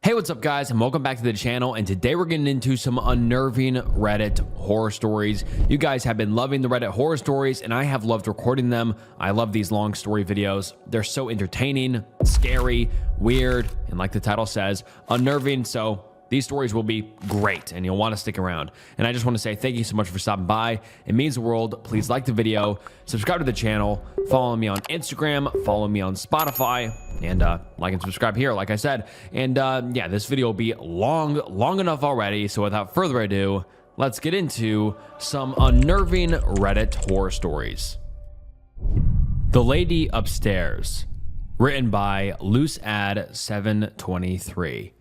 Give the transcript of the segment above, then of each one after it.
Hey, what's up guys, and welcome back to the channel. And today we're getting into some unnerving Reddit horror stories. You guys have been loving the Reddit horror stories and I have loved recording them. I love these long story videos. They're so entertaining, scary, weird, and like the title says, unnerving. So these stories will be great and you'll want to stick around. And I just want to say thank you so much for stopping by. It means the world. Please like the video, subscribe to the channel, follow me on Instagram, follow me on Spotify, and like and subscribe here, like I said. And yeah, this video will be long enough already. So without further ado, let's get into some unnerving Reddit horror stories. The Lady Upstairs, written by LooseAd723.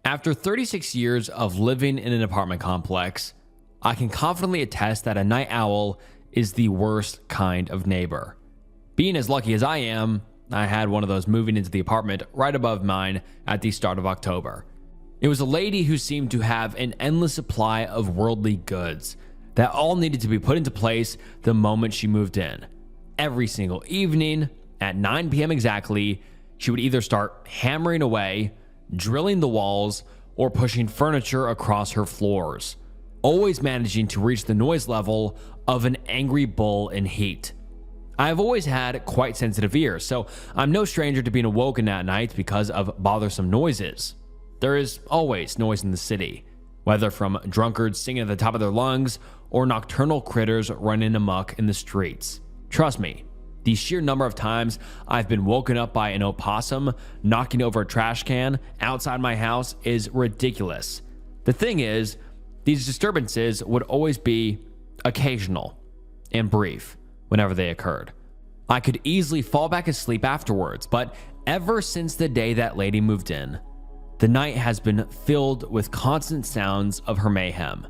After 36 years of living in an apartment complex, I can confidently attest that a night owl is the worst kind of neighbor. Being as lucky as I am, I had one of those moving into the apartment right above mine at the start of October. It was a lady who seemed to have an endless supply of worldly goods that all needed to be put into place the moment she moved in. Every single evening at 9 p.m. exactly, she would either start hammering away, drilling the walls, or pushing furniture across her floors, always managing to reach the noise level of an angry bull in heat. I've always had quite sensitive ears, so I'm no stranger to being awoken at night because of bothersome noises. There is always noise in the city, whether from drunkards singing at the top of their lungs or nocturnal critters running amok in the streets. Trust me, the sheer number of times I've been woken up by an opossum knocking over a trash can outside my house is ridiculous. The thing is, these disturbances would always be occasional and brief whenever they occurred. I could easily fall back asleep afterwards, but ever since the day that lady moved in, the night has been filled with constant sounds of her mayhem.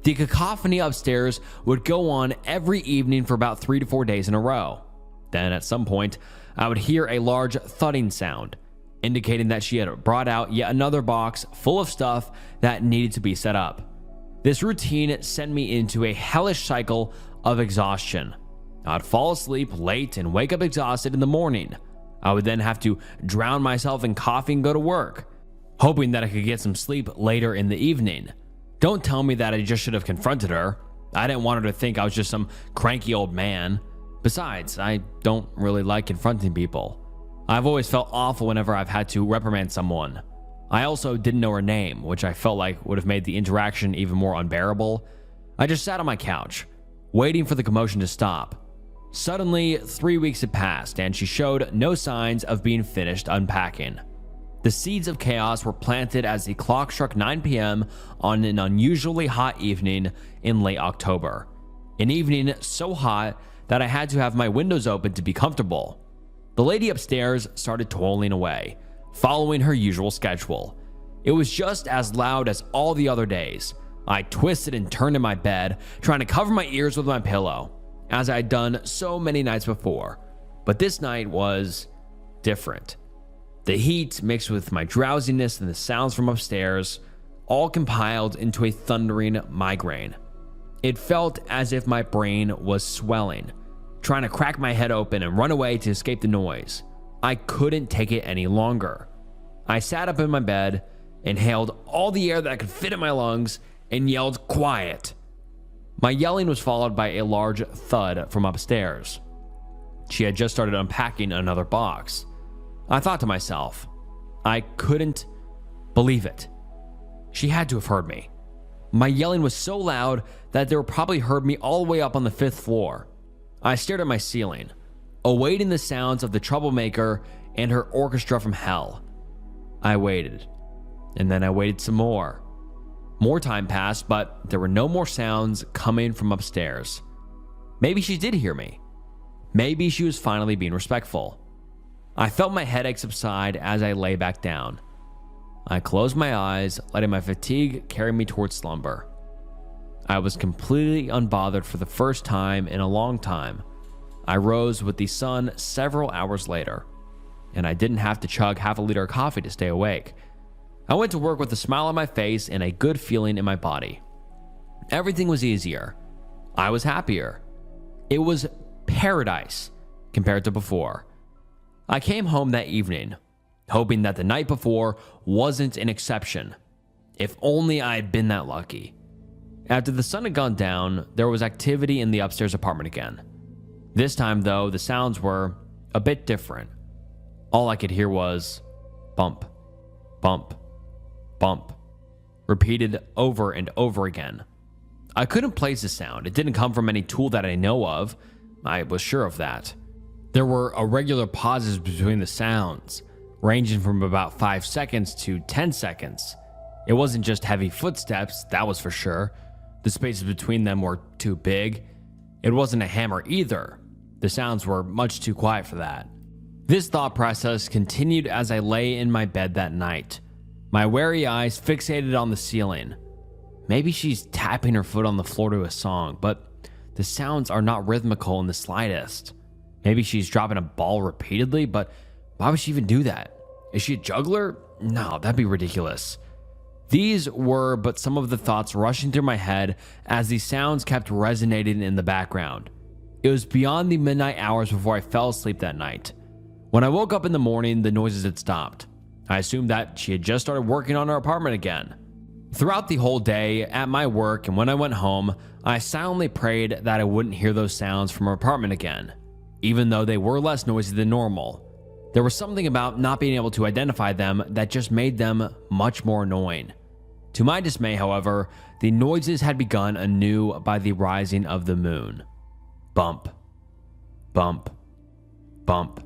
The cacophony upstairs would go on every evening for about 3 to 4 days in a row. Then at some point, I would hear a large thudding sound, indicating that she had brought out yet another box full of stuff that needed to be set up. This routine sent me into a hellish cycle of exhaustion. I'd fall asleep late and wake up exhausted in the morning. I would then have to drown myself in coffee and go to work, hoping that I could get some sleep later in the evening. Don't tell me that I just should have confronted her. I didn't want her to think I was just some cranky old man. Besides, I don't really like confronting people. I've always felt awful whenever I've had to reprimand someone. I also didn't know her name, which I felt like would have made the interaction even more unbearable. I just sat on my couch, waiting for the commotion to stop. Suddenly, 3 weeks had passed, and she showed no signs of being finished unpacking. The seeds of chaos were planted as the clock struck 9 p.m. on an unusually hot evening in late October. An evening so hot that I had to have my windows open to be comfortable. The lady upstairs started toiling away, following her usual schedule. It was just as loud as all the other days. I twisted and turned in my bed, trying to cover my ears with my pillow, as I'd done so many nights before. But this night was different. The heat mixed with my drowsiness and the sounds from upstairs all compiled into a thundering migraine. It felt as if my brain was swelling, trying to crack my head open and run away to escape the noise. I couldn't take it any longer. I sat up in my bed, inhaled all the air that I could fit in my lungs, and yelled, "Quiet!" My yelling was followed by a large thud from upstairs. She had just started unpacking another box. I thought to myself, I couldn't believe it. She had to have heard me. My yelling was so loud that they probably heard me all the way up on the 5th floor. I stared at my ceiling, awaiting the sounds of the troublemaker and her orchestra from hell. I waited, and then I waited some more. More time passed, but there were no more sounds coming from upstairs. Maybe she did hear me. Maybe she was finally being respectful. I felt my headache subside as I lay back down. I closed my eyes, letting my fatigue carry me towards slumber. I was completely unbothered for the first time in a long time. I rose with the sun several hours later, and I didn't have to chug half a liter of coffee to stay awake. I went to work with a smile on my face and a good feeling in my body. Everything was easier. I was happier. It was paradise compared to before. I came home that evening, hoping that the night before wasn't an exception. If only I had been that lucky. After the sun had gone down, there was activity in the upstairs apartment again. This time, though, the sounds were a bit different. All I could hear was bump, bump, bump, repeated over and over again. I couldn't place the sound. It didn't come from any tool that I know of. I was sure of that. There were irregular pauses between the sounds, ranging from about 5 seconds to 10 seconds. It wasn't just heavy footsteps, that was for sure. The spaces between them were too big. It wasn't a hammer either. The sounds were much too quiet for that. This thought process continued as I lay in my bed that night, my wary eyes fixated on the ceiling. Maybe she's tapping her foot on the floor to a song, but the sounds are not rhythmical in the slightest. Maybe she's dropping a ball repeatedly, but why would she even do that? Is she a juggler? No, that'd be ridiculous. These were but some of the thoughts rushing through my head as these sounds kept resonating in the background. It was beyond the midnight hours before I fell asleep that night. When I woke up in the morning, the noises had stopped. I assumed that she had just started working on her apartment again. Throughout the whole day, at my work and when I went home, I silently prayed that I wouldn't hear those sounds from her apartment again, even though they were less noisy than normal. There was something about not being able to identify them that just made them much more annoying. To my dismay, however, the noises had begun anew by the rising of the moon. Bump, bump, bump.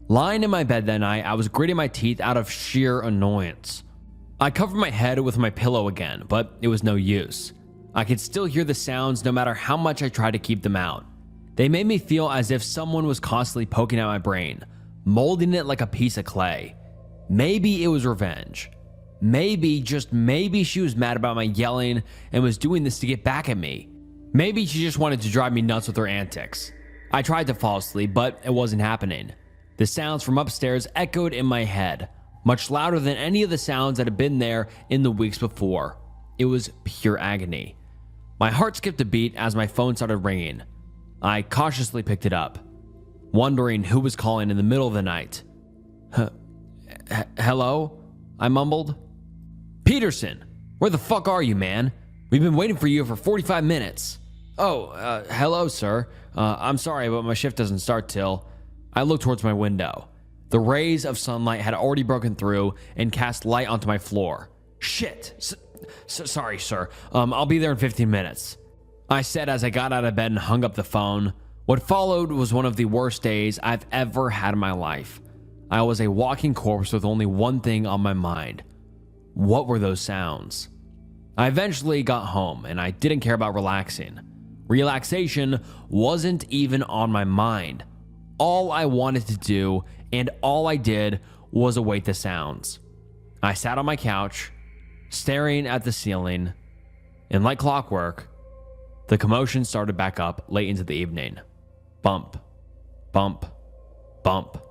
Lying in my bed that night, I was gritting my teeth out of sheer annoyance. I covered my head with my pillow again, but it was no use. I could still hear the sounds no matter how much I tried to keep them out. They made me feel as if someone was constantly poking at my brain, molding it like a piece of clay. Maybe it was revenge. Maybe, just maybe, she was mad about my yelling and was doing this to get back at me. Maybe she just wanted to drive me nuts with her antics. I tried to fall asleep, but it wasn't happening. The sounds from upstairs echoed in my head, much louder than any of the sounds that had been there in the weeks before. It was pure agony. My heart skipped a beat as my phone started ringing. I cautiously picked it up, wondering who was calling in the middle of the night. Hello? I mumbled. Peterson, where the fuck are you, man? We've been waiting for you for 45 minutes. Oh, hello, sir. I'm sorry, but my shift doesn't start till... I looked towards my window. The rays of sunlight had already broken through and cast light onto my floor. Shit. Sorry, sir. I'll be there in 15 minutes. I said as I got out of bed and hung up the phone. What followed was one of the worst days I've ever had in my life. I was a walking corpse with only one thing on my mind. What were those sounds? I eventually got home and I didn't care about relaxing. Relaxation wasn't even on my mind. All I wanted to do, and all I did, was await the sounds. I sat on my couch, staring at the ceiling, and like clockwork, the commotion started back up late into the evening. Bump, bump, bump.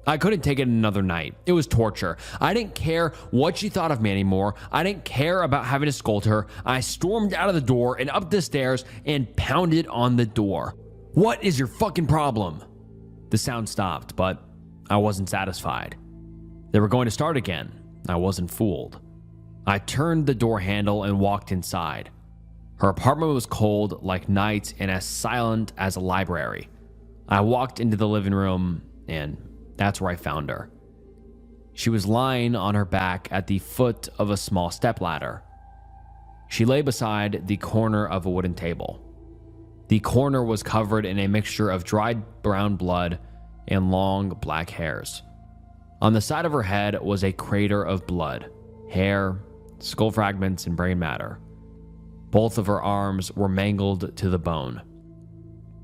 I couldn't take it another night. It was torture. I didn't care what she thought of me anymore. I didn't care about having to scold her. I stormed out of the door and up the stairs and pounded on the door. What is your fucking problem? The sound stopped, but I wasn't satisfied. They were going to start again. I wasn't fooled. I turned the door handle and walked inside. Her apartment was cold like night and as silent as a library. I walked into the living room, and that's where I found her. She was lying on her back at the foot of a small stepladder. She lay beside the corner of a wooden table. The corner was covered in a mixture of dried brown blood and long black hairs. On the side of her head was a crater of blood, hair, skull fragments, and brain matter. Both of her arms were mangled to the bone.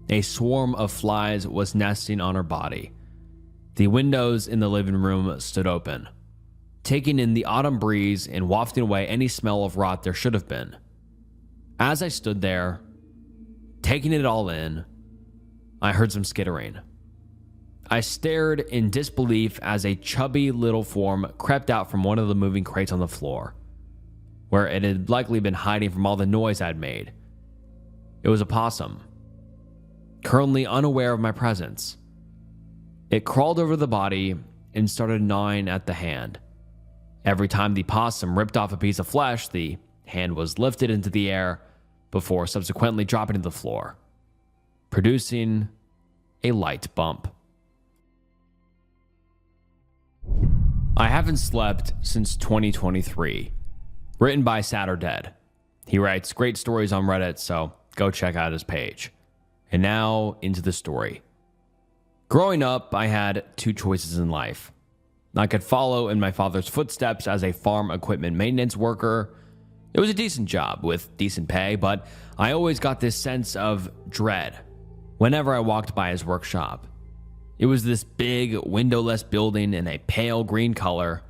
A swarm of flies was nesting on her body. The windows in the living room stood open, taking in the autumn breeze and wafting away any smell of rot there should have been. As I stood there, taking it all in, I heard some skittering. I stared in disbelief as a chubby little form crept out from one of the moving crates on the floor, where it had likely been hiding from all the noise I'd made. It was a possum, currently unaware of my presence. It crawled over the body and started gnawing at the hand. Every time the possum ripped off a piece of flesh, the hand was lifted into the air before subsequently dropping to the floor, producing a light bump. I haven't slept since 2023. Written by Sad or Dead. He writes great stories on Reddit, so go check out his page. And now into the story. Growing up, I had two choices in life. I could follow in my father's footsteps as a farm equipment maintenance worker. It was a decent job with decent pay, but I always got this sense of dread whenever I walked by his workshop. It was this big, windowless building in a pale green color,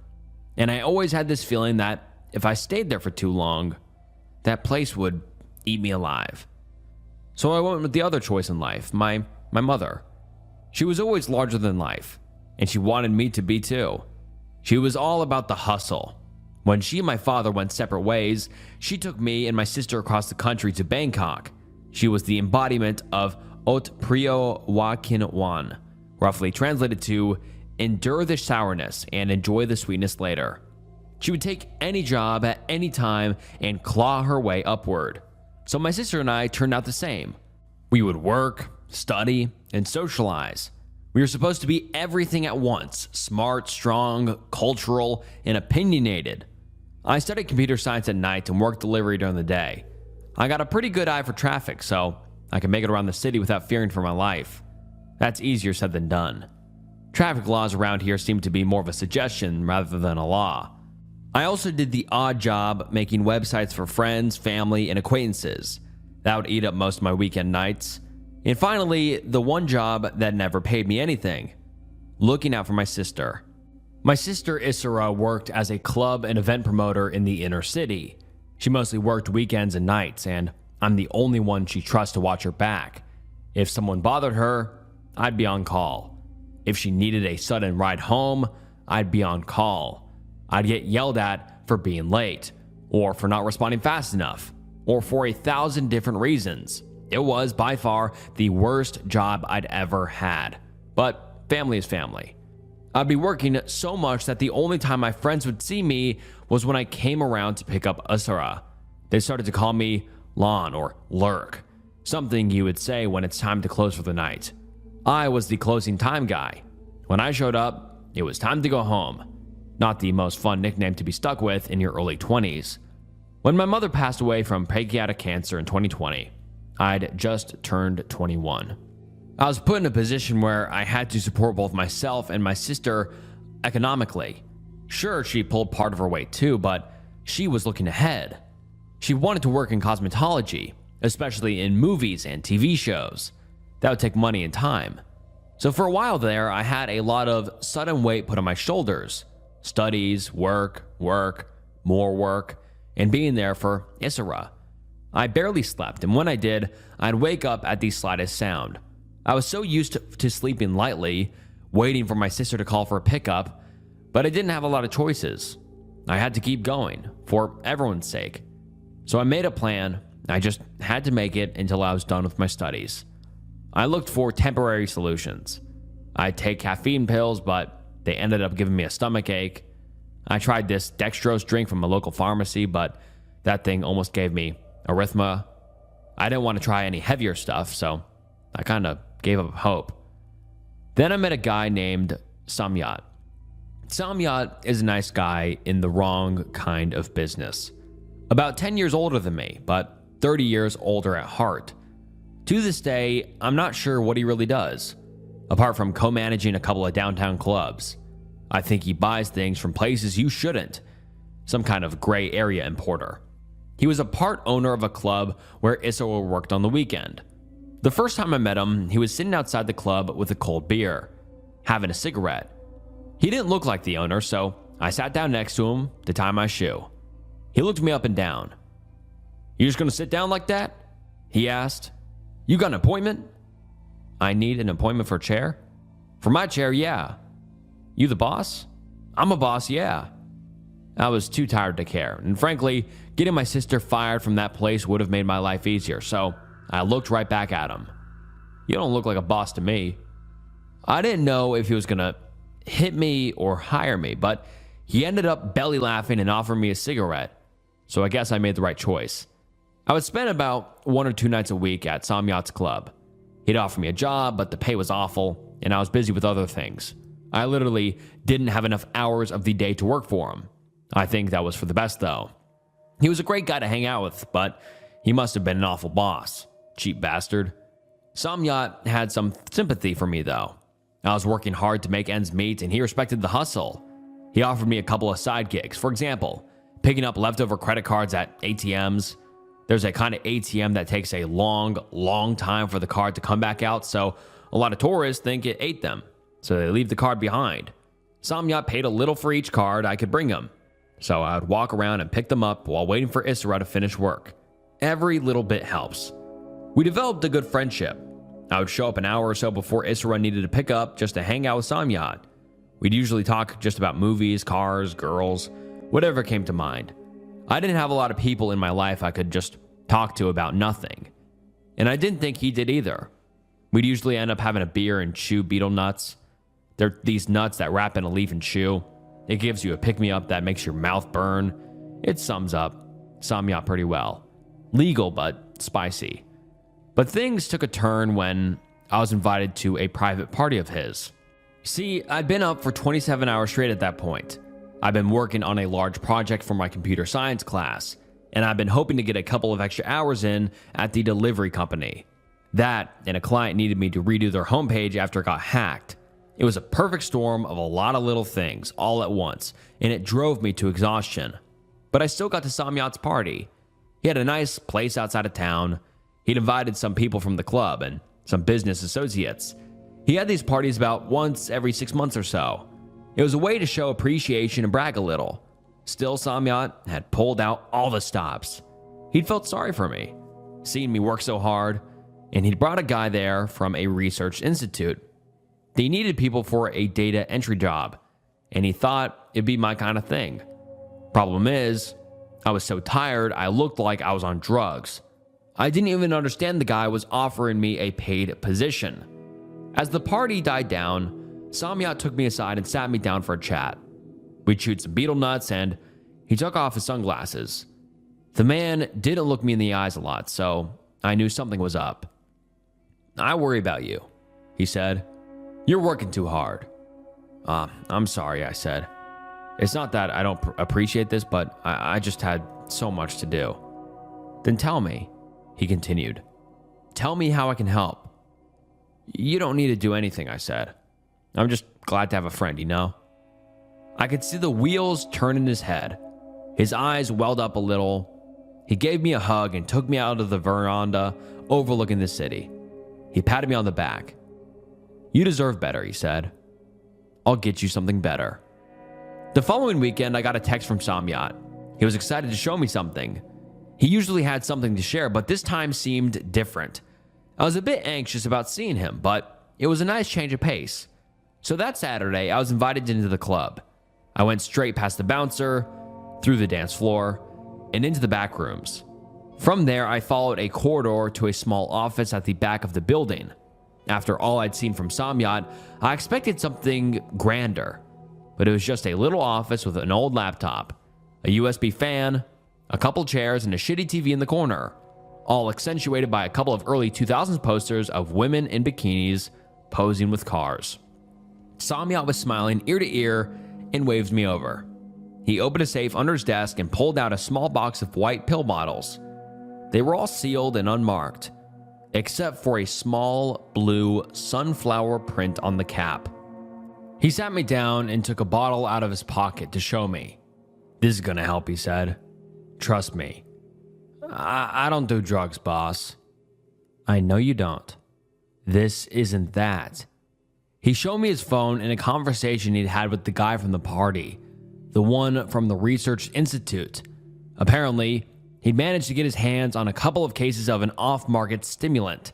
and I always had this feeling that if I stayed there for too long, that place would eat me alive. So I went with the other choice in life, my mother. She was always larger than life, and she wanted me to be too. She was all about the hustle. When she and my father went separate ways, she took me and my sister across the country to Bangkok. She was the embodiment of Ot Prio Wa Kin Wan, roughly translated to endure the sourness and enjoy the sweetness later. She would take any job at any time and claw her way upward. So my sister and I turned out the same. We would work, study, and socialize. We were supposed to be everything at once: smart, strong, cultural, and opinionated. I studied computer science at night and worked delivery during the day. I got a pretty good eye for traffic, so I could make it around the city without fearing for my life. That's easier said than done. Traffic laws around here seem to be more of a suggestion rather than a law. I also did the odd job making websites for friends, family, and acquaintances. That would eat up most of my weekend nights. And finally, the one job that never paid me anything: looking out for my sister. My sister Isra worked as a club and event promoter in the inner city. She mostly worked weekends and nights, and I'm the only one she trusts to watch her back. If someone bothered her, I'd be on call. If she needed a sudden ride home, I'd be on call. I'd get yelled at for being late, or for not responding fast enough, or for 1,000 different reasons. It was by far the worst job I'd ever had. But family is family. I'd be working so much that the only time my friends would see me was when I came around to pick up Asara. They started to call me Lon or Lurk, something you would say when it's time to close for the night. I was the closing time guy. When I showed up, it was time to go home. Not the most fun nickname to be stuck with in your early 20s. When my mother passed away from pancreatic cancer in 2020, I'd just turned 21. I was put in a position where I had to support both myself and my sister economically. Sure, she pulled part of her weight too, but she was looking ahead. She wanted to work in cosmetology, especially in movies and TV shows. That would take money and time. So for a while there, I had a lot of sudden weight put on my shoulders. Studies, work, more work, and being there for Isra. I barely slept, and when I did, I'd wake up at the slightest sound. I was so used to sleeping lightly, waiting for my sister to call for a pickup, but I didn't have a lot of choices. I had to keep going, for everyone's sake. So I made a plan. I just had to make it until I was done with my studies. I looked for temporary solutions. I'd take caffeine pills, but they ended up giving me a stomach ache. I tried this dextrose drink from a local pharmacy, but that thing almost gave me arrhythmia. I didn't want to try any heavier stuff, so I kind of gave up hope. Then I met a guy named Samyat. Samyat is a nice guy in the wrong kind of business. About 10 years older than me, but 30 years older at heart. To this day, I'm not sure what he really does, apart from co-managing a couple of downtown clubs. I think he buys things from places you shouldn't. Some kind of gray area importer. He was a part owner of a club where Isra worked on the weekend. The first time I met him, he was sitting outside the club with a cold beer, having a cigarette. He didn't look like the owner, so I sat down next to him to tie my shoe. He looked me up and down. "You just gonna sit down like that?" he asked. "You got an appointment?" "I need an appointment for a chair?" "For my chair, yeah." "You the boss?" "I'm a boss, yeah." I was too tired to care, and frankly, getting my sister fired from that place would have made my life easier, so I looked right back at him. "You don't look like a boss to me." I didn't know if he was gonna hit me or hire me, but he ended up belly laughing and offering me a cigarette. So I guess I made the right choice. I would spend about 1 or 2 nights a week at Samyat's club. He'd offer me a job, but the pay was awful, and I was busy with other things. I literally didn't have enough hours of the day to work for him. I think that was for the best, though. He was a great guy to hang out with, but he must have been an awful boss. Cheap bastard. Samyat had some sympathy for me, though. I was working hard to make ends meet, and he respected the hustle. He offered me a couple of side gigs. For example, picking up leftover credit cards at ATMs. There's a kind of ATM that takes a long time for the card to come back out, so a lot of tourists think it ate them, so they leave the card behind. Samyat paid a little for each card I could bring him, so I would walk around and pick them up while waiting for Isra to finish work. Every little bit helps. We developed a good friendship. I would show up an hour or so before Isra needed to pick up just to hang out with Samyat. We'd usually talk just about movies, cars, girls, whatever came to mind. I didn't have a lot of people in my life I could just talk to about nothing. And I didn't think he did either. We'd usually end up having a beer and chew betel nuts. They're these nuts that wrap in a leaf and chew. It gives you a pick-me-up that makes your mouth burn. It sums up Samyat pretty well. Legal, but spicy. But things took a turn when I was invited to a private party of his. See, I'd been up for 27 hours straight at that point. I've been working on a large project for my computer science class, and I've been hoping to get a couple of extra hours in at the delivery company. That, and a client needed me to redo their homepage after it got hacked. It was a perfect storm of a lot of little things all at once, and it drove me to exhaustion. But I still got to Samyat's party. He had a nice place outside of town. He'd invited some people from the club and some business associates. He had these parties about once every 6 months or so. It was a way to show appreciation and brag a little. Still, Samyat had pulled out all the stops. He'd felt sorry for me, seeing me work so hard, and he'd brought a guy there from a research institute. They needed people for a data entry job, and he thought it'd be my kind of thing. Problem is, I was so tired I looked like I was on drugs. I didn't even understand the guy was offering me a paid position. As the party died down, Samyat took me aside and sat me down for a chat. We chewed some betel nuts and he took off his sunglasses. The man didn't look me in the eyes a lot, so I knew something was up. "I worry about you," he said. "You're working too hard." I'm sorry," I said. "It's not that I don't appreciate this, but I just had so much to do." "Then tell me," he continued. "Tell me how I can help." "You don't need to do anything," I said. "I'm just glad to have a friend, you know?" I could see the wheels turn in his head. His eyes welled up a little. He gave me a hug and took me out of the veranda overlooking the city. He patted me on the back. "You deserve better," he said. "I'll get you something better." The following weekend, I got a text from Samyat. He was excited to show me something. He usually had something to share, but this time seemed different. I was a bit anxious about seeing him, but it was a nice change of pace. So that Saturday, I was invited into the club. I went straight past the bouncer, through the dance floor, and into the back rooms. From there, I followed a corridor to a small office at the back of the building. After all I'd seen from Samyat, I expected something grander, but it was just a little office with an old laptop, a USB fan, a couple chairs, and a shitty TV in the corner, all accentuated by a couple of early 2000s posters of women in bikinis posing with cars. Samyat was smiling ear to ear and waved me over. He opened a safe under his desk and pulled out a small box of white pill bottles. They were all sealed and unmarked, except for a small blue sunflower print on the cap. He sat me down and took a bottle out of his pocket to show me. "This is gonna help," he said. "Trust me." I don't do drugs, boss." "I know you don't. This isn't that." He showed me his phone and a conversation he'd had with the guy from the party, the one from the Research Institute. Apparently, he'd managed to get his hands on a couple of cases of an off-market stimulant.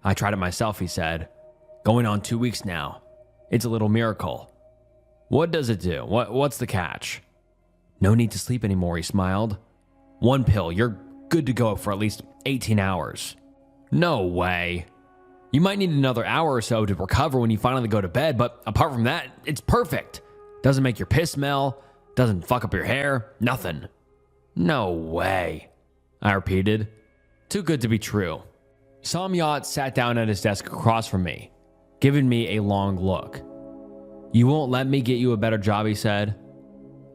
"I tried it myself," he said. "Going on 2 weeks now. It's a little miracle." "What does it do? What's the catch?" "No need to sleep anymore," he smiled. "1 pill, you're good to go for at least 18 hours. "No way." You might need another hour or so to recover when you finally go to bed, but apart from that, it's perfect. Doesn't make your piss smell, doesn't fuck up your hair, nothing. No way, I repeated. Too good to be true. Samyat sat down at his desk across from me, giving me a long look. You won't let me get you a better job, he said.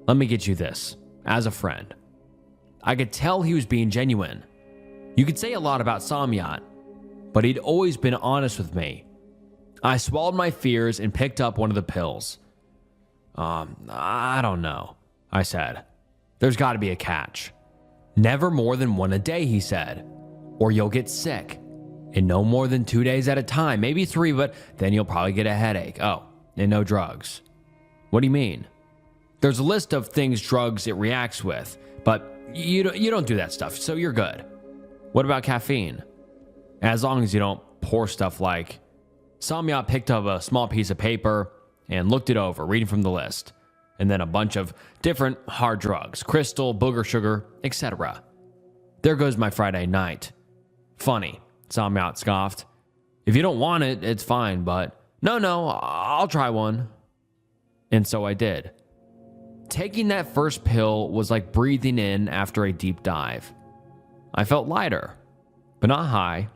Let me get you this, as a friend. I could tell he was being genuine. You could say a lot about Samyat, but he'd always been honest with me. I swallowed my fears and picked up one of the pills. I don't know, I said. There's got to be a catch. Never more than one a day, he said, or you'll get sick. And no more than 2 days at a time, maybe 3, but then you'll probably get a headache. Oh, and no drugs. What do you mean? There's a list of things drugs it reacts with, but you don't do that stuff, so you're good. What about caffeine? As long as you don't pour stuff like... Samyat picked up a small piece of paper and looked it over, reading from the list, and then a bunch of different hard drugs, crystal, booger sugar, etc. There goes my Friday night. Funny, Samyat scoffed. If you don't want it, it's fine, but no, I'll try one. And so I did. Taking that first pill was like breathing in after a deep dive. I felt lighter, but not high.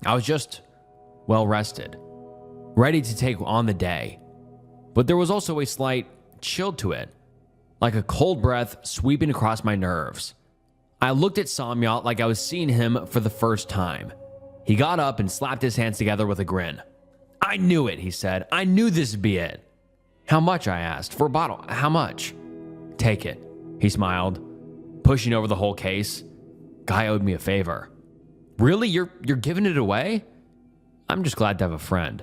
I was just well rested, ready to take on the day. But there was also a slight chill to it, like a cold breath sweeping across my nerves. I looked at Samyat like I was seeing him for the first time. He got up and slapped his hands together with a grin. I knew it, he said. I knew this would be it. How much, I asked. For a bottle, how much? Take it, he smiled, pushing over the whole case. Guy owed me a favor. Really? You're giving it away? I'm just glad to have a friend.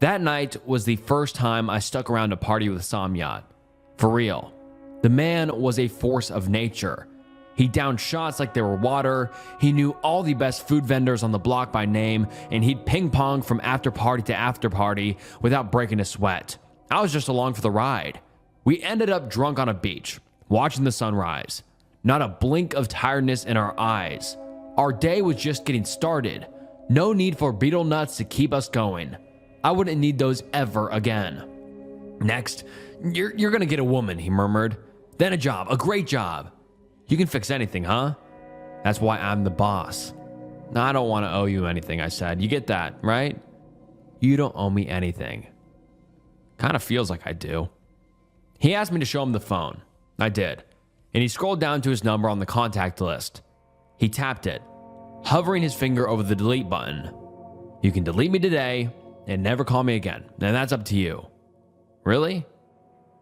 That night was the first time I stuck around to party with Samyat. For real. The man was a force of nature. He downed shots like they were water. He knew all the best food vendors on the block by name, and he'd ping-pong from after party to after party without breaking a sweat. I was just along for the ride. We ended up drunk on a beach, watching the sunrise. Not a blink of tiredness in our eyes. Our day was just getting started. No need for beetle nuts to keep us going. I wouldn't need those ever again. Next, you're gonna get a woman, he murmured. Then a job, a great job. You can fix anything, huh? That's why I'm the boss. No, I don't want to owe you anything, I said. You get that, right? You don't owe me anything. Kind of feels like I do. He asked me to show him the phone. I did. And he scrolled down to his number on the contact list. He tapped it, hovering his finger over the delete button. You can delete me today and never call me again. And that's up to you. Really?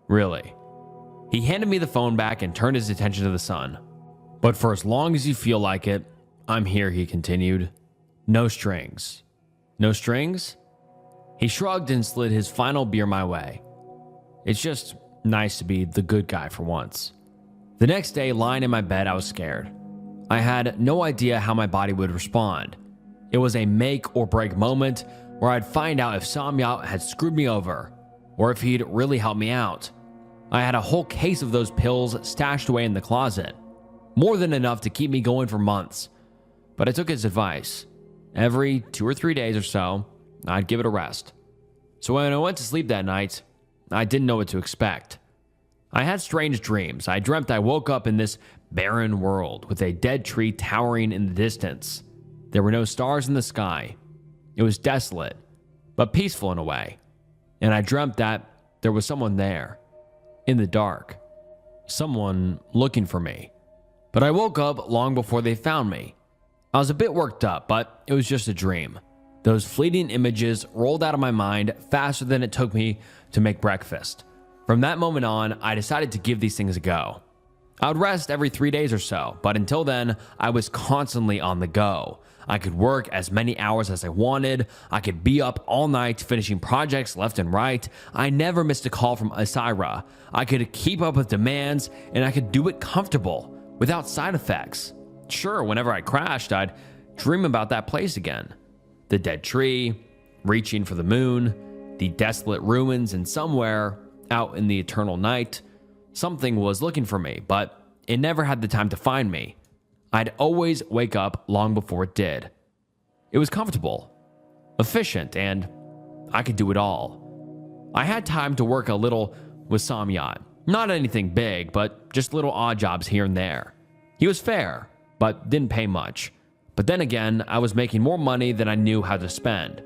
Really. He handed me the phone back and turned his attention to the sun. But for as long as you feel like it, I'm here, he continued. No strings. No strings? He shrugged and slid his final beer my way. It's just nice to be the good guy for once. The next day, lying in my bed, I was scared. I had no idea how my body would respond. It was a make or break moment where I'd find out if Samyat had screwed me over or if he'd really helped me out. I had a whole case of those pills stashed away in the closet. More than enough to keep me going for months. But I took his advice. Every 2 or 3 days or so, I'd give it a rest. So when I went to sleep that night, I didn't know what to expect. I had strange dreams. I dreamt I woke up in this barren world with a dead tree towering in the distance. There were no stars in the sky. It was desolate, but peaceful in a way. And I dreamt that there was someone there. In the dark. Someone looking for me. But I woke up long before they found me. I was a bit worked up, but it was just a dream. Those fleeting images rolled out of my mind faster than it took me to make breakfast. From that moment on, I decided to give these things a go. I would rest every 3 days or so, but until then, I was constantly on the go. I could work as many hours as I wanted. I could be up all night finishing projects left and right. I never missed a call from Asira. I could keep up with demands, and I could do it comfortable, without side effects. Sure, whenever I crashed, I'd dream about that place again. The dead tree, reaching for the moon, the desolate ruins, and somewhere out in the eternal night, something was looking for me, but it never had the time to find me. I'd always wake up long before it did. It was comfortable. efficient, and I could do it all. I had time to work a little with Samyat. Not anything big, but just little odd jobs here and there. He was fair, but didn't pay much. But then again, I was making more money than I knew how to spend.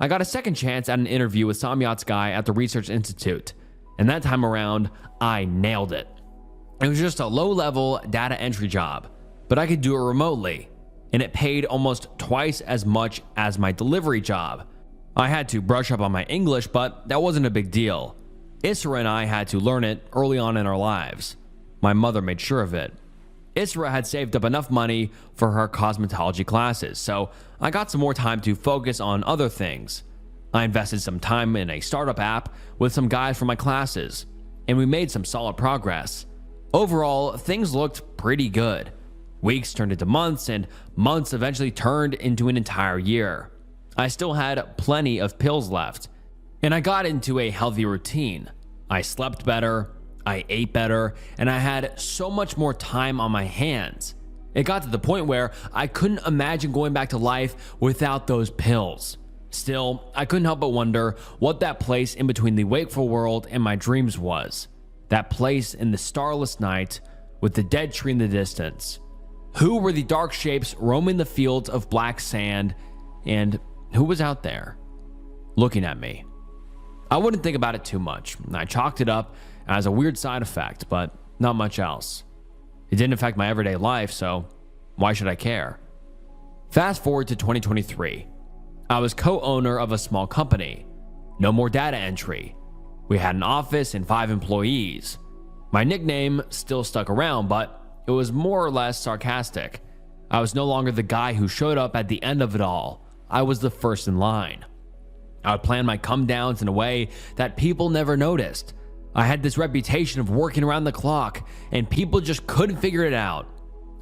I got a second chance at an interview with Samyat's guy at the Research Institute, and that time around, I nailed it. It was just a low-level data entry job, but I could do it remotely, and it paid almost twice as much as my delivery job. I had to brush up on my English, but that wasn't a big deal. Isra and I had to learn it early on in our lives. My mother made sure of it. Isra had saved up enough money for her cosmetology classes, so I got some more time to focus on other things. I invested some time in a startup app with some guys from my classes, and we made some solid progress. Overall, things looked pretty good. Weeks turned into months, and months eventually turned into an entire year. I still had plenty of pills left, and I got into a healthy routine. I slept better, I ate better, and I had so much more time on my hands. It got to the point where I couldn't imagine going back to life without those pills. Still, I couldn't help but wonder what that place in between the wakeful world and my dreams was. That place in the starless night with the dead tree in the distance. Who were the dark shapes roaming the fields of black sand, and who was out there looking at me? I wouldn't think about it too much. I chalked it up as a weird side effect, but not much else. It didn't affect my everyday life, so why should I care? Fast forward to 2023. I was co-owner of a small company. No more data entry. We had an office and 5 employees. My nickname still stuck around, but it was more or less sarcastic. I was no longer the guy who showed up at the end of it all. I was the first in line. I would plan my come downs in a way that people never noticed. I had this reputation of working around the clock, and people just couldn't figure it out.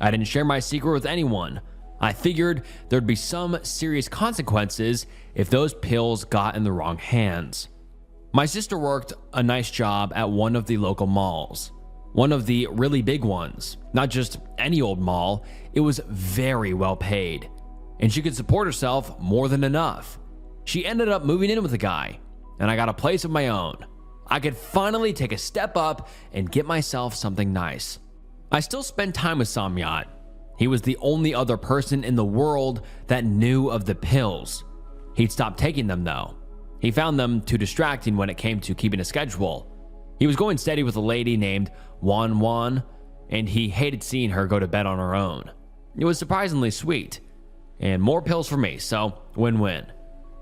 I didn't share my secret with anyone. I figured there'd be some serious consequences if those pills got in the wrong hands. My sister worked a nice job at one of the local malls. One of the really big ones. Not just any old mall, it was very well paid. And she could support herself more than enough. She ended up moving in with a guy, and I got a place of my own. I could finally take a step up and get myself something nice. I still spend time with Samyat. He was the only other person in the world that knew of the pills. He'd stopped taking them though. He found them too distracting when it came to keeping a schedule. He was going steady with a lady named Wan, and he hated seeing her go to bed on her own. It was surprisingly sweet. And more pills for me, so win-win.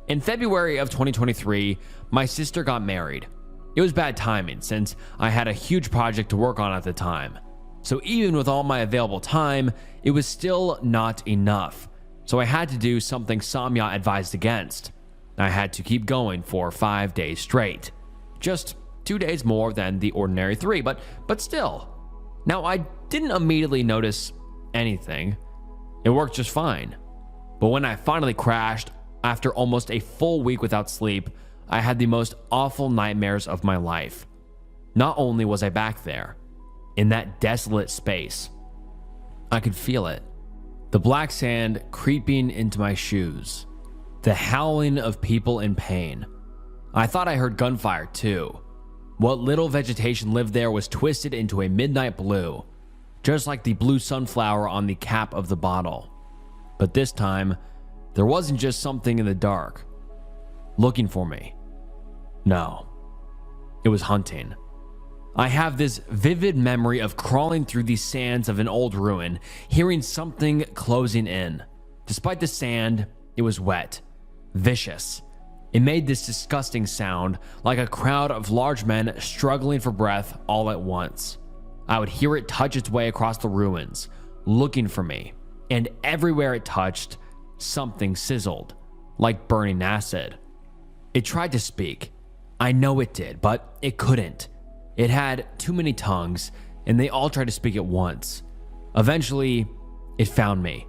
In February of 2023, my sister got married. It was bad timing since I had a huge project to work on at the time. So even with all my available time, it was still not enough. So I had to do something Samyat advised against. I had to keep going for 5 days straight. Just 2 days more than the ordinary 3, but still. Now I didn't immediately notice anything. It worked just fine. But when I finally crashed, after almost a full week without sleep, I had the most awful nightmares of my life. Not only was I back there, in that desolate space, I could feel it. The black sand creeping into my shoes. The howling of people in pain. I thought I heard gunfire too. What little vegetation lived there was twisted into a midnight blue, just like the blue sunflower on the cap of the bottle. But this time, there wasn't just something in the dark looking for me. No, it was hunting. I have this vivid memory of crawling through the sands of an old ruin, hearing something closing in. Despite the sand, it was wet, vicious. It made this disgusting sound, like a crowd of large men struggling for breath all at once. I would hear it touch its way across the ruins, looking for me, and everywhere it touched, something sizzled, like burning acid. It tried to speak. I know it did, but it couldn't. It had too many tongues, and they all tried to speak at once. Eventually, it found me.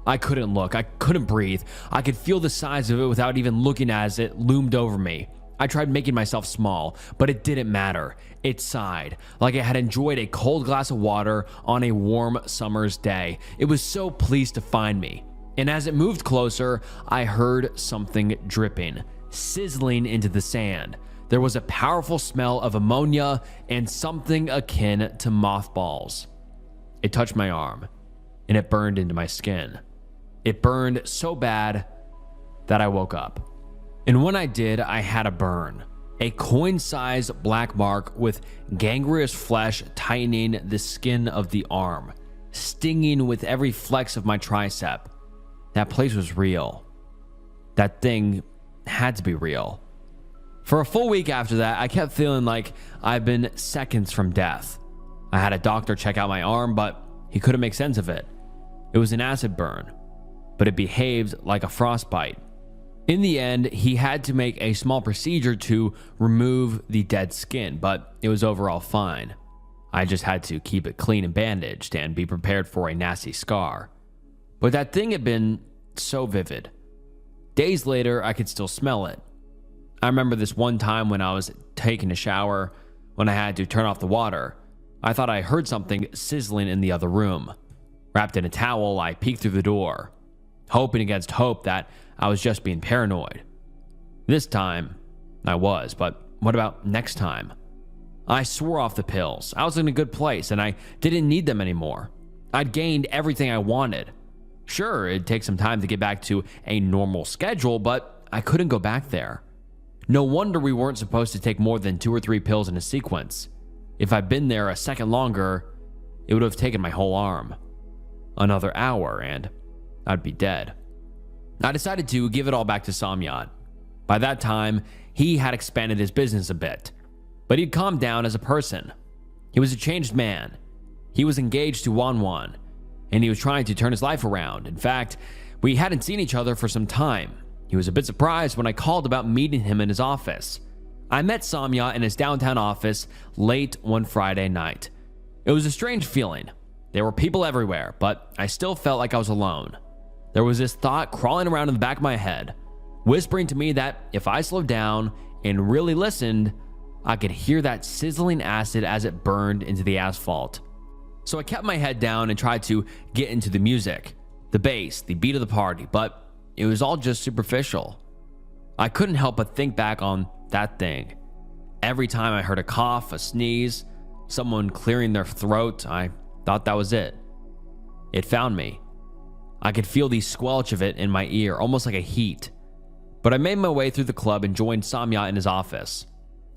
I couldn't look. I couldn't breathe. I could feel the size of it without even looking as it loomed over me. I tried making myself small, but it didn't matter. It sighed, like it had enjoyed a cold glass of water on a warm summer's day. It was so pleased to find me. And as it moved closer, I heard something dripping, sizzling into the sand. There was a powerful smell of ammonia and something akin to mothballs. It touched my arm, and it burned into my skin. It burned so bad that I woke up. And when I did, I had a burn. A coin-sized black mark with gangrenous flesh tightening the skin of the arm, stinging with every flex of my tricep. That place was real. That thing had to be real. For a full week after that, I kept feeling like I've been seconds from death. I had a doctor check out my arm, but he couldn't make sense of it. It was an acid burn, but it behaved like a frostbite. In the end, he had to make a small procedure to remove the dead skin, but it was overall fine. I just had to keep it clean and bandaged and be prepared for a nasty scar. But that thing had been so vivid. Days later, I could still smell it. I remember this one time when I was taking a shower, when I had to turn off the water. I thought I heard something sizzling in the other room. Wrapped in a towel, I peeked through the door, hoping against hope that I was just being paranoid. This time, I was, but what about next time? I swore off the pills. I was in a good place, and I didn't need them anymore. I'd gained everything I wanted. Sure, it'd take some time to get back to a normal schedule, but I couldn't go back there. No wonder we weren't supposed to take more than 2 or 3 pills in a sequence. If I'd been there a second longer, it would have taken my whole arm. Another hour, and I'd be dead. I decided to give it all back to Samyat. By that time, he had expanded his business a bit, but he'd calmed down as a person. He was a changed man. He was engaged to Wanwan, and he was trying to turn his life around. In fact, we hadn't seen each other for some time. He was a bit surprised when I called about meeting him in his office. I met Samyat in his downtown office late one Friday night. It was a strange feeling. There were people everywhere, but I still felt like I was alone. There was this thought crawling around in the back of my head, whispering to me that if I slowed down and really listened, I could hear that sizzling acid as it burned into the asphalt. So I kept my head down and tried to get into the music, the bass, the beat of the party, but it was all just superficial. I couldn't help but think back on that thing. Every time I heard a cough, a sneeze, someone clearing their throat, I thought that was it. It found me. I could feel the squelch of it in my ear, almost like a heat. But I made my way through the club and joined Samyat in his office.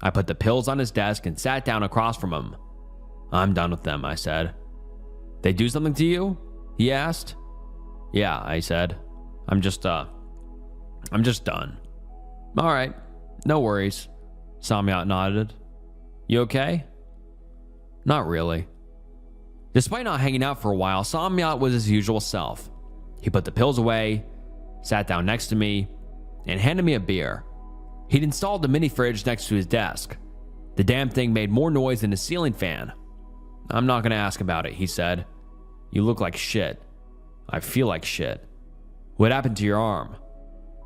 I put the pills on his desk and sat down across from him. "I'm done with them," I said. "They do something to you?" he asked. "Yeah," I said. I'm just done." "All right, no worries," Samyat nodded. "You okay?" "Not really." Despite not hanging out for a while, Samyat was his usual self. He put the pills away, sat down next to me, and handed me a beer. He'd installed the mini fridge next to his desk. The damn thing made more noise than a ceiling fan. "I'm not going to ask about it," he said. "You look like shit. I feel like shit. What happened to your arm?"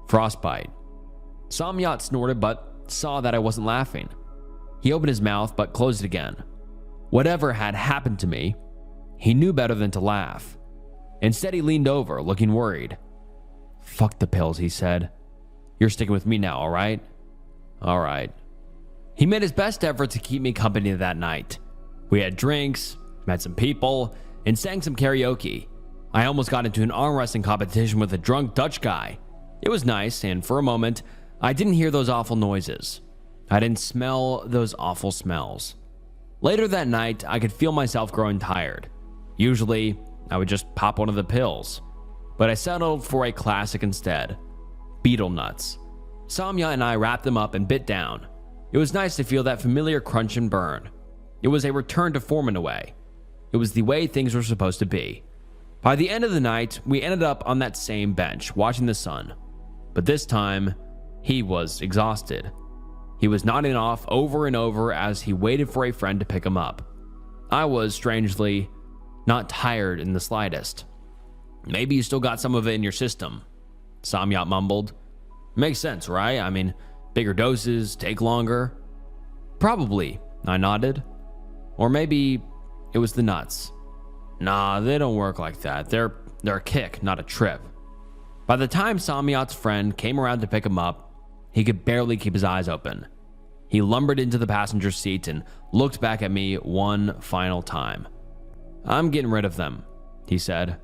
"Frostbite." Samyat snorted but saw that I wasn't laughing. He opened his mouth but closed it again. Whatever had happened to me, he knew better than to laugh. Instead, he leaned over, looking worried. "Fuck the pills," he said. "You're sticking with me now, all right?" "All right." He made his best effort to keep me company that night. We had drinks, met some people, and sang some karaoke. I almost got into an arm wrestling competition with a drunk Dutch guy. It was nice, and for a moment, I didn't hear those awful noises. I didn't smell those awful smells. Later that night, I could feel myself growing tired. Usually, I would just pop one of the pills, but I settled for a classic instead. Beetle nuts. Samyat and I wrapped them up and bit down. It was nice to feel that familiar crunch and burn. It was a return to form in a way. It was the way things were supposed to be. By the end of the night, we ended up on that same bench, watching the sun. But this time, he was exhausted. He was nodding off over and over as he waited for a friend to pick him up. I was, strangely, not tired in the slightest. "Maybe you still got some of it in your system," Samyat mumbled. "Makes sense, right? I mean, bigger doses, take longer." "Probably," I nodded. "Or maybe it was the nuts." "Nah, they don't work like that. They're a kick, not a trip." By the time Samyat's friend came around to pick him up, he could barely keep his eyes open. He lumbered into the passenger seat and looked back at me one final time. "I'm getting rid of them," he said.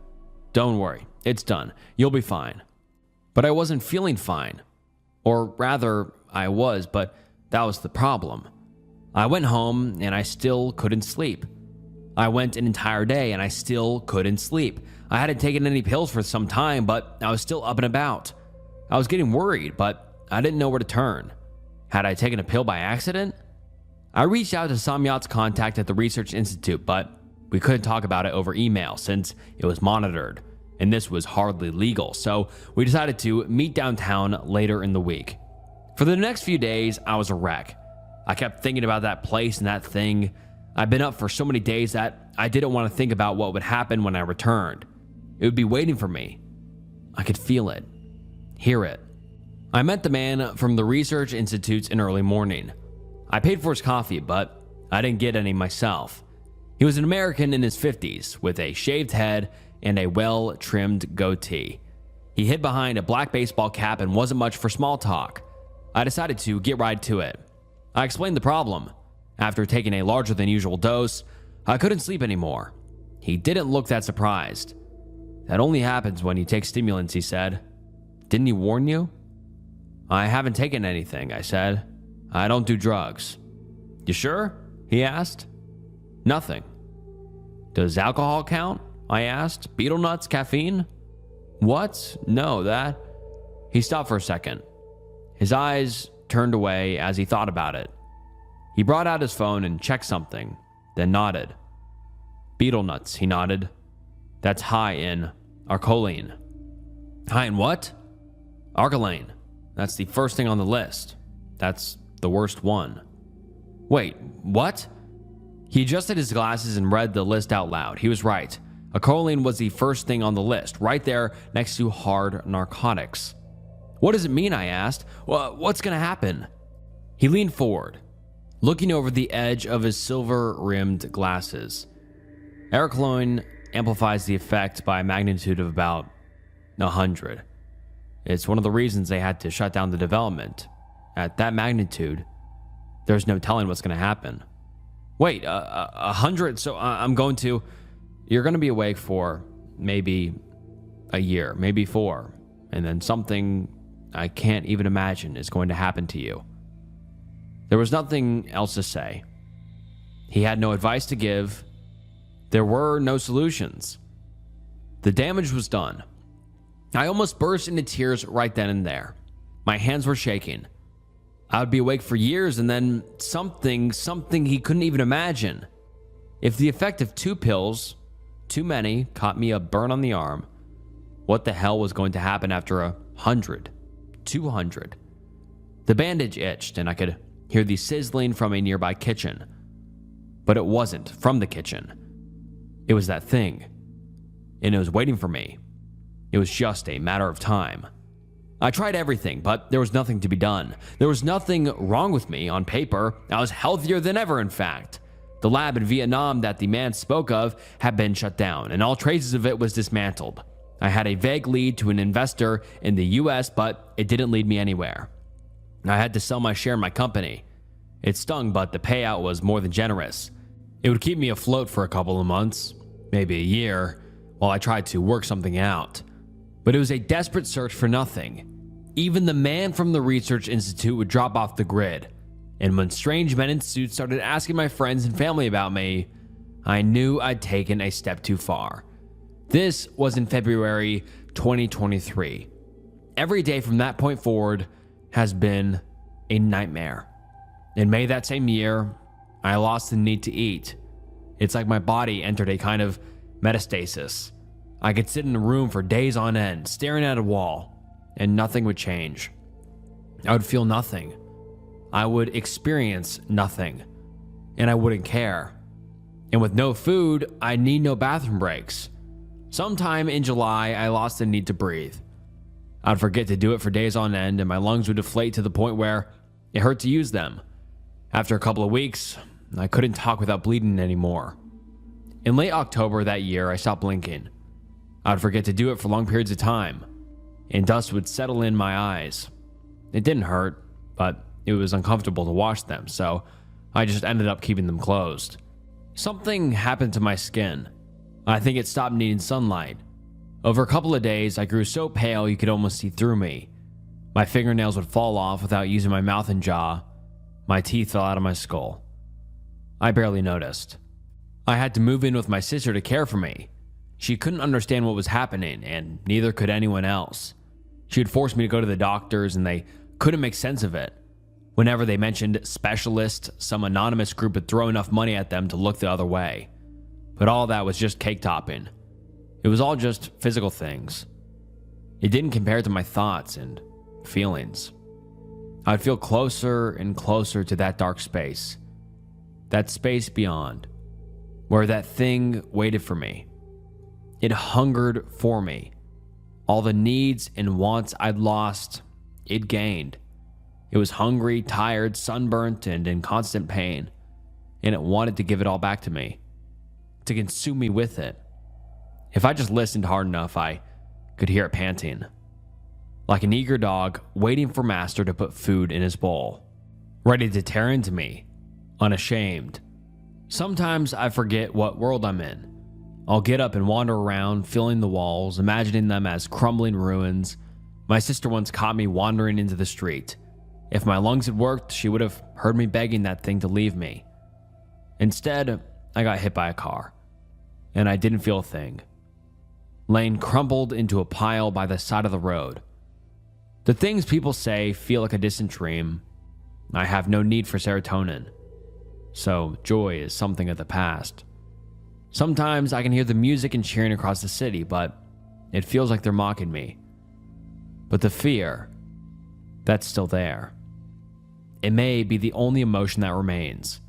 "Don't worry, it's done. You'll be fine." But I wasn't feeling fine. Or rather, I was, but that was the problem. I went home and I still couldn't sleep. I went an entire day and I still couldn't sleep. I hadn't taken any pills for some time, but I was still up and about. I was getting worried, but I didn't know where to turn. Had I taken a pill by accident? I reached out to Samyat's contact at the Research Institute, but we couldn't talk about it over email since it was monitored, and this was hardly legal, so we decided to meet downtown later in the week. For the next few days, I was a wreck. I kept thinking about that place and that thing. I'd been up for so many days that I didn't want to think about what would happen when I returned. It would be waiting for me. I could feel it, hear it. I met the man from the Research Institutes in early morning. I paid for his coffee, but I didn't get any myself. He was an American in his 50s with a shaved head and a well-trimmed goatee. He hid behind a black baseball cap and wasn't much for small talk. I decided to get right to it. I explained the problem. After taking a larger than usual dose, I couldn't sleep anymore. He didn't look that surprised. "That only happens when you take stimulants," he said. "Didn't he warn you?" "I haven't taken anything," I said. "I don't do drugs." "You sure?" he asked. "Nothing." "Does alcohol count?" I asked. "Beetle nuts, caffeine?" "What? No, that..." He stopped for a second. His eyes turned away as he thought about it. He brought out his phone and checked something, then nodded. "Beetle nuts," he nodded. "That's high in arcoline." "High in what?" "Arcoline. That's the first thing on the list. That's the worst one." "Wait, what?" He adjusted his glasses and read the list out loud. He was right. Arcoline was the first thing on the list, right there next to hard narcotics. "What does it mean?" I asked. "What's going to happen?" He leaned forward, looking over the edge of his silver-rimmed glasses. Arcoline amplifies the effect by a magnitude of about 100. It's one of the reasons they had to shut down the development. At that magnitude, there's no telling what's going to happen. "Wait, 100? So you're going to be awake for maybe a year, maybe 4, and then something I can't even imagine is going to happen to you." There was nothing else to say. He had no advice to give. There were no solutions. The damage was done. I almost burst into tears right then and there. My hands were shaking. I would be awake for years and then something he couldn't even imagine. If the effect of 2 pills, too many, caught me a burn on the arm, what the hell was going to happen after 100, 200? The bandage itched and I could hear the sizzling from a nearby kitchen. But it wasn't from the kitchen. It was that thing. And it was waiting for me. It was just a matter of time. I tried everything, but there was nothing to be done. There was nothing wrong with me on paper. I was healthier than ever, in fact. The lab in Vietnam that the man spoke of had been shut down, and all traces of it was dismantled. I had a vague lead to an investor in the US, but it didn't lead me anywhere. I had to sell my share in my company. It stung, but the payout was more than generous. It would keep me afloat for a couple of months, maybe a year, while I tried to work something out. But it was a desperate search for nothing. Even the man from the Research Institute would drop off the grid. And when strange men in suits started asking my friends and family about me, I knew I'd taken a step too far. This was in February 2023. Every day from that point forward has been a nightmare. In May that same year, I lost the need to eat. It's like my body entered a kind of metastasis. I could sit in a room for days on end, staring at a wall, and nothing would change. I would feel nothing. I would experience nothing, and I wouldn't care. And with no food, I'd need no bathroom breaks. Sometime in July, I lost the need to breathe. I'd forget to do it for days on end, and my lungs would deflate to the point where it hurt to use them. After a couple of weeks, I couldn't talk without bleeding anymore. In late October that year, I stopped blinking. I'd forget to do it for long periods of time. and dust would settle in my eyes. It didn't hurt, but it was uncomfortable to wash them, so I just ended up keeping them closed. Something happened to my skin. I think it stopped needing sunlight. Over a couple of days, I grew so pale you could almost see through me. My fingernails would fall off without using my mouth and jaw. My teeth fell out of my skull. I barely noticed. I had to move in with my sister to care for me. She couldn't understand what was happening, and neither could anyone else. She would force me to go to the doctors, and they couldn't make sense of it. Whenever they mentioned specialists, some anonymous group would throw enough money at them to look the other way. But all that was just cake topping. It was all just physical things. It didn't compare to my thoughts and feelings. I'd feel closer and closer to that dark space. That space beyond, where that thing waited for me. It hungered for me. All the needs and wants I'd lost, it gained. It was hungry, tired, sunburnt, and in constant pain, and it wanted to give it all back to me, to consume me with it. If I just listened hard enough, I could hear it panting, like an eager dog waiting for master to put food in his bowl, ready to tear into me, unashamed. Sometimes I forget what world I'm in. I'll get up and wander around, feeling the walls, imagining them as crumbling ruins. My sister once caught me wandering into the street. If my lungs had worked, she would have heard me begging that thing to leave me. Instead, I got hit by a car, and I didn't feel a thing. Laying crumpled into a pile by the side of the road. The things people say feel like a distant dream. I have no need for serotonin, so joy is something of the past. Sometimes I can hear the music and cheering across the city, but it feels like they're mocking me. But the fear, that's still there. It may be the only emotion that remains.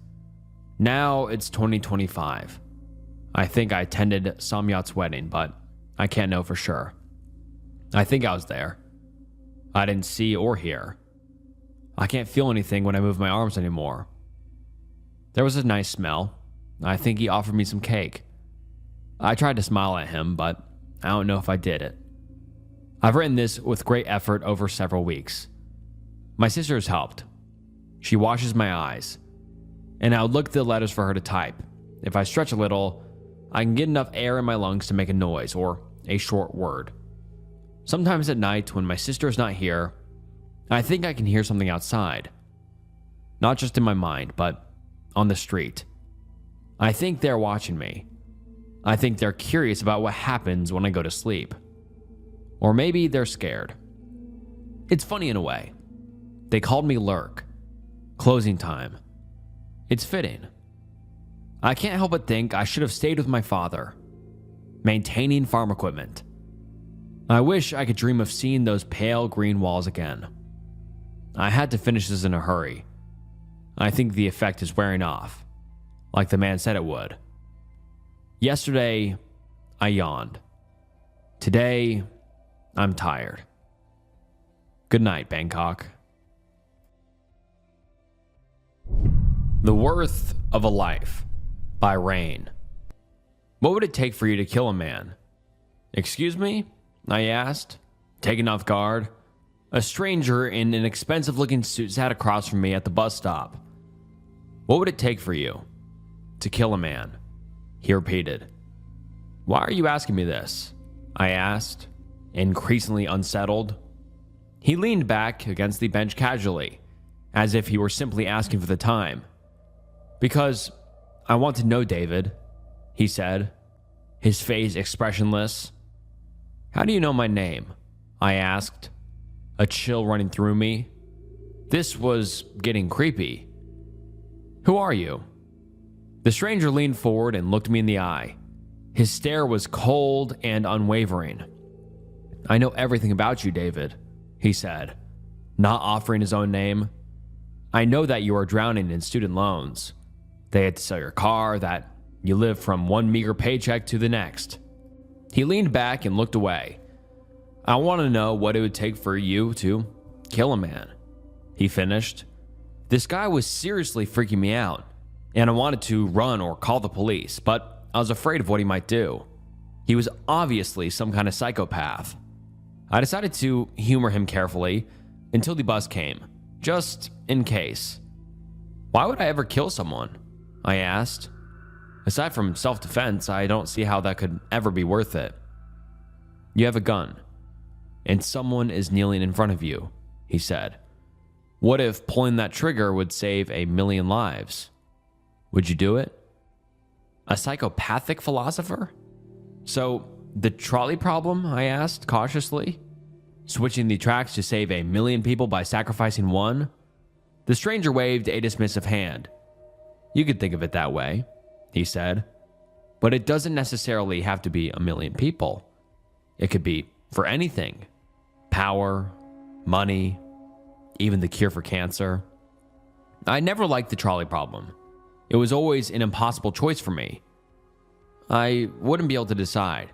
Now it's 2025. I think I attended Samyat's wedding, but I can't know for sure. I think I was there. I didn't see or hear. I can't feel anything when I move my arms anymore. There was a nice smell. I think he offered me some cake. I tried to smile at him, but I don't know if I did it. I've written this with great effort over several weeks. My sister has helped. She washes my eyes, and I would look at the letters for her to type. If I stretch a little, I can get enough air in my lungs to make a noise or a short word. Sometimes at night, when my sister is not here, I think I can hear something outside. Not just in my mind, but on the street. I think they're watching me. I think they're curious about what happens when I go to sleep. Or maybe they're scared. It's funny in a way. They called me Lurk. Closing time. It's fitting. I can't help but think I should have stayed with my father, maintaining farm equipment. I wish I could dream of seeing those pale green walls again. I had to finish this in a hurry. I think the effect is wearing off, like the man said it would. Yesterday, I yawned. Today, I'm tired. Good night, Bangkok. The Worth of a Life by Rain. What would it take for you to kill a man? Excuse me? I asked, taken off guard. A stranger in an expensive-looking suit sat across from me at the bus stop. What would it take for you to kill a man? He repeated. Why are you asking me this? I asked, increasingly unsettled. He leaned back against the bench casually, as if he were simply asking for the time. Because I want to know, David, he said, his face expressionless. How do you know my name? I asked, a chill running through me. This was getting creepy. Who are you? The stranger leaned forward and looked me in the eye. His stare was cold and unwavering. I know everything about you, David, he said, not offering his own name. I know that you are drowning in student loans. They had to sell your car, that you live from one meager paycheck to the next. He leaned back and looked away. I want to know what it would take for you to kill a man, he finished. This guy was seriously freaking me out, and I wanted to run or call the police, but I was afraid of what he might do. He was obviously some kind of psychopath. I decided to humor him carefully until the bus came, just in case. Why would I ever kill someone? I asked. Aside from self-defense, I don't see how that could ever be worth it. You have a gun, and someone is kneeling in front of you, he said. What if pulling that trigger would save 1,000,000 lives? Would you do it? A psychopathic philosopher? So, the trolley problem? I asked cautiously. Switching the tracks to save 1,000,000 people by sacrificing one? The stranger waved a dismissive hand. You could think of it that way, he said. But it doesn't necessarily have to be 1,000,000 people. It could be for anything. Power, money, even the cure for cancer. I never liked the trolley problem. It was always an impossible choice for me. I wouldn't be able to decide,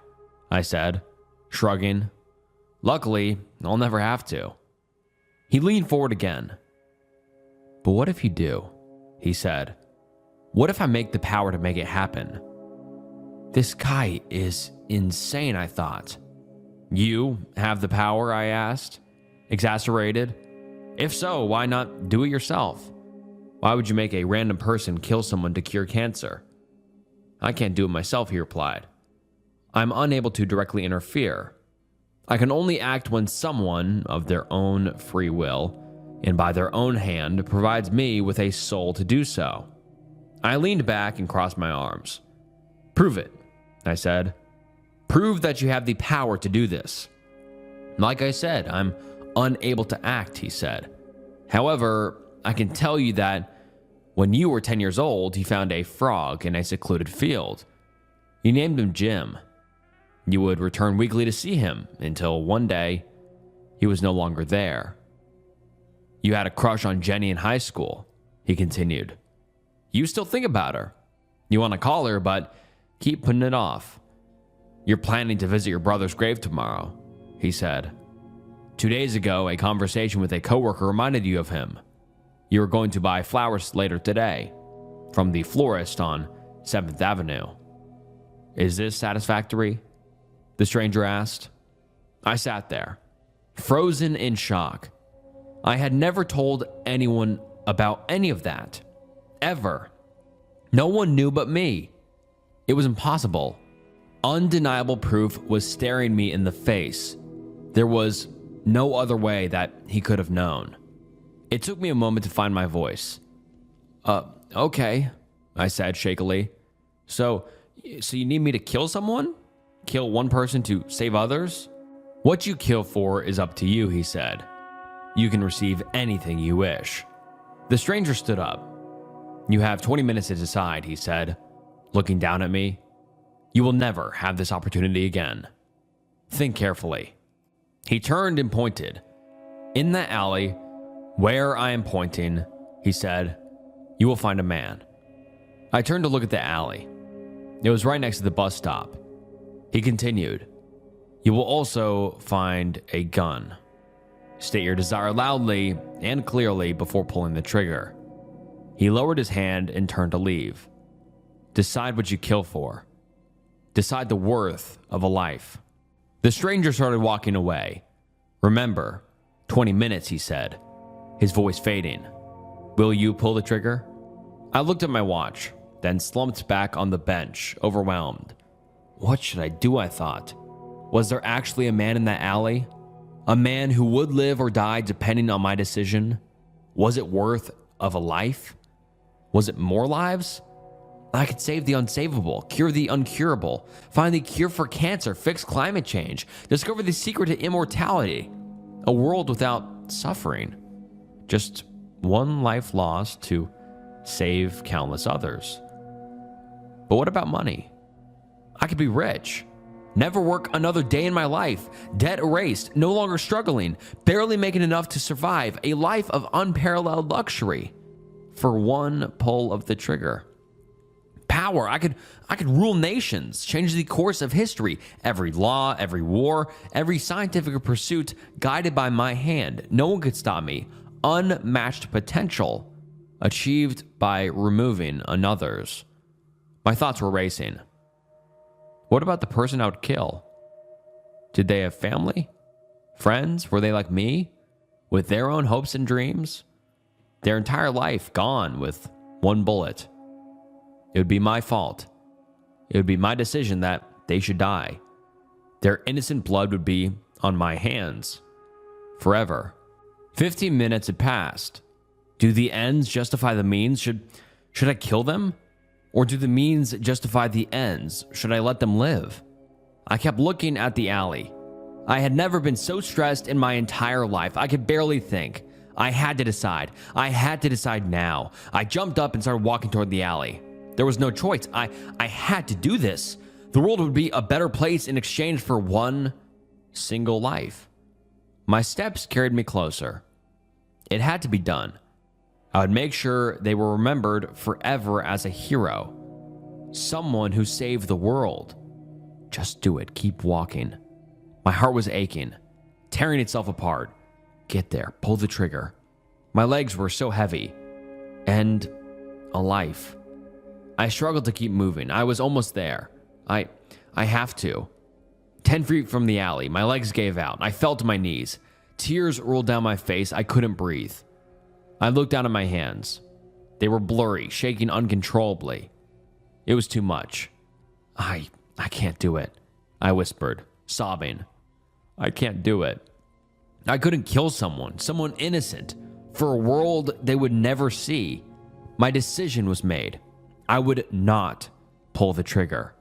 I said, shrugging. Luckily, I'll never have to. He leaned forward again. But what if you do? He said. What if I make the power to make it happen? This guy is insane, I thought. You have the power, I asked, exasperated. If so, why not do it yourself? Why would you make a random person kill someone to cure cancer? I can't do it myself, he replied. I'm unable to directly interfere. I can only act when someone, of their own free will, and by their own hand, provides me with a soul to do so. I leaned back and crossed my arms. Prove it, I said. Prove that you have the power to do this. Like I said, I'm unable to act, he said. However, I can tell you that when you were 10 years old, you found a frog in a secluded field. You named him Jim. You would return weekly to see him until one day he was no longer there. You had a crush on Jenny in high school, he continued. You still think about her. You want to call her, but keep putting it off. You're planning to visit your brother's grave tomorrow, he said. 2 days ago, a conversation with a coworker reminded you of him. You were going to buy flowers later today from the florist on 7th Avenue. Is this satisfactory? The stranger asked. I sat there, frozen in shock. I had never told anyone about any of that. Ever. No one knew but me. It was impossible. Undeniable proof was staring me in the face. There was no other way that he could have known. It took me a moment to find my voice. Okay, I said shakily. So you need me to kill someone? Kill one person to save others? What you kill for is up to you, he said. You can receive anything you wish. The stranger stood up. You have 20 minutes to decide, he said, looking down at me. You will never have this opportunity again. Think carefully. He turned and pointed. In that alley, where I am pointing, he said, you will find a man. I turned to look at the alley. It was right next to the bus stop. He continued, you will also find a gun. State your desire loudly and clearly before pulling the trigger. He lowered his hand and turned to leave. Decide what you kill for. Decide the worth of a life. The stranger started walking away. Remember, 20 minutes, he said, his voice fading. Will you pull the trigger? I looked at my watch, then slumped back on the bench, overwhelmed. What should I do, I thought. Was there actually a man in that alley? A man who would live or die depending on my decision? Was it worth of a life? Was it more lives? I could save the unsavable, cure the uncurable, find the cure for cancer, fix climate change, discover the secret to immortality, a world without suffering. Just one life lost to save countless others. But what about money? I could be rich, never work another day in my life, debt erased, no longer struggling, barely making enough to survive, a life of unparalleled luxury for one pull of the trigger. Power, I could rule nations, change the course of history, every law, every war, every scientific pursuit guided by my hand. No one could stop me. Unmatched potential achieved by removing another's. My thoughts were racing. What about the person I would kill? Did they have family? Friends, were they like me, with their own hopes and dreams? Their entire life gone with one bullet. It would be my fault. It would be my decision that they should die. Their innocent blood would be on my hands. Forever. 15 minutes had passed. Do the ends justify the means? Should I kill them? Or do the means justify the ends? Should I let them live? I kept looking at the alley. I had never been so stressed in my entire life. I could barely think. I had to decide. I had to decide now. I jumped up and started walking toward the alley. There was no choice. I had to do this. The world would be a better place in exchange for one single life. My steps carried me closer. It had to be done. I would make sure they were remembered forever as a hero. Someone who saved the world. Just do it. Keep walking. My heart was aching, tearing itself apart. Get there. Pull the trigger. My legs were so heavy. End a life. I struggled to keep moving. I was almost there. I have to. 10 feet from the alley, my legs gave out. I fell to my knees. Tears rolled down my face. I couldn't breathe. I looked down at my hands. They were blurry, shaking uncontrollably. It was too much. I can't do it, I whispered, sobbing. I can't do it. I couldn't kill someone innocent, for a world they would never see. My decision was made. I would not pull the trigger.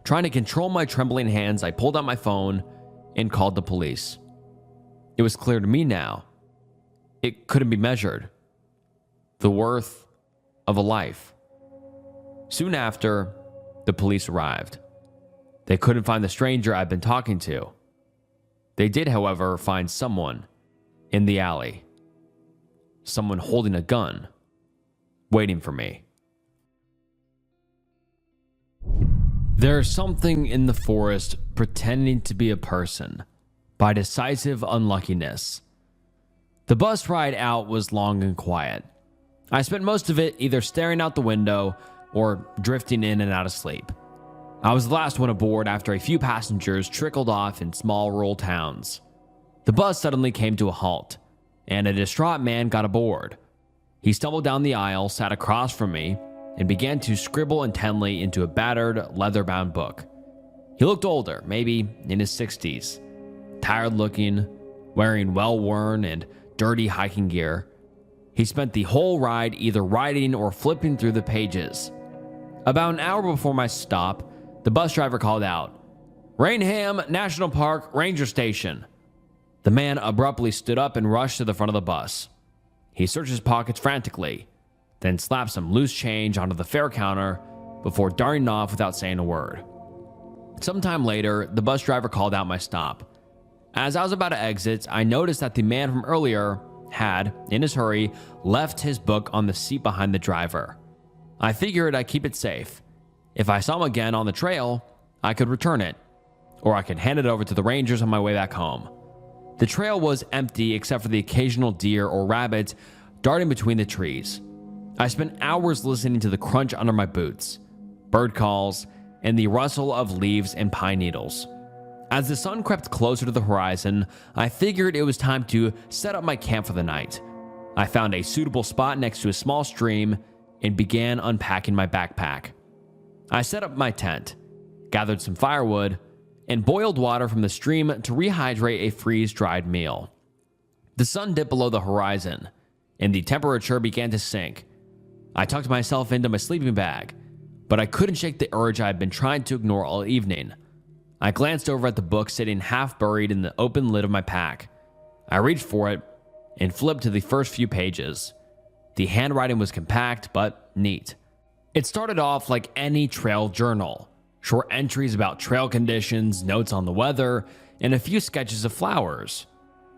Trying to control my trembling hands, I pulled out my phone and called the police. It was clear to me now. It couldn't be measured. The worth of a life. Soon after, the police arrived. They couldn't find the stranger I'd been talking to. They did, however, find someone in the alley. Someone holding a gun, waiting for me. There's something in the forest pretending to be a person by decisive unluckiness. The bus ride out was long and quiet. I spent most of it either staring out the window or drifting in and out of sleep. I was the last one aboard after a few passengers trickled off in small rural towns. The bus suddenly came to a halt, and a distraught man got aboard. He stumbled down the aisle, sat across from me, and began to scribble intently into a battered, leather-bound book. He looked older, maybe in his 60s, tired-looking, wearing well-worn and dirty hiking gear. He spent the whole ride either writing or flipping through the pages. About an hour before my stop, the bus driver called out, "Rainham National Park Ranger Station." The man abruptly stood up and rushed to the front of the bus. He searched his pockets frantically, then slapped some loose change onto the fare counter before darting off without saying a word. Sometime later, the bus driver called out my stop. As I was about to exit, I noticed that the man from earlier had, in his hurry, left his book on the seat behind the driver. I figured I'd keep it safe. If I saw him again on the trail, I could return it, or I could hand it over to the rangers on my way back home. The trail was empty except for the occasional deer or rabbit darting between the trees. I spent hours listening to the crunch under my boots, bird calls, and the rustle of leaves and pine needles. As the sun crept closer to the horizon, I figured it was time to set up my camp for the night. I found a suitable spot next to a small stream and began unpacking my backpack. I set up my tent, gathered some firewood, and boiled water from the stream to rehydrate a freeze-dried meal. The sun dipped below the horizon, and the temperature began to sink. I tucked myself into my sleeping bag, but I couldn't shake the urge I had been trying to ignore all evening. I glanced over at the book sitting half buried in the open lid of my pack. I reached for it and flipped to the first few pages. The handwriting was compact but neat. It started off like any trail journal. Short entries about trail conditions, notes on the weather, and a few sketches of flowers.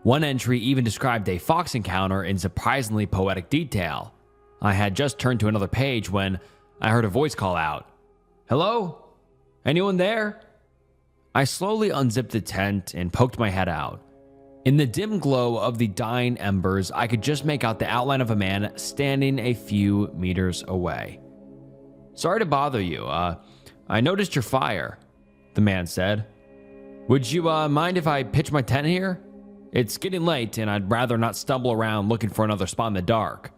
One entry even described a fox encounter in surprisingly poetic detail. I had just turned to another page when I heard a voice call out, "Hello? Anyone there?" I slowly unzipped the tent and poked my head out. In the dim glow of the dying embers, I could just make out the outline of a man standing a few meters away. "Sorry to bother you. I noticed your fire," the man said. "Would you mind if I pitch my tent here?" It's getting late and I'd rather not stumble around looking for another spot in the dark.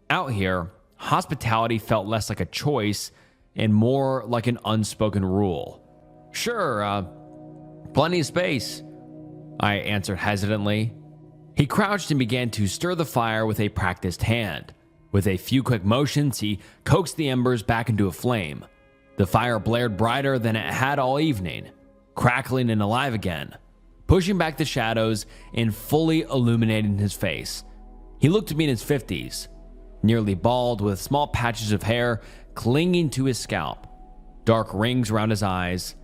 Out here, hospitality felt less like a choice and more like an unspoken rule. Sure, plenty of space, I answered hesitantly. He crouched and began to stir the fire with a practiced hand. With a few quick motions, he coaxed the embers back into a flame. The fire blared brighter than it had all evening, crackling and alive again, pushing back the shadows and fully illuminating his face. He looked to be in his 50s, nearly bald with small patches of hair clinging to his scalp, dark rings around his eyes,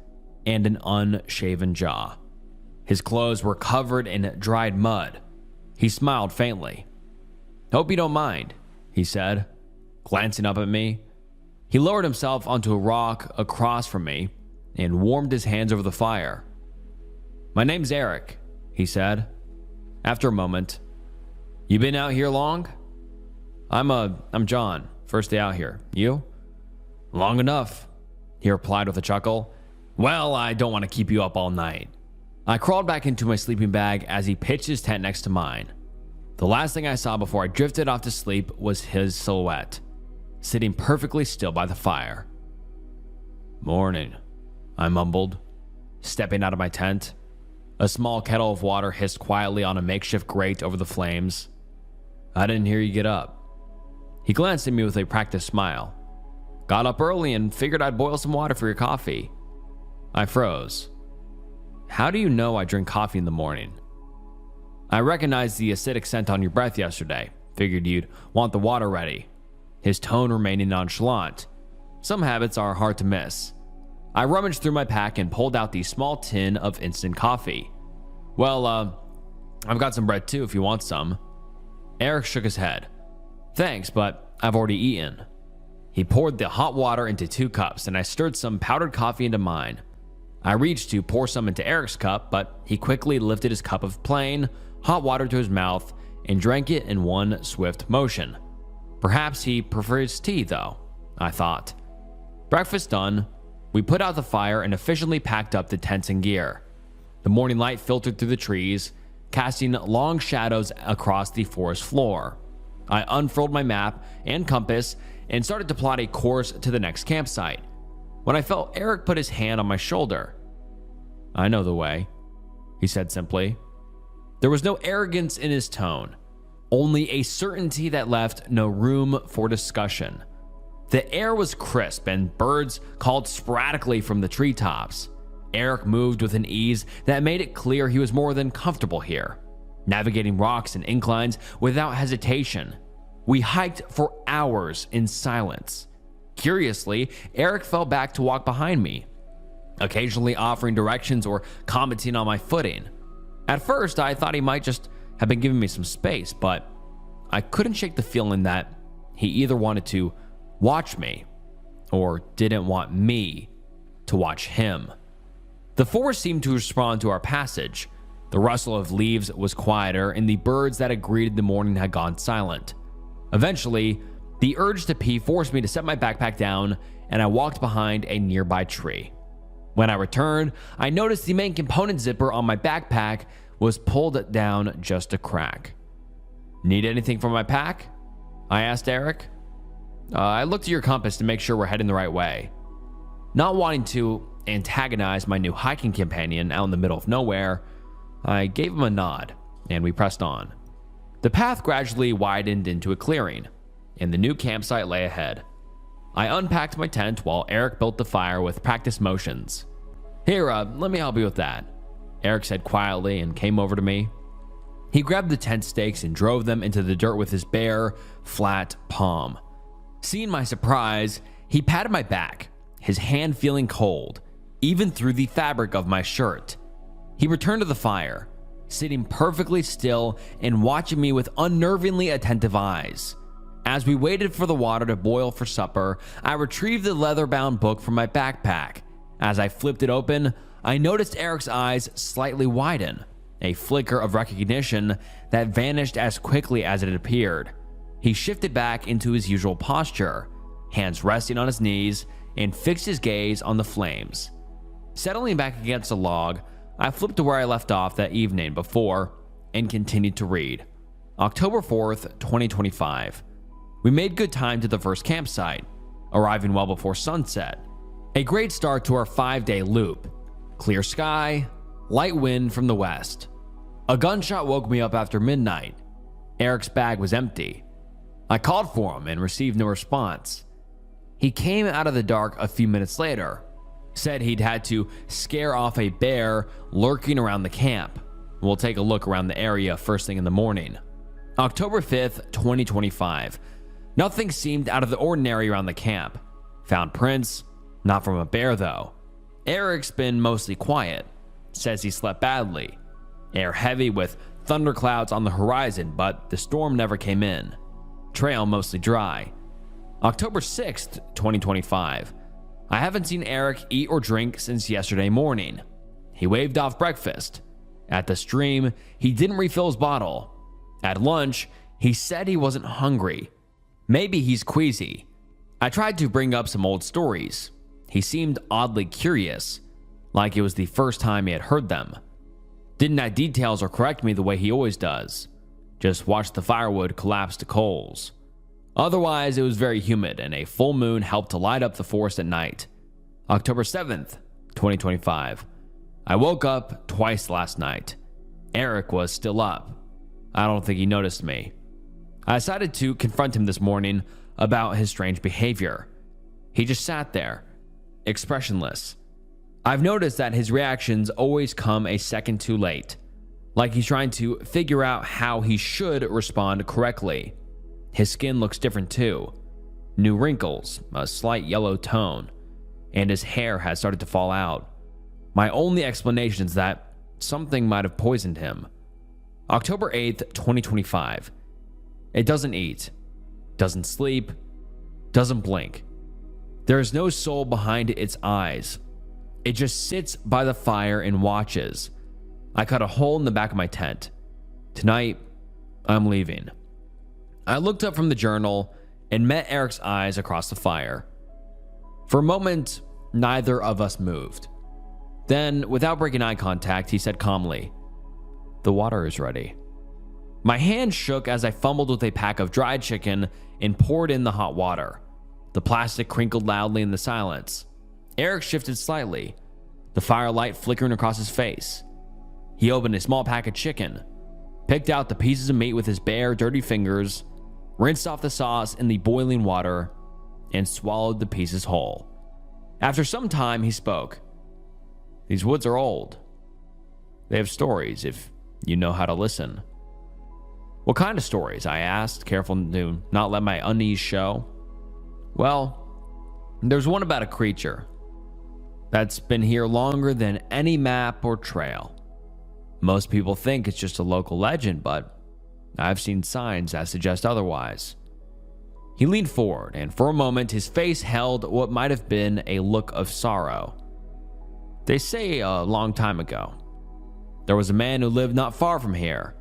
and an unshaven jaw. His clothes were covered in dried mud. He smiled faintly. "Hope you don't mind," he said, glancing up at me. He lowered himself onto a rock across from me and warmed his hands over the fire. "My name's Eric," he said. After a moment, "You been out here long?" I'm John. First day out here. You?" "Long enough," he replied with a chuckle. "Well, I don't want to keep you up all night." I crawled back into my sleeping bag as he pitched his tent next to mine. The last thing I saw before I drifted off to sleep was his silhouette, sitting perfectly still by the fire. "Morning," I mumbled, stepping out of my tent. A small kettle of water hissed quietly on a makeshift grate over the flames. "I didn't hear you get up." He glanced at me with a practiced smile. "Got up early and figured I'd boil some water for your coffee." I froze. "How do you know I drink coffee in the morning?" "I recognized the acidic scent on your breath yesterday. Figured you'd want the water ready." His tone remaining nonchalant. Some habits are hard to miss. I rummaged through my pack and pulled out the small tin of instant coffee. "Well, I've got some bread too if you want some." Eric shook his head. "Thanks, but I've already eaten." He poured the hot water into 2 cups and I stirred some powdered coffee into mine. I reached to pour some into Eric's cup, but he quickly lifted his cup of plain, hot water to his mouth and drank it in one swift motion. Perhaps he prefers tea, though, I thought. Breakfast done, we put out the fire and efficiently packed up the tents and gear. The morning light filtered through the trees, casting long shadows across the forest floor. I unfurled my map and compass and started to plot a course to the next campsite, when I felt Eric put his hand on my shoulder. "I know the way," he said simply. There was no arrogance in his tone, only a certainty that left no room for discussion. The air was crisp and birds called sporadically from the treetops. Eric moved with an ease that made it clear he was more than comfortable here, navigating rocks and inclines without hesitation. We hiked for hours in silence. Curiously, Eric fell back to walk behind me, occasionally offering directions or commenting on my footing. At first, I thought he might just have been giving me some space, but I couldn't shake the feeling that he either wanted to watch me or didn't want me to watch him. The forest seemed to respond to our passage. The rustle of leaves was quieter, and the birds that had greeted the morning had gone silent. Eventually, the urge to pee forced me to set my backpack down, and I walked behind a nearby tree. When I returned, I noticed the main component zipper on my backpack was pulled down just a crack. "Need anything from my pack?" I asked Eric. I looked at your compass to make sure we're heading the right way." Not wanting to antagonize my new hiking companion out in the middle of nowhere, I gave him a nod, and we pressed on. The path gradually widened into a clearing, and the new campsite lay ahead. I unpacked my tent while Eric built the fire with practiced motions. "Here, let me help you with that," Eric said quietly and came over to me. He grabbed the tent stakes and drove them into the dirt with his bare, flat palm. Seeing my surprise, he patted my back, his hand feeling cold, even through the fabric of my shirt. He returned to the fire, sitting perfectly still and watching me with unnervingly attentive eyes. As we waited for the water to boil for supper, I retrieved the leather-bound book from my backpack. As I flipped it open, I noticed Eric's eyes slightly widen, a flicker of recognition that vanished as quickly as it appeared. He shifted back into his usual posture, hands resting on his knees, and fixed his gaze on the flames. Settling back against a log, I flipped to where I left off that evening before, and continued to read. October 4th, 2025. We made good time to the first campsite, arriving well before sunset. A great start to our 5-day loop. Clear sky, light wind from the west. A gunshot woke me up after midnight. Eric's bag was empty. I called for him and received no response. He came out of the dark a few minutes later, said he'd had to scare off a bear lurking around the camp. We'll take a look around the area first thing in the morning. October 5th, 2025. Nothing seemed out of the ordinary around the camp. Found prints, not from a bear though. Eric's been mostly quiet. Says he slept badly. Air heavy with thunderclouds on the horizon, but the storm never came in. Trail mostly dry. October 6th, 2025. I haven't seen Eric eat or drink since yesterday morning. He waved off breakfast. At the stream, he didn't refill his bottle. At lunch, he said he wasn't hungry. Maybe he's queasy. I tried to bring up some old stories. He seemed oddly curious, like it was the first time he had heard them. Didn't add details or correct me the way he always does. Just watched the firewood collapse to coals. Otherwise, it was very humid and a full moon helped to light up the forest at night. October 7th, 2025. I woke up twice last night. Eric was still up. I don't think he noticed me. I decided to confront him this morning about his strange behavior. He just sat there, expressionless. I've noticed that his reactions always come a second too late, like he's trying to figure out how he should respond correctly. His skin looks different too. New wrinkles, a slight yellow tone, and his hair has started to fall out. My only explanation is that something might have poisoned him. October 8th, 2025. It doesn't eat, doesn't sleep, doesn't blink. There is no soul behind its eyes. It just sits by the fire and watches. I cut a hole in the back of my tent. Tonight, I'm leaving. I looked up from the journal and met Eric's eyes across the fire. For a moment, neither of us moved. Then, without breaking eye contact, he said calmly, "The water is ready." My hand shook as I fumbled with a pack of dried chicken and poured in the hot water. The plastic crinkled loudly in the silence. Eric shifted slightly, the firelight flickering across his face. He opened a small pack of chicken, picked out the pieces of meat with his bare, dirty fingers, rinsed off the sauce in the boiling water, and swallowed the pieces whole. After some time, he spoke. "These woods are old. They have stories if you know how to listen." "What kind of stories?" I asked, careful to not let my unease show. "Well, there's one about a creature that's been here longer than any map or trail. Most people think it's just a local legend, but I've seen signs that suggest otherwise." He leaned forward, and for a moment his face held what might have been a look of sorrow. "They say a long time ago, there was a man who lived not far from here,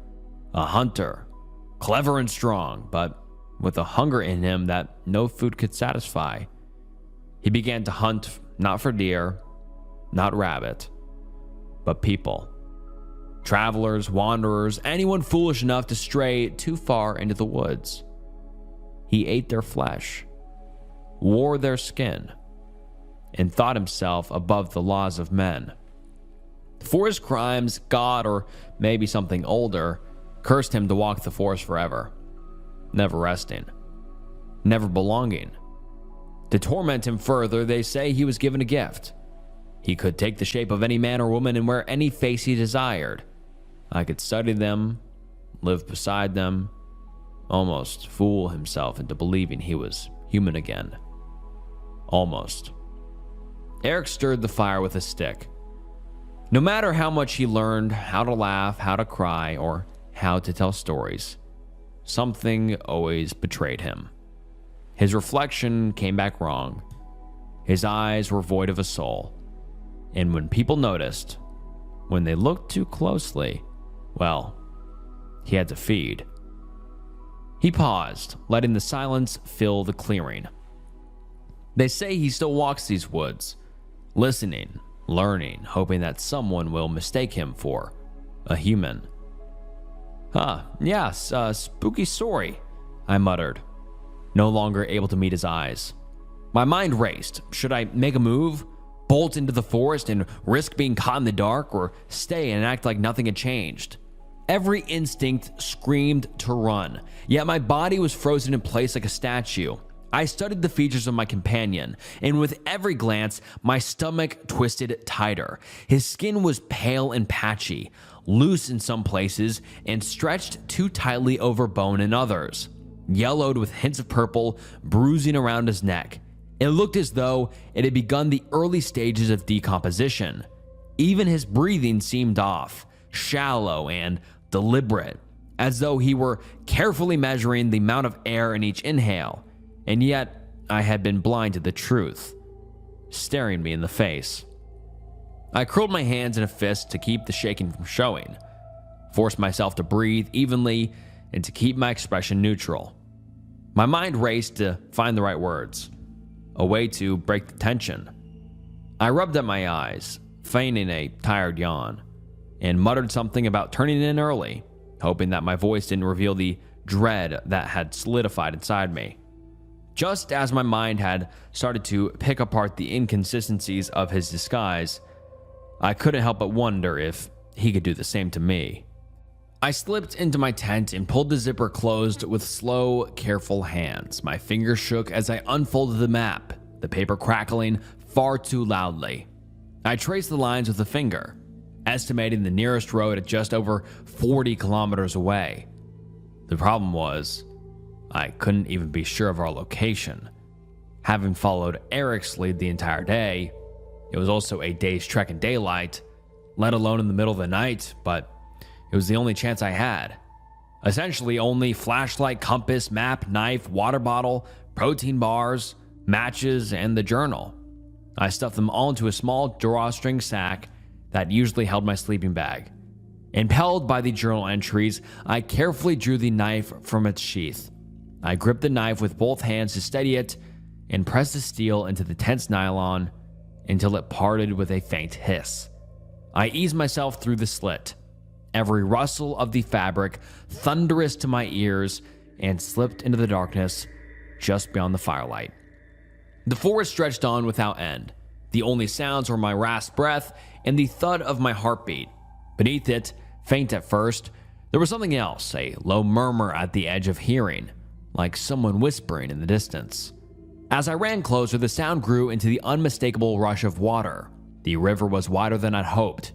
a hunter, clever and strong, but with a hunger in him that no food could satisfy. He began to hunt not for deer, not rabbit, but people. Travelers, wanderers, anyone foolish enough to stray too far into the woods. He ate their flesh, wore their skin, and thought himself above the laws of men. For his crimes, God, or maybe something older, cursed him to walk the forest forever, never resting, never belonging. To torment him further, they say he was given a gift. He could take the shape of any man or woman and wear any face he desired. I could study them, live beside them, almost fool himself into believing he was human again. Almost." Eric stirred the fire with a stick. No matter how much he learned how to laugh, how to cry, or how to tell stories, something always betrayed him. His reflection came back wrong. His eyes were void of a soul. And when people noticed, when they looked too closely, well, he had to feed. He paused, letting the silence fill the clearing. They say he still walks these woods, listening, learning, hoping that someone will mistake him for a human. Yes, spooky story, I muttered, no longer able to meet his eyes. My mind raced. Should I make a move, bolt into the forest and risk being caught in the dark, or stay and act like nothing had changed? Every instinct screamed to run, yet my body was frozen in place like a statue. I studied the features of my companion, and with every glance, my stomach twisted tighter. His skin was pale and patchy, loose in some places, and stretched too tightly over bone in others. Yellowed with hints of purple bruising around his neck. It looked as though it had begun the early stages of decomposition. Even his breathing seemed off, shallow and deliberate, as though he were carefully measuring the amount of air in each inhale. And yet, I had been blind to the truth, staring me in the face. I curled my hands in a fist to keep the shaking from showing, forced myself to breathe evenly and to keep my expression neutral. My mind raced to find the right words, a way to break the tension. I rubbed at my eyes, feigning a tired yawn, and muttered something about turning in early, hoping that my voice didn't reveal the dread that had solidified inside me. Just as my mind had started to pick apart the inconsistencies of his disguise, I couldn't help but wonder if he could do the same to me. I slipped into my tent and pulled the zipper closed with slow, careful hands. My fingers shook as I unfolded the map, the paper crackling far too loudly. I traced the lines with a finger, estimating the nearest road at just over 40 kilometers away. The problem was, I couldn't even be sure of our location. Having followed Eric's lead the entire day, it was also a day's trek in daylight, let alone in the middle of the night, but it was the only chance I had. Essentially only flashlight, compass, map, knife, water bottle, protein bars, matches, and the journal. I stuffed them all into a small drawstring sack that usually held my sleeping bag. Impelled by the journal entries, I carefully drew the knife from its sheath. I gripped the knife with both hands to steady it and pressed the steel into the tense nylon until it parted with a faint hiss. I eased myself through the slit, every rustle of the fabric thunderous to my ears, and slipped into the darkness just beyond the firelight. The forest stretched on without end. The only sounds were my rasped breath and the thud of my heartbeat. Beneath it, faint at first, there was something else, a low murmur at the edge of hearing, like someone whispering in the distance. As I ran closer, the sound grew into the unmistakable rush of water. The river was wider than I'd hoped.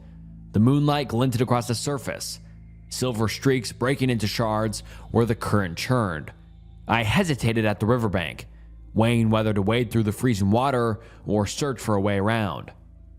The moonlight glinted across the surface, silver streaks breaking into shards where the current churned. I hesitated at the riverbank, weighing whether to wade through the freezing water or search for a way around,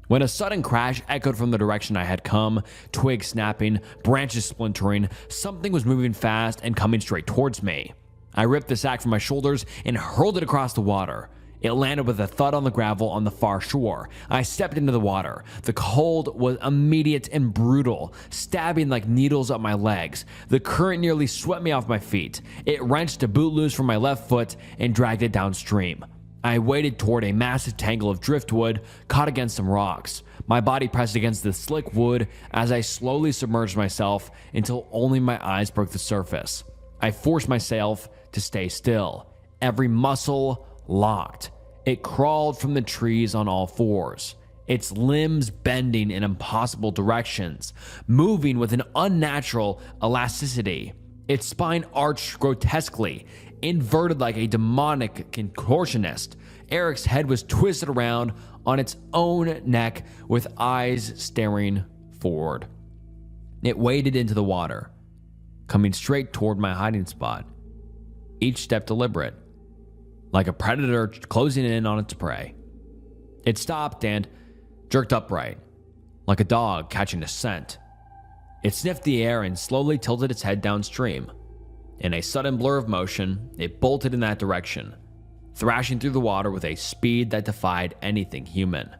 when a sudden crash echoed from the direction I had come, twigs snapping, branches splintering. Something was moving fast and coming straight towards me. I ripped the sack from my shoulders and hurled it across the water. It landed with a thud on the gravel on the far shore. I stepped into the water. The cold was immediate and brutal, stabbing like needles up my legs. The current nearly swept me off my feet. It wrenched a boot loose from my left foot and dragged it downstream. I waded toward a massive tangle of driftwood caught against some rocks. My body pressed against the slick wood as I slowly submerged myself until only my eyes broke the surface. I forced myself to stay still, every muscle locked. It crawled from the trees on all fours, its limbs bending in impossible directions, moving with an unnatural elasticity. Its spine arched grotesquely, inverted like a demonic contortionist. Eric's head was twisted around on its own neck with eyes staring forward. It waded into the water, coming straight toward my hiding spot, each step deliberate, like a predator closing in on its prey. It stopped and jerked upright, like a dog catching a scent. It sniffed the air and slowly tilted its head downstream. In a sudden blur of motion, it bolted in that direction, thrashing through the water with a speed that defied anything human.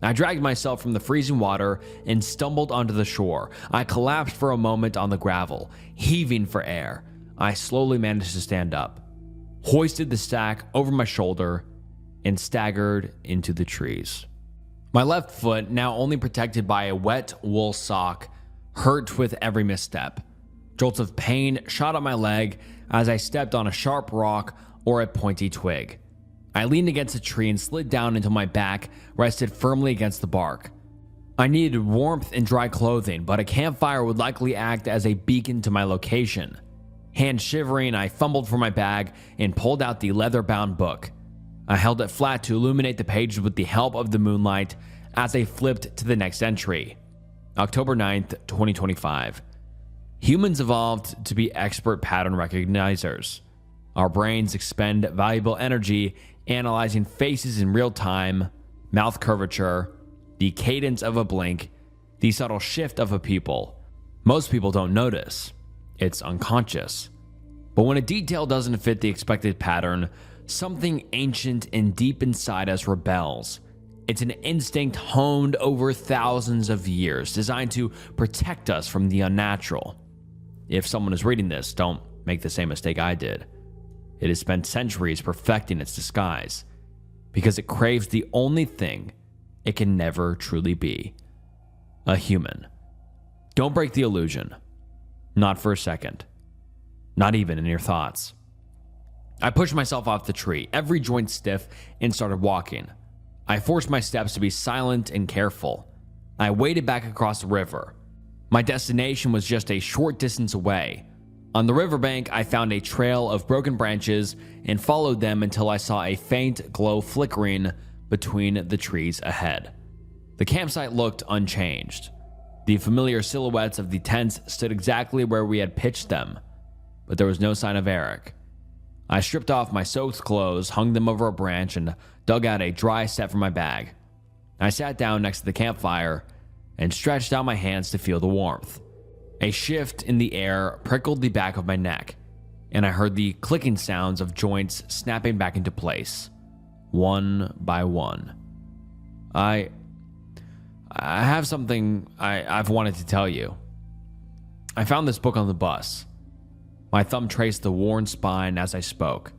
I dragged myself from the freezing water and stumbled onto the shore. I collapsed for a moment on the gravel, heaving for air. I slowly managed to stand up, hoisted the sack over my shoulder, and staggered into the trees. My left foot, now only protected by a wet wool sock, hurt with every misstep. Jolts of pain shot up my leg as I stepped on a sharp rock or a pointy twig. I leaned against a tree and slid down until my back rested firmly against the bark. I needed warmth and dry clothing, but a campfire would likely act as a beacon to my location. Hands shivering, I fumbled for my bag and pulled out the leather-bound book. I held it flat to illuminate the pages with the help of the moonlight as I flipped to the next entry. October 9th, 2025. Humans evolved to be expert pattern recognizers. Our brains expend valuable energy analyzing faces in real time, mouth curvature, the cadence of a blink, the subtle shift of a pupil. Most people don't notice. It's unconscious. But when a detail doesn't fit the expected pattern, something ancient and deep inside us rebels. It's an instinct honed over thousands of years, designed to protect us from the unnatural. If someone is reading this, don't make the same mistake I did. It has spent centuries perfecting its disguise, because it craves the only thing it can never truly be: a human. Don't break the illusion. Not for a second. Not even in your thoughts. I pushed myself off the tree, every joint stiff, and started walking. I forced my steps to be silent and careful. I waded back across the river. My destination was just a short distance away. On the riverbank, I found a trail of broken branches and followed them until I saw a faint glow flickering between the trees ahead. The campsite looked unchanged. The familiar silhouettes of the tents stood exactly where we had pitched them, but there was no sign of Eric. I stripped off my soaked clothes, hung them over a branch, and dug out a dry set from my bag. I sat down next to the campfire and stretched out my hands to feel the warmth. A shift in the air prickled the back of my neck, and I heard the clicking sounds of joints snapping back into place, one by one. I have something I've wanted to tell you. I found this book on the bus. My thumb traced the worn spine as I spoke.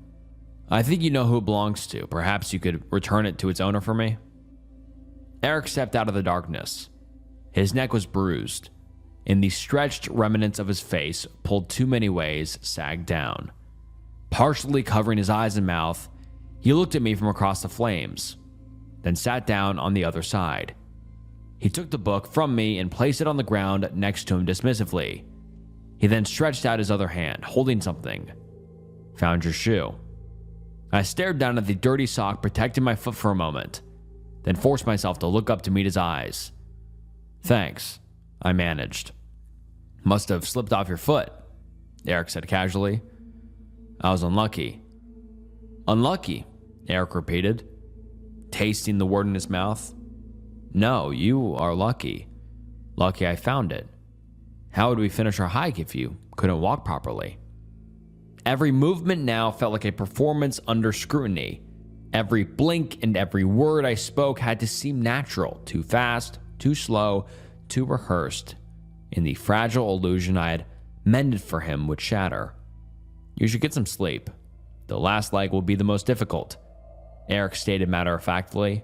I think you know who it belongs to. Perhaps you could return it to its owner for me? Eric stepped out of the darkness. His neck was bruised, and the stretched remnants of his face, pulled too many ways, sagged down. Partially covering his eyes and mouth, he looked at me from across the flames, then sat down on the other side. He took the book from me and placed it on the ground next to him dismissively. He then stretched out his other hand, holding something. Found your shoe. I stared down at the dirty sock protecting my foot for a moment, then forced myself to look up to meet his eyes. Thanks, I managed. Must have slipped off your foot, Eric said casually. I was unlucky. Unlucky, Eric repeated, tasting the word in his mouth. No, you are lucky. Lucky I found it. How would we finish our hike if you couldn't walk properly? Every movement now felt like a performance under scrutiny. Every blink and every word I spoke had to seem natural, too fast, too slow, too rehearsed, and the fragile illusion I had mended for him would shatter. You should get some sleep. The last leg will be the most difficult, Eric stated matter-of-factly.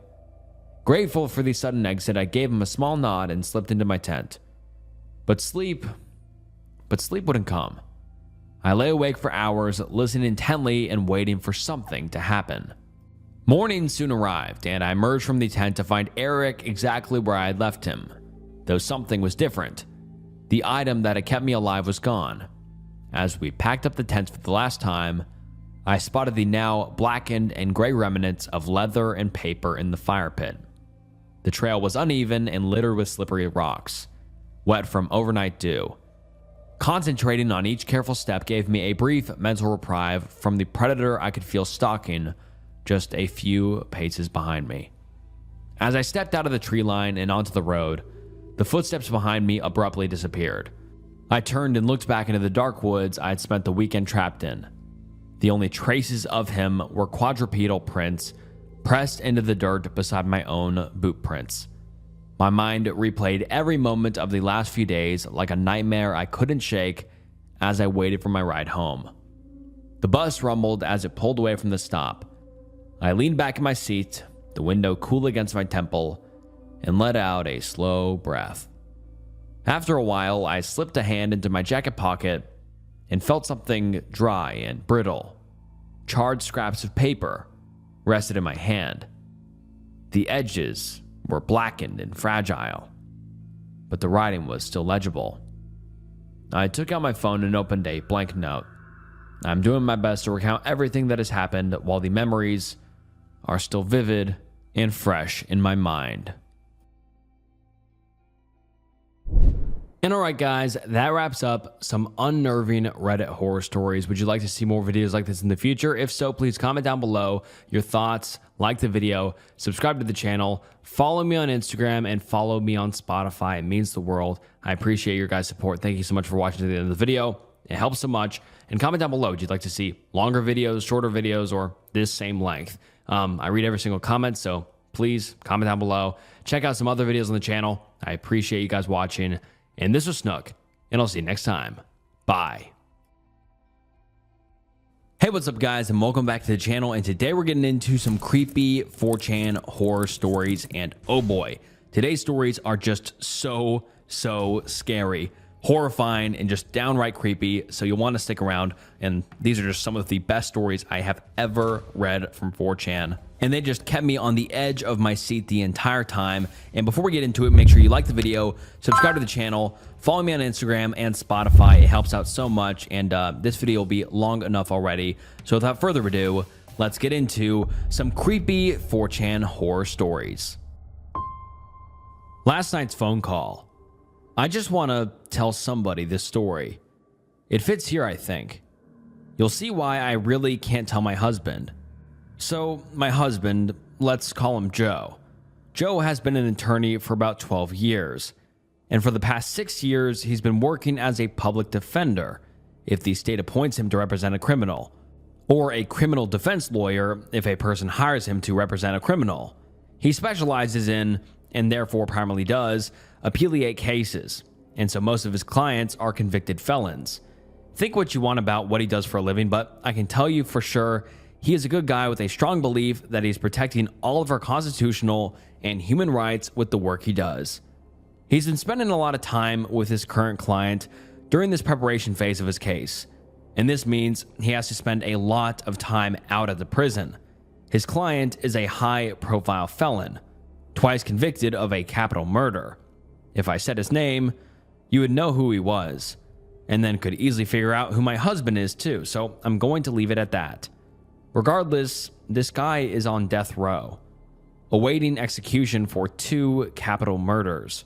Grateful for the sudden exit, I gave him a small nod and slipped into my tent. But sleep wouldn't come. I lay awake for hours, listening intently and waiting for something to happen. Morning soon arrived, and I emerged from the tent to find Eric exactly where I had left him, though something was different. The item that had kept me alive was gone. As we packed up the tents for the last time, I spotted the now blackened and gray remnants of leather and paper in the fire pit. The trail was uneven and littered with slippery rocks, wet from overnight dew. Concentrating on each careful step gave me a brief mental reprieve from the predator I could feel stalking just a few paces behind me. As I stepped out of the tree line and onto the road, the footsteps behind me abruptly disappeared. I turned and looked back into the dark woods I had spent the weekend trapped in. The only traces of him were quadrupedal prints pressed into the dirt beside my own boot prints. My mind replayed every moment of the last few days like a nightmare I couldn't shake as I waited for my ride home. The bus rumbled as it pulled away from the stop. I leaned back in my seat, the window cool against my temple, and let out a slow breath. After a while, I slipped a hand into my jacket pocket and felt something dry and brittle. Charred scraps of paper rested in my hand. The edges were blackened and fragile, but the writing was still legible. I took out my phone and opened a blank note. I'm doing my best to recount everything that has happened while the memories are still vivid and fresh in my mind. And alright guys, that wraps up some unnerving Reddit horror stories. Would you like to see more videos like this in the future? If so, please comment down below your thoughts, like the video, subscribe to the channel, follow me on Instagram, and follow me on Spotify. It means the world. I appreciate your guys' support. Thank you so much for watching to the end of the video. It helps so much. And comment down below, would you like to see longer videos, shorter videos, or this same length? I read every single comment, so please comment down below. Check out some other videos on the channel. I appreciate you guys watching. And this was Snook, and I'll see you next time. Bye. Hey, what's up guys, and welcome back to the channel. And today we're getting into some creepy 4chan horror stories. And oh boy, today's stories are just so scary, horrifying, and just downright creepy. So you'll want to stick around. And these are just some of the best stories I have ever read from 4chan. And they just kept me on the edge of my seat the entire time. And before we get into it, make sure you like the video, subscribe to the channel, follow me on Instagram and Spotify. It helps out so much. And this video will be long enough already. So without further ado, let's get into some creepy 4chan horror stories. Last night's phone call. I just want to tell somebody this story. It fits here, I think. You'll see why I really can't tell my husband. So, my husband, let's call him Joe. Joe has been an attorney for about 12 years, and for the past 6 years, he's been working as a public defender if the state appoints him to represent a criminal, or a criminal defense lawyer if a person hires him to represent a criminal. He specializes in, and therefore primarily does, appellate cases, and so most of his clients are convicted felons. Think what you want about what he does for a living, but I can tell you for sure, he is a good guy with a strong belief that he's protecting all of our constitutional and human rights with the work he does. He's been spending a lot of time with his current client during this preparation phase of his case, and this means he has to spend a lot of time out at the prison. His client is a high-profile felon, twice convicted of a capital murder. If I said his name, you would know who he was, and then could easily figure out who my husband is too, so I'm going to leave it at that. Regardless, this guy is on death row, awaiting execution for 2 capital murders.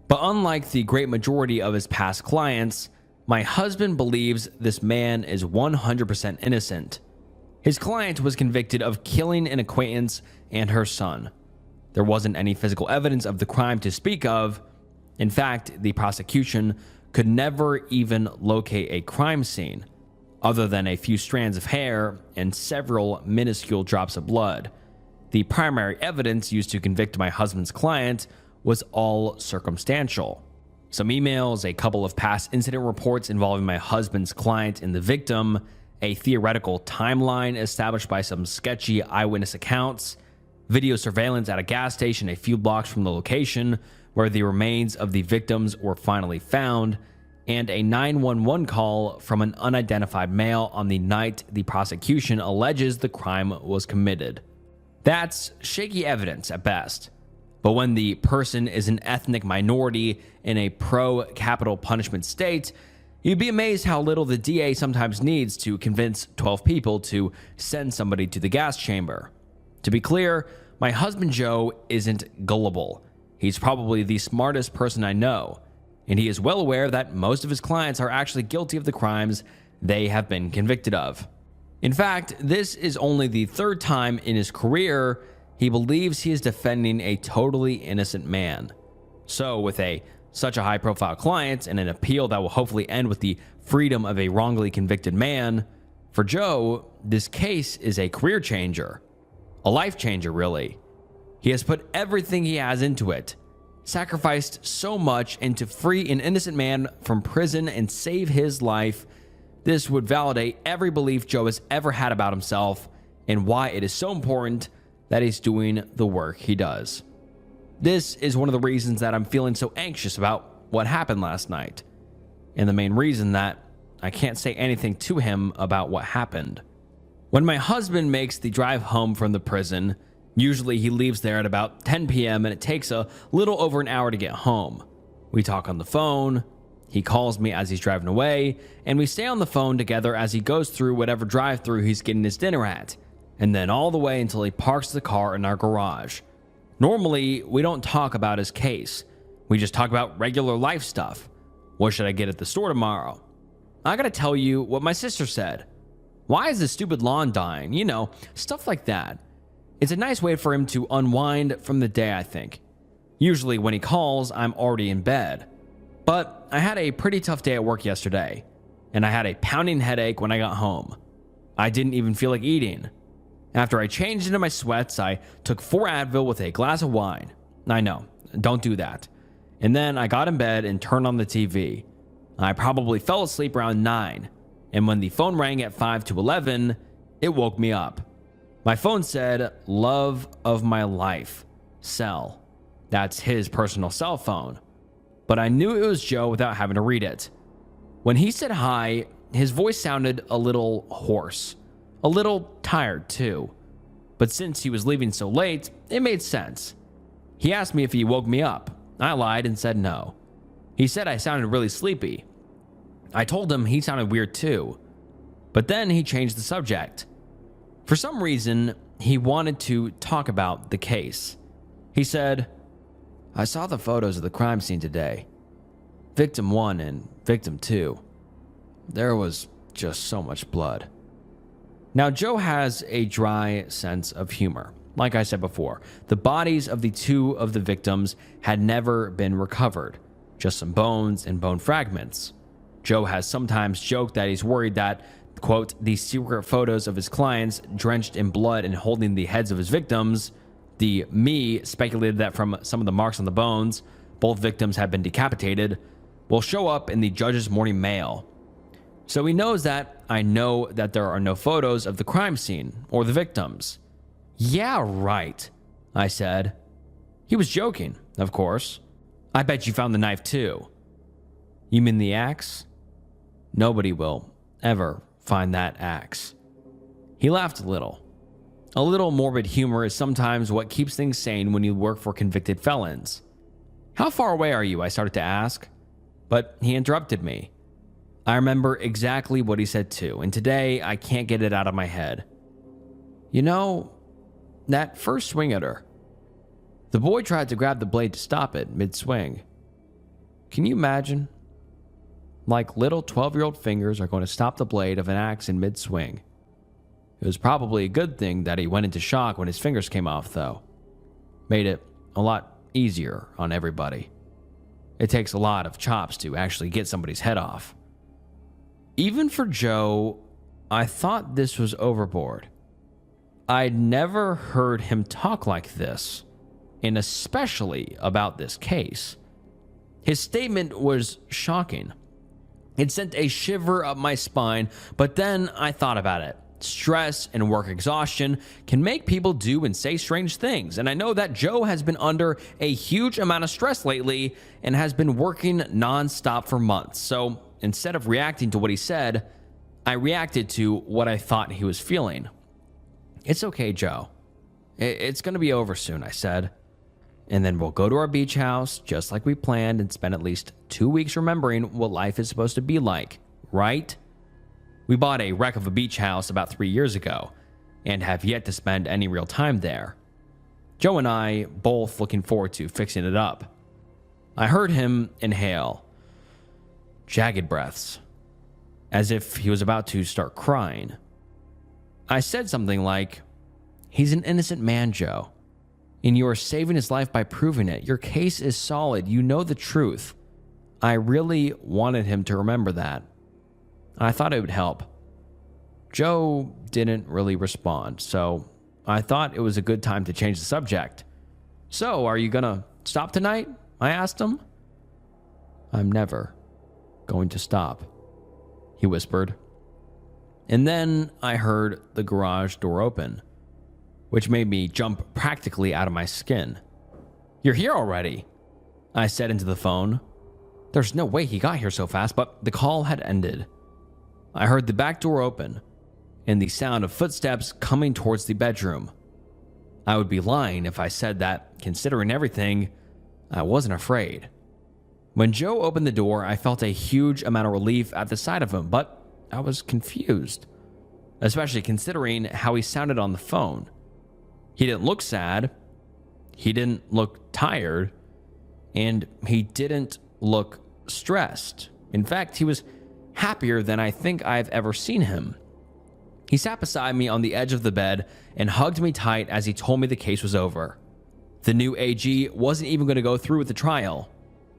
But unlike the great majority of his past clients, my husband believes this man is 100% innocent. His client was convicted of killing an acquaintance and her son. There wasn't any physical evidence of the crime to speak of. In fact, the prosecution could never even locate a crime scene, other than a few strands of hair and several minuscule drops of blood. The primary evidence used to convict my husband's client was all circumstantial. Some emails, a couple of past incident reports involving my husband's client and the victim, a theoretical timeline established by some sketchy eyewitness accounts, video surveillance at a gas station a few blocks from the location where the remains of the victims were finally found, and a 911 call from an unidentified male on the night the prosecution alleges the crime was committed. That's shaky evidence at best. But when the person is an ethnic minority in a pro-capital punishment state, you'd be amazed how little the DA sometimes needs to convince 12 people to send somebody to the gas chamber. To be clear, my husband Joe isn't gullible. He's probably the smartest person I know, and he is well aware that most of his clients are actually guilty of the crimes they have been convicted of. In fact, this is only the 3rd time in his career he believes he is defending a totally innocent man. So with such a high-profile client and an appeal that will hopefully end with the freedom of a wrongly convicted man, for Joe, this case is a career changer. A life changer, really. He has put everything he has into it, sacrificed so much, and to free an innocent man from prison and save his life. This would validate every belief Joe has ever had about himself and why it is so important that he's doing the work he does. This is one of the reasons that I'm feeling so anxious about what happened last night, and the main reason that I can't say anything to him about what happened. When my husband makes the drive home from the prison, usually he leaves there at about 10 p.m. and it takes a little over an hour to get home. We talk on the phone, he calls me as he's driving away, and we stay on the phone together as he goes through whatever drive-thru he's getting his dinner at, and then all the way until he parks the car in our garage. Normally, we don't talk about his case. We just talk about regular life stuff. What should I get at the store tomorrow? I gotta tell you what my sister said. Why is this stupid lawn dying? You know, stuff like that. It's a nice way for him to unwind from the day, I think. Usually when he calls, I'm already in bed. But I had a pretty tough day at work yesterday, and I had a pounding headache when I got home. I didn't even feel like eating. After I changed into my sweats, I took 4 Advil with a glass of wine. I know, don't do that. And then I got in bed and turned on the TV. I probably fell asleep around 9, and when the phone rang at 5 to 11, it woke me up. My phone said, "Love of my life, Cell." That's his personal cell phone. But I knew it was Joe without having to read it. When he said hi, his voice sounded a little hoarse. A little tired too. But since he was leaving so late, it made sense. He asked me if he woke me up. I lied and said no. He said I sounded really sleepy. I told him he sounded weird too. But then he changed the subject. For some reason, he wanted to talk about the case. He said, "I saw the photos of the crime scene today. Victim 1 and Victim 2. There was just so much blood." Now, Joe has a dry sense of humor. Like I said before, the bodies of the 2 of the victims had never been recovered, just some bones and bone fragments. Joe has sometimes joked that he's worried that, quote, the secret photos of his clients drenched in blood and holding the heads of his victims. The me speculated that from some of the marks on the bones, both victims had been decapitated, will show up in the judge's morning mail. So he knows that I know that there are no photos of the crime scene or the victims. "Yeah, right," I said. He was joking, of course. "I bet you found the knife too." "You mean the axe?" "Nobody will ever find that axe." He laughed a little. A little morbid humor is sometimes what keeps things sane when you work for convicted felons. "How far away are you?" I started to ask, but he interrupted me. I remember exactly what he said too, and today I can't get it out of my head. "You know, that first swing at her, the boy tried to grab the blade to stop it mid-swing. Can you imagine? Like little 12-year-old fingers are going to stop the blade of an axe in mid-swing. It was probably a good thing that he went into shock when his fingers came off, though. Made it a lot easier on everybody. It takes a lot of chops to actually get somebody's head off." Even for Joe, I thought this was overboard. I'd never heard him talk like this, and especially about this case. His statement was shocking. It sent a shiver up my spine, but then I thought about it. Stress and work exhaustion can make people do and say strange things, and I know that Joe has been under a huge amount of stress lately and has been working nonstop for months. So instead of reacting to what he said, I reacted to what I thought he was feeling. "It's okay, Joe. It's going to be over soon," I said. "And then we'll go to our beach house just like we planned and spend at least 2 weeks remembering what life is supposed to be like, right? We bought a wreck of a beach house about 3 years ago and have yet to spend any real time there. Joe and I both looking forward to fixing it up." I heard him inhale, jagged breaths, as if he was about to start crying. I said something like, "He's an innocent man, Joe, and you are saving his life by proving it. Your case is solid. You know the truth." I really wanted him to remember that. I thought it would help. Joe didn't really respond, so I thought it was a good time to change the subject. "So, are you gonna stop tonight?" I asked him. "I'm never going to stop," he whispered. And then I heard the garage door open, which made me jump practically out of my skin. "You're here already," I said into the phone. There's no way he got here so fast, but the call had ended. I heard the back door open and the sound of footsteps coming towards the bedroom. I would be lying if I said that, considering everything, I wasn't afraid. When Joe opened the door, I felt a huge amount of relief at the sight of him, but I was confused, especially considering how he sounded on the phone. He didn't look sad, he didn't look tired, and he didn't look stressed. In fact, he was happier than I think I've ever seen him. He sat beside me on the edge of the bed and hugged me tight as he told me the case was over. The new AG wasn't even going to go through with the trial.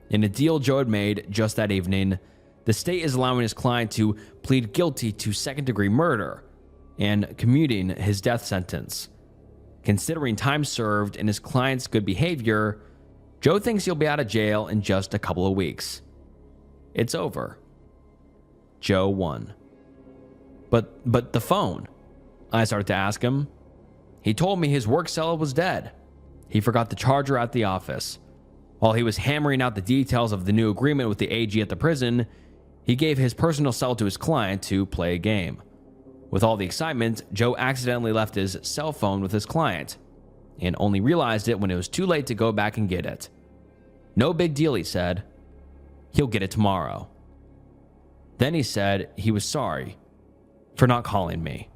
In a deal Joe had made just that evening, the state is allowing his client to plead guilty to second-degree murder and commuting his death sentence. Considering time served and his client's good behavior, Joe thinks he'll be out of jail in just a couple of weeks. It's over. Joe won. But the phone? I started to ask him. He told me his work cell was dead. He forgot the charger at the office. While he was hammering out the details of the new agreement with the AG at the prison, he gave his personal cell to his client to play a game. With all the excitement, Joe accidentally left his cell phone with his client and only realized it when it was too late to go back and get it. No big deal, he said. He'll get it tomorrow. Then he said he was sorry for not calling me.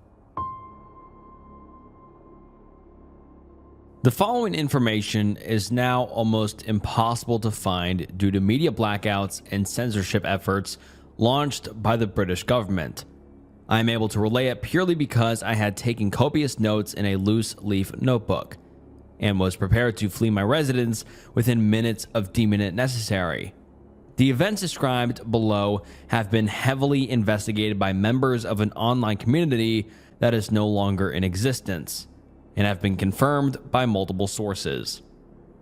The following information is now almost impossible to find due to media blackouts and censorship efforts launched by the British government. I am able to relay it purely because I had taken copious notes in a loose leaf notebook and was prepared to flee my residence within minutes of deeming it necessary. The events described below have been heavily investigated by members of an online community that is no longer in existence and have been confirmed by multiple sources.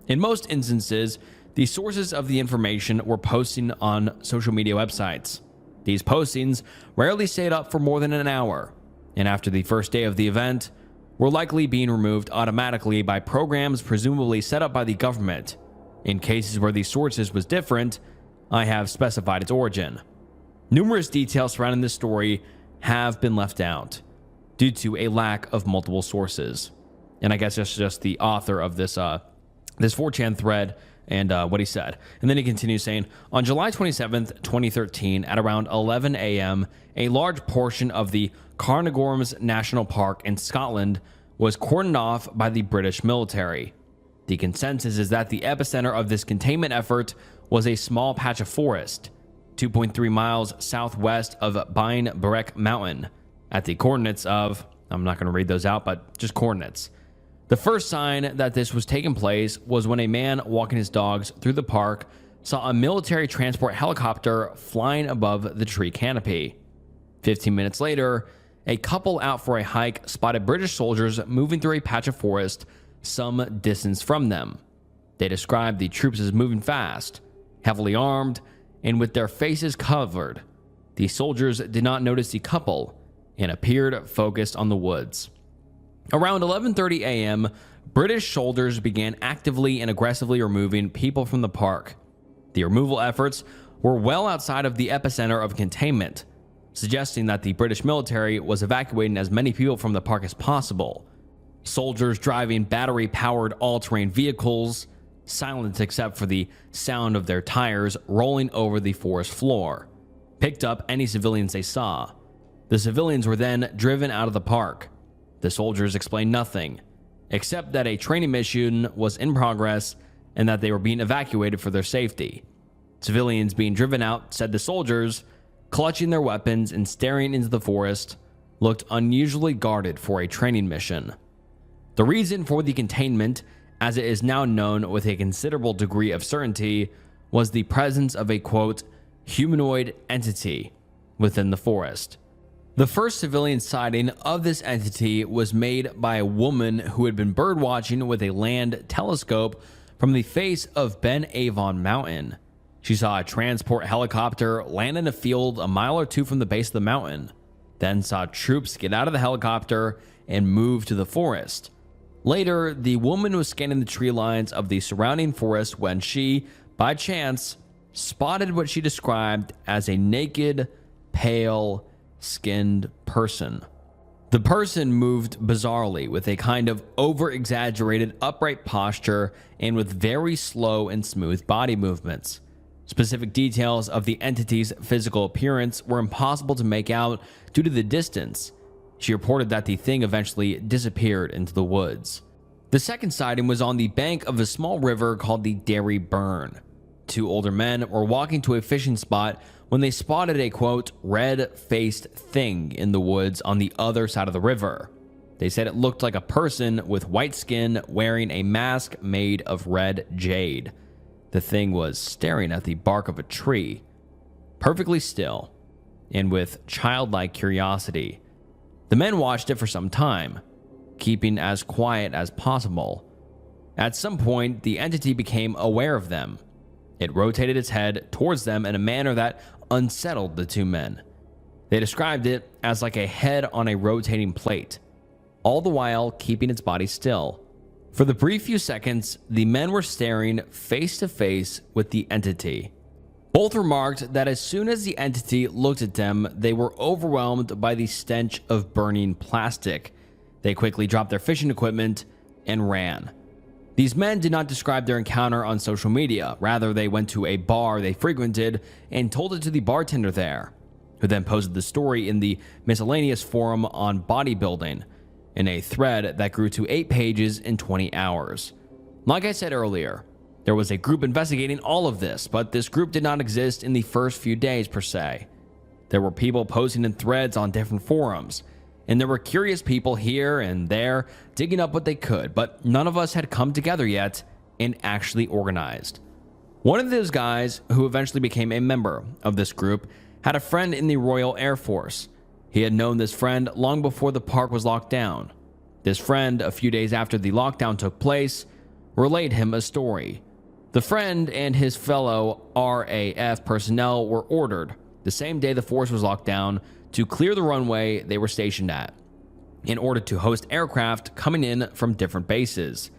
In most instances, the sources of the information were posting on social media websites. These postings rarely stayed up for more than an hour, and after the first day of the event, were likely being removed automatically by programs presumably set up by the government. In cases where the sources was different, I have specified its origin. Numerous details surrounding this story have been left out due to a lack of multiple sources. And I guess that's just the author of this 4chan thread and what he said. And then he continues saying, on July 27th, 2013, at around 11 a.m., a large portion of the Cairngorms National Park in Scotland was cordoned off by the British military. The consensus is that the epicenter of this containment effort was a small patch of forest, 2.3 miles southwest of Bain Berek Mountain, at the coordinates of, I'm not going to read those out, but just coordinates. The first sign that this was taking place was when a man walking his dogs through the park saw a military transport helicopter flying above the tree canopy. 15 minutes later, a couple out for a hike spotted British soldiers moving through a patch of forest some distance from them. They described the troops as moving fast, heavily armed, and with their faces covered. The soldiers did not notice the couple and appeared focused on the woods. Around 11:30 a.m., British soldiers began actively and aggressively removing people from the park. The removal efforts were well outside of the epicenter of containment, suggesting that the British military was evacuating as many people from the park as possible. Soldiers driving battery-powered all-terrain vehicles, silent except for the sound of their tires rolling over the forest floor, picked up any civilians they saw. The civilians were then driven out of the park. The soldiers explained nothing, except that a training mission was in progress and that they were being evacuated for their safety. Civilians being driven out said the soldiers, clutching their weapons and staring into the forest, looked unusually guarded for a training mission. The reason for the containment, as it is now known with a considerable degree of certainty, was the presence of a, quote, humanoid entity within the forest. The first civilian sighting of this entity was made by a woman who had been birdwatching with a land telescope from the face of Ben Avon Mountain. She saw a transport helicopter land in a field a mile or two from the base of the mountain, then saw troops get out of the helicopter and move to the forest. Later, the woman was scanning the tree lines of the surrounding forest when she, by chance, spotted what she described as a naked, pale skinned person. The person moved bizarrely with a kind of over-exaggerated upright posture and with very slow and smooth body movements. Specific details of the entity's physical appearance were impossible to make out due to the distance. She reported that the thing eventually disappeared into the woods. The second sighting was on the bank of a small river called the Derry Burn. Two older men were walking to a fishing spot when they spotted a, quote, red-faced thing in the woods on the other side of the river. They said it looked like a person with white skin wearing a mask made of red jade. The thing was staring at the bark of a tree, perfectly still, and with childlike curiosity. The men watched it for some time, keeping as quiet as possible. At some point, the entity became aware of them. It rotated its head towards them in a manner that unsettled the two men. They described it as like a head on a rotating plate, all the while keeping its body still. For the brief few seconds, the men were staring face to face with the entity. Both remarked that as soon as the entity looked at them, they were overwhelmed by the stench of burning plastic. They quickly dropped their fishing equipment and ran. These men did not describe their encounter on social media. Rather, they went to a bar they frequented and told it to the bartender there, who then posted the story in the miscellaneous forum on bodybuilding, in a thread that grew to 8 pages in 20 hours. Like I said earlier, there was a group investigating all of this, but this group did not exist in the first few days per se. There were people posting in threads on different forums, and there were curious people here and there digging up what they could, but none of us had come together yet and actually organized. One of those guys, who eventually became a member of this group, had a friend in the Royal Air Force. He had known this friend long before the park was locked down. This friend, a few days after the lockdown took place, relayed him a story. The friend and his fellow RAF personnel were ordered, the same day the force was locked down, to clear the runway they were stationed at, in order to host aircraft coming in from different bases.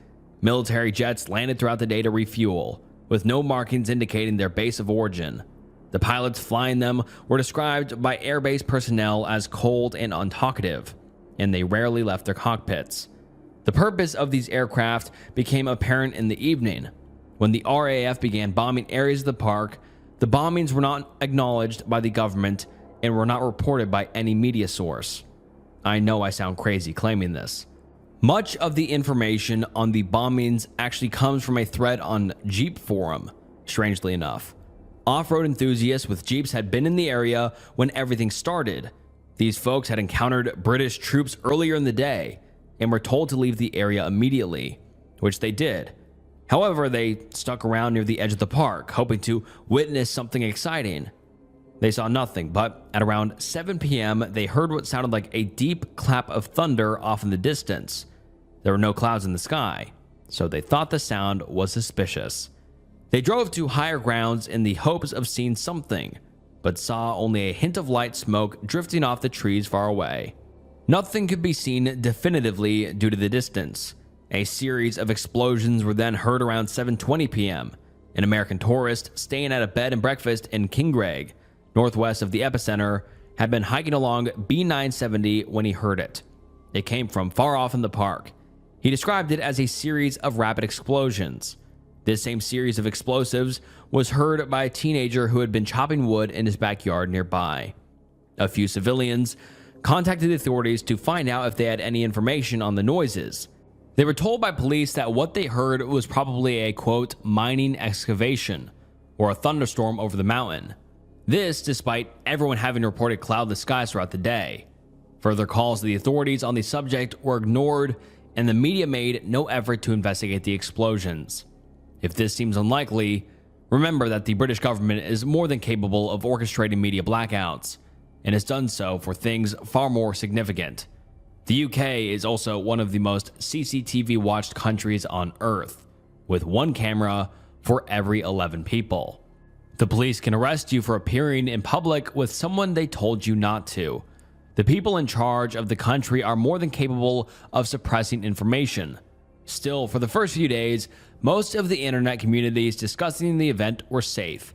Military jets landed throughout the day to refuel, with no markings indicating their base of origin. The pilots flying them were described by airbase personnel as cold and untalkative, and they rarely left their cockpits. The purpose of these aircraft became apparent in the evening. When the RAF began bombing areas of the park, the bombings were not acknowledged by the government and were not reported by any media source. I know I sound crazy claiming this. Much of the information on the bombings actually comes from a thread on Jeep Forum, strangely enough. Off-road enthusiasts with Jeeps had been in the area when everything started. These folks had encountered British troops earlier in the day and were told to leave the area immediately, which they did. However, they stuck around near the edge of the park, hoping to witness something exciting. They saw nothing, but at around 7 p.m., they heard what sounded like a deep clap of thunder off in the distance. There were no clouds in the sky, so they thought the sound was suspicious. They drove to higher grounds in the hopes of seeing something, but saw only a hint of light smoke drifting off the trees far away. Nothing could be seen definitively due to the distance. A series of explosions were then heard around 7:20 p.m. An American tourist staying at a bed and breakfast in Kingraigue, northwest of the epicenter, had been hiking along B970 when he heard it. It came from far off in the park. He described it as a series of rapid explosions. This same series of explosives was heard by a teenager who had been chopping wood in his backyard nearby. A few civilians contacted the authorities to find out if they had any information on the noises. They were told by police that what they heard was probably a, quote, mining excavation or a thunderstorm over the mountain. This despite everyone having reported cloudless skies throughout the day. Further calls to the authorities on the subject were ignored, and the media made no effort to investigate the explosions. If this seems unlikely, remember that the British government is more than capable of orchestrating media blackouts, and has done so for things far more significant. The UK is also one of the most CCTV watched countries on Earth, with one camera for every 11 people. The police can arrest you for appearing in public with someone they told you not to. The people in charge of the country are more than capable of suppressing information. Still, for the first few days, most of the internet communities discussing the event were safe.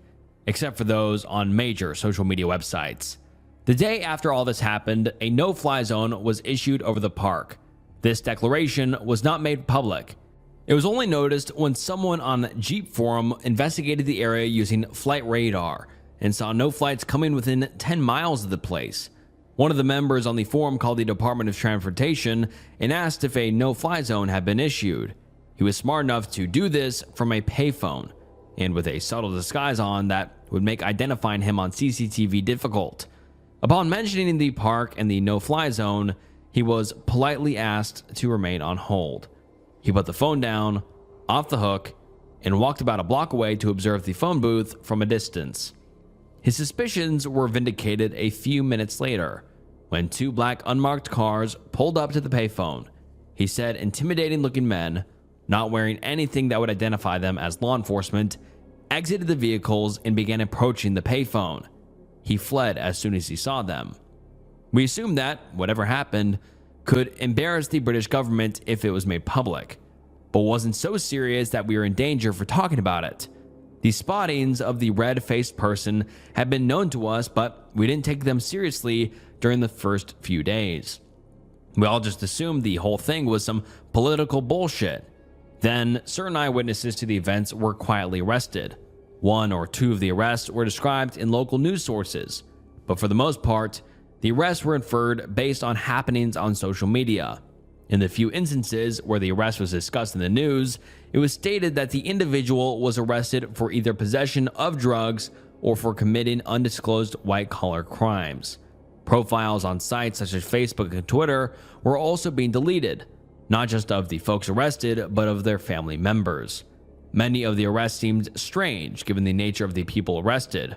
except for those on major social media websites. The day after all this happened, a no-fly zone was issued over the park. This declaration was not made public. It was only noticed when someone on Jeep Forum investigated the area using flight radar and saw no flights coming within 10 miles of the place. One of the members on the forum called the Department of Transportation and asked if a no-fly zone had been issued. He was smart enough to do this from a payphone, and with a subtle disguise on that would make identifying him on CCTV difficult. Upon mentioning the park and the no-fly zone, he was politely asked to remain on hold. He put the phone down, off the hook, and walked about a block away to observe the phone booth from a distance. His suspicions were vindicated a few minutes later, when two black unmarked cars pulled up to the payphone. He said intimidating-looking men, not wearing anything that would identify them as law enforcement, exited the vehicles and began approaching the payphone. He fled as soon as he saw them. We assumed that, whatever happened, could embarrass the British government if it was made public, but wasn't so serious that we were in danger for talking about it. The spottings of the red-faced person had been known to us, but we didn't take them seriously during the first few days. We all just assumed the whole thing was some political bullshit. Then, certain eyewitnesses to the events were quietly arrested. One or two of the arrests were described in local news sources, but for the most part, the arrests were inferred based on happenings on social media. In the few instances where the arrest was discussed in the news, it was stated that the individual was arrested for either possession of drugs or for committing undisclosed white-collar crimes. Profiles on sites such as Facebook and Twitter were also being deleted, not just of the folks arrested, but of their family members. Many of the arrests seemed strange given the nature of the people arrested.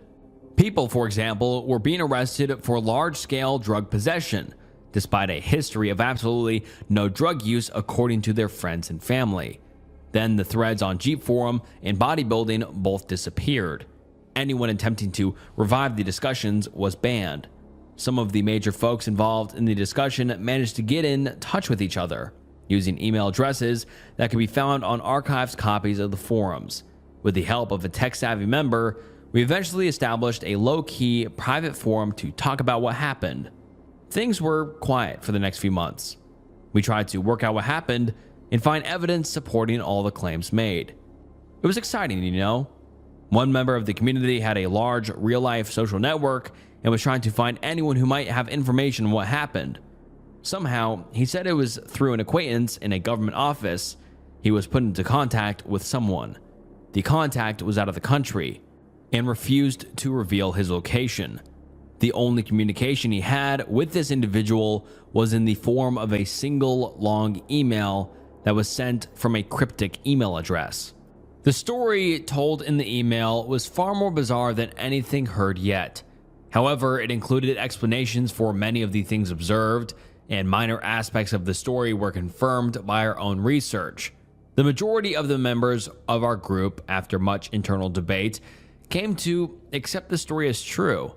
People, for example, were being arrested for large-scale drug possession, despite a history of absolutely no drug use according to their friends and family. Then the threads on Jeep Forum and bodybuilding both disappeared. Anyone attempting to revive the discussions was banned. Some of the major folks involved in the discussion managed to get in touch with each other, using email addresses that could be found on archived copies of the forums. With the help of a tech-savvy member, we eventually established a low-key private forum to talk about what happened. Things were quiet for the next few months. We tried to work out what happened and find evidence supporting all the claims made. It was exciting, you know? One member of the community had a large real-life social network and was trying to find anyone who might have information on what happened. Somehow, he said it was through an acquaintance in a government office he was put into contact with someone. The contact was out of the country and refused to reveal his location. The only communication he had with this individual was in the form of a single long email that was sent from a cryptic email address. The story told in the email was far more bizarre than anything heard yet. However, it included explanations for many of the things observed, and minor aspects of the story were confirmed by our own research. The majority of the members of our group, after much internal debate, came to accept the story as true.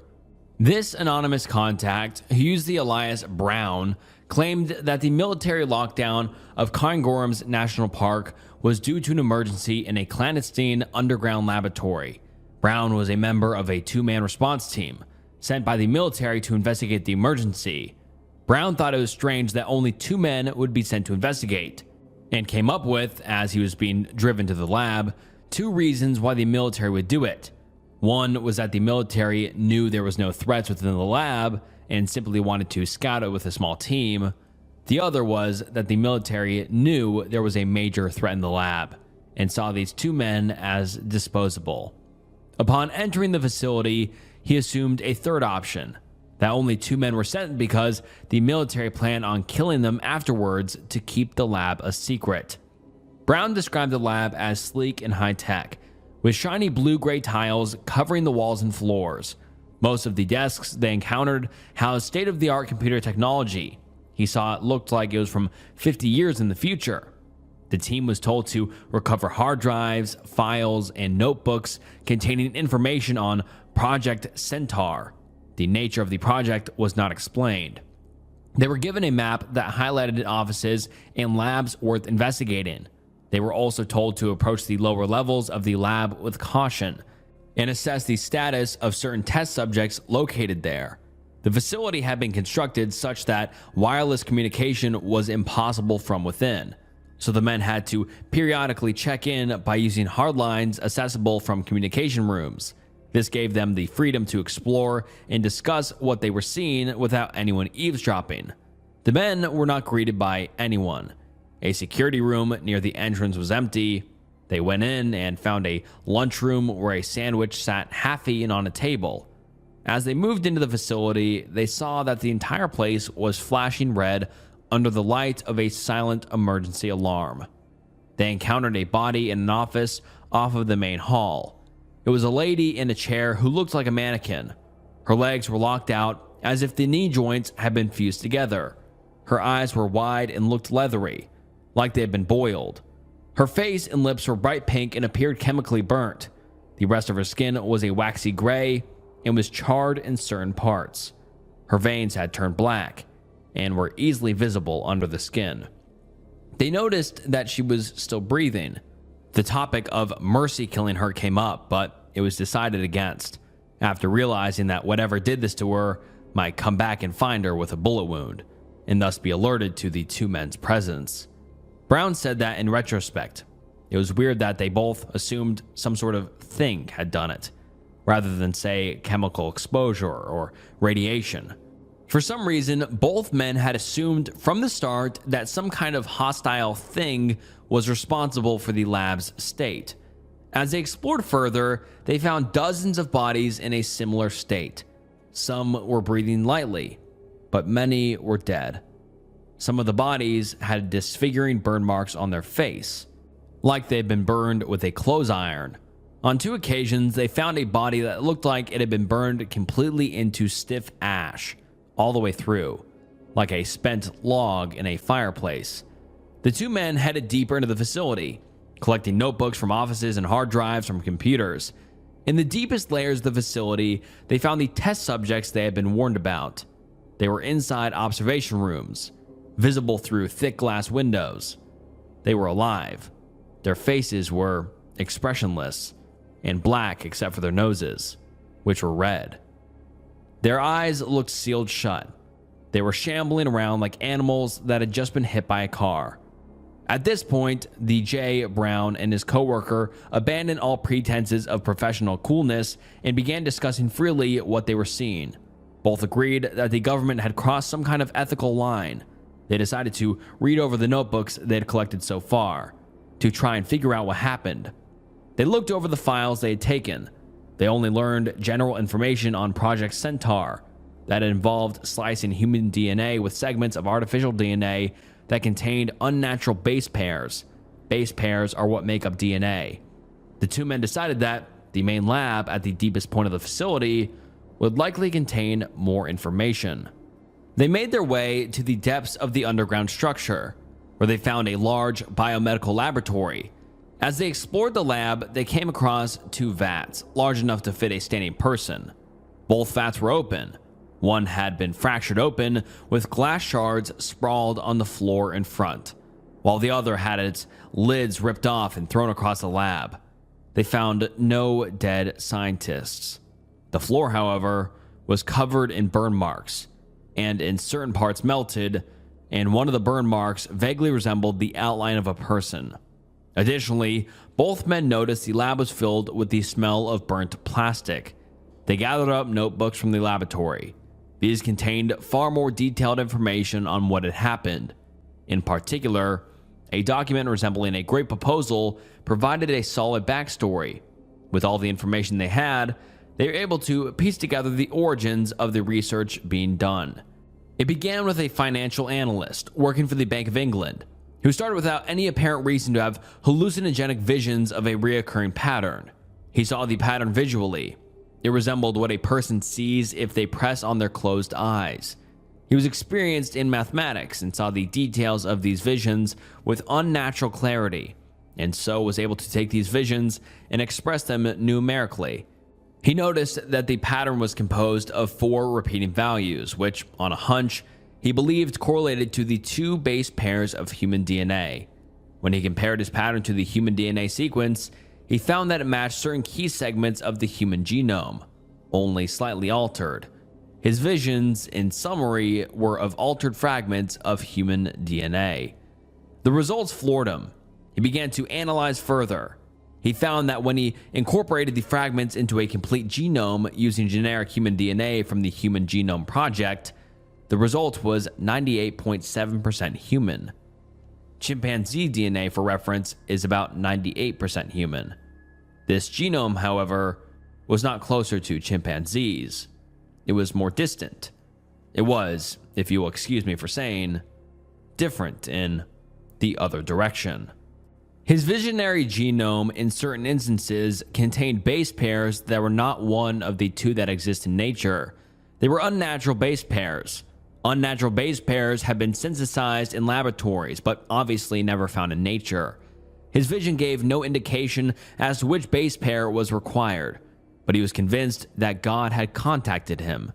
This anonymous contact, who used the alias Brown, claimed that the military lockdown of Cairngorms National Park was due to an emergency in a clandestine underground laboratory. Brown was a member of a two-man response team sent by the military to investigate the emergency. Brown thought it was strange that only two men would be sent to investigate, and came up with, as he was being driven to the lab, two reasons why the military would do it. One was that the military knew there was no threats within the lab and simply wanted to scout it with a small team. The other was that the military knew there was a major threat in the lab and saw these two men as disposable. Upon entering the facility, he assumed a third option, that only two men were sent because the military planned on killing them afterwards to keep the lab a secret. Brown described the lab as sleek and high-tech, with shiny blue-gray tiles covering the walls and floors. Most of the desks they encountered housed state-of-the-art computer technology. He saw it looked like it was from 50 years in the future. The team was told to recover hard drives, files, and notebooks containing information on Project Centaur. The nature of the project was not explained. They were given a map that highlighted offices and labs worth investigating. They were also told to approach the lower levels of the lab with caution. and assess the status of certain test subjects located there. The facility had been constructed such that wireless communication was impossible from within, so the men had to periodically check in by using hard lines accessible from communication rooms. This gave them the freedom to explore and discuss what they were seeing without anyone eavesdropping. The men were not greeted by anyone. A security room near the entrance was empty. They went in and found a lunchroom where a sandwich sat half-eaten on a table. As they moved into the facility, they saw that the entire place was flashing red under the light of a silent emergency alarm. They encountered a body in an office off of the main hall. It was a lady in a chair who looked like a mannequin. Her legs were locked out as if the knee joints had been fused together. Her eyes were wide and looked leathery, like they had been boiled. Her face and lips were bright pink and appeared chemically burnt. The rest of her skin was a waxy gray and was charred in certain parts. Her veins had turned black and were easily visible under the skin. They noticed that she was still breathing. The topic of mercy killing her came up, but it was decided against, after realizing that whatever did this to her might come back and find her with a bullet wound, and thus be alerted to the two men's presence. Brown said that in retrospect, it was weird that they both assumed some sort of thing had done it, rather than say chemical exposure or radiation. For some reason, both men had assumed from the start that some kind of hostile thing was responsible for the lab's state. As they explored further, they found dozens of bodies in a similar state. Some were breathing lightly, but many were dead. Some of the bodies had disfiguring burn marks on their face, like they had been burned with a clothes iron. On 2 occasions, they found a body that looked like it had been burned completely into stiff ash, all the way through, like a spent log in a fireplace. The 2 men headed deeper into the facility, collecting notebooks from offices and hard drives from computers. In the deepest layers of the facility, they found the test subjects they had been warned about. They were inside observation rooms, visible through thick glass windows. They were alive. Their faces were expressionless and black except for their noses, which were red. Their eyes looked sealed shut. They were shambling around like animals that had just been hit by a car. At this point, DJ Brown and his coworker abandoned all pretenses of professional coolness and began discussing freely what they were seeing. Both agreed that the government had crossed some kind of ethical line. They decided to read over the notebooks they had collected so far, to try and figure out what happened. They looked over the files they had taken. They only learned general information on Project Centaur that involved slicing human DNA with segments of artificial DNA that contained unnatural base pairs. Base pairs are what make up DNA. The 2 men decided that the main lab at the deepest point of the facility would likely contain more information. They made their way to the depths of the underground structure, where they found a large biomedical laboratory. As they explored the lab, they came across 2 vats, large enough to fit a standing person. Both vats were open. One had been fractured open, with glass shards sprawled on the floor in front, while the other had its lids ripped off and thrown across the lab. They found no dead scientists. The floor, however, was covered in burn marks, and in certain parts melted, and one of the burn marks vaguely resembled the outline of a person. Additionally, both men noticed the lab was filled with the smell of burnt plastic. They gathered up notebooks from the laboratory. These contained far more detailed information on what had happened. In particular, a document resembling a great proposal provided a solid backstory. With all the information they had, they were able to piece together the origins of the research being done. It began with a financial analyst working for the Bank of England, who started without any apparent reason to have hallucinogenic visions of a reoccurring pattern. He saw the pattern visually. It resembled what a person sees if they press on their closed eyes. He was experienced in mathematics and saw the details of these visions with unnatural clarity, and so was able to take these visions and express them numerically. He noticed that the pattern was composed of 4 repeating values, which, on a hunch, he believed correlated to the 2 base pairs of human DNA. When he compared his pattern to the human DNA sequence, he found that it matched certain key segments of the human genome, only slightly altered. His visions, in summary, were of altered fragments of human DNA. The results floored him. He began to analyze further. He found that when he incorporated the fragments into a complete genome using generic human DNA from the Human Genome Project, the result was 98.7% human. Chimpanzee DNA, for reference, is about 98% human. This genome, however, was not closer to chimpanzees. It was more distant. It was, if you will excuse me for saying, different in the other direction. His visionary genome, in certain instances, contained base pairs that were not one of the two that exist in nature. They were unnatural base pairs. Unnatural base pairs have been synthesized in laboratories, but obviously never found in nature. His vision gave no indication as to which base pair was required, but he was convinced that God had contacted him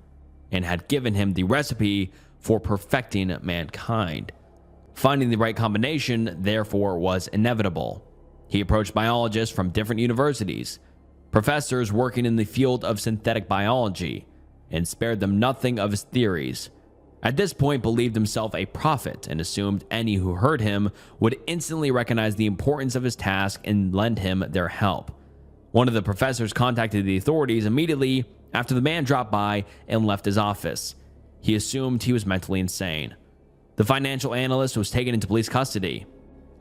and had given him the recipe for perfecting mankind. Finding the right combination, therefore, was inevitable. He approached biologists from different universities, professors working in the field of synthetic biology, and spared them nothing of his theories. At this point, believed himself a prophet and assumed any who heard him would instantly recognize the importance of his task and lend him their help. One of the professors contacted the authorities immediately after the man dropped by and left his office. He assumed he was mentally insane. The financial analyst was taken into police custody.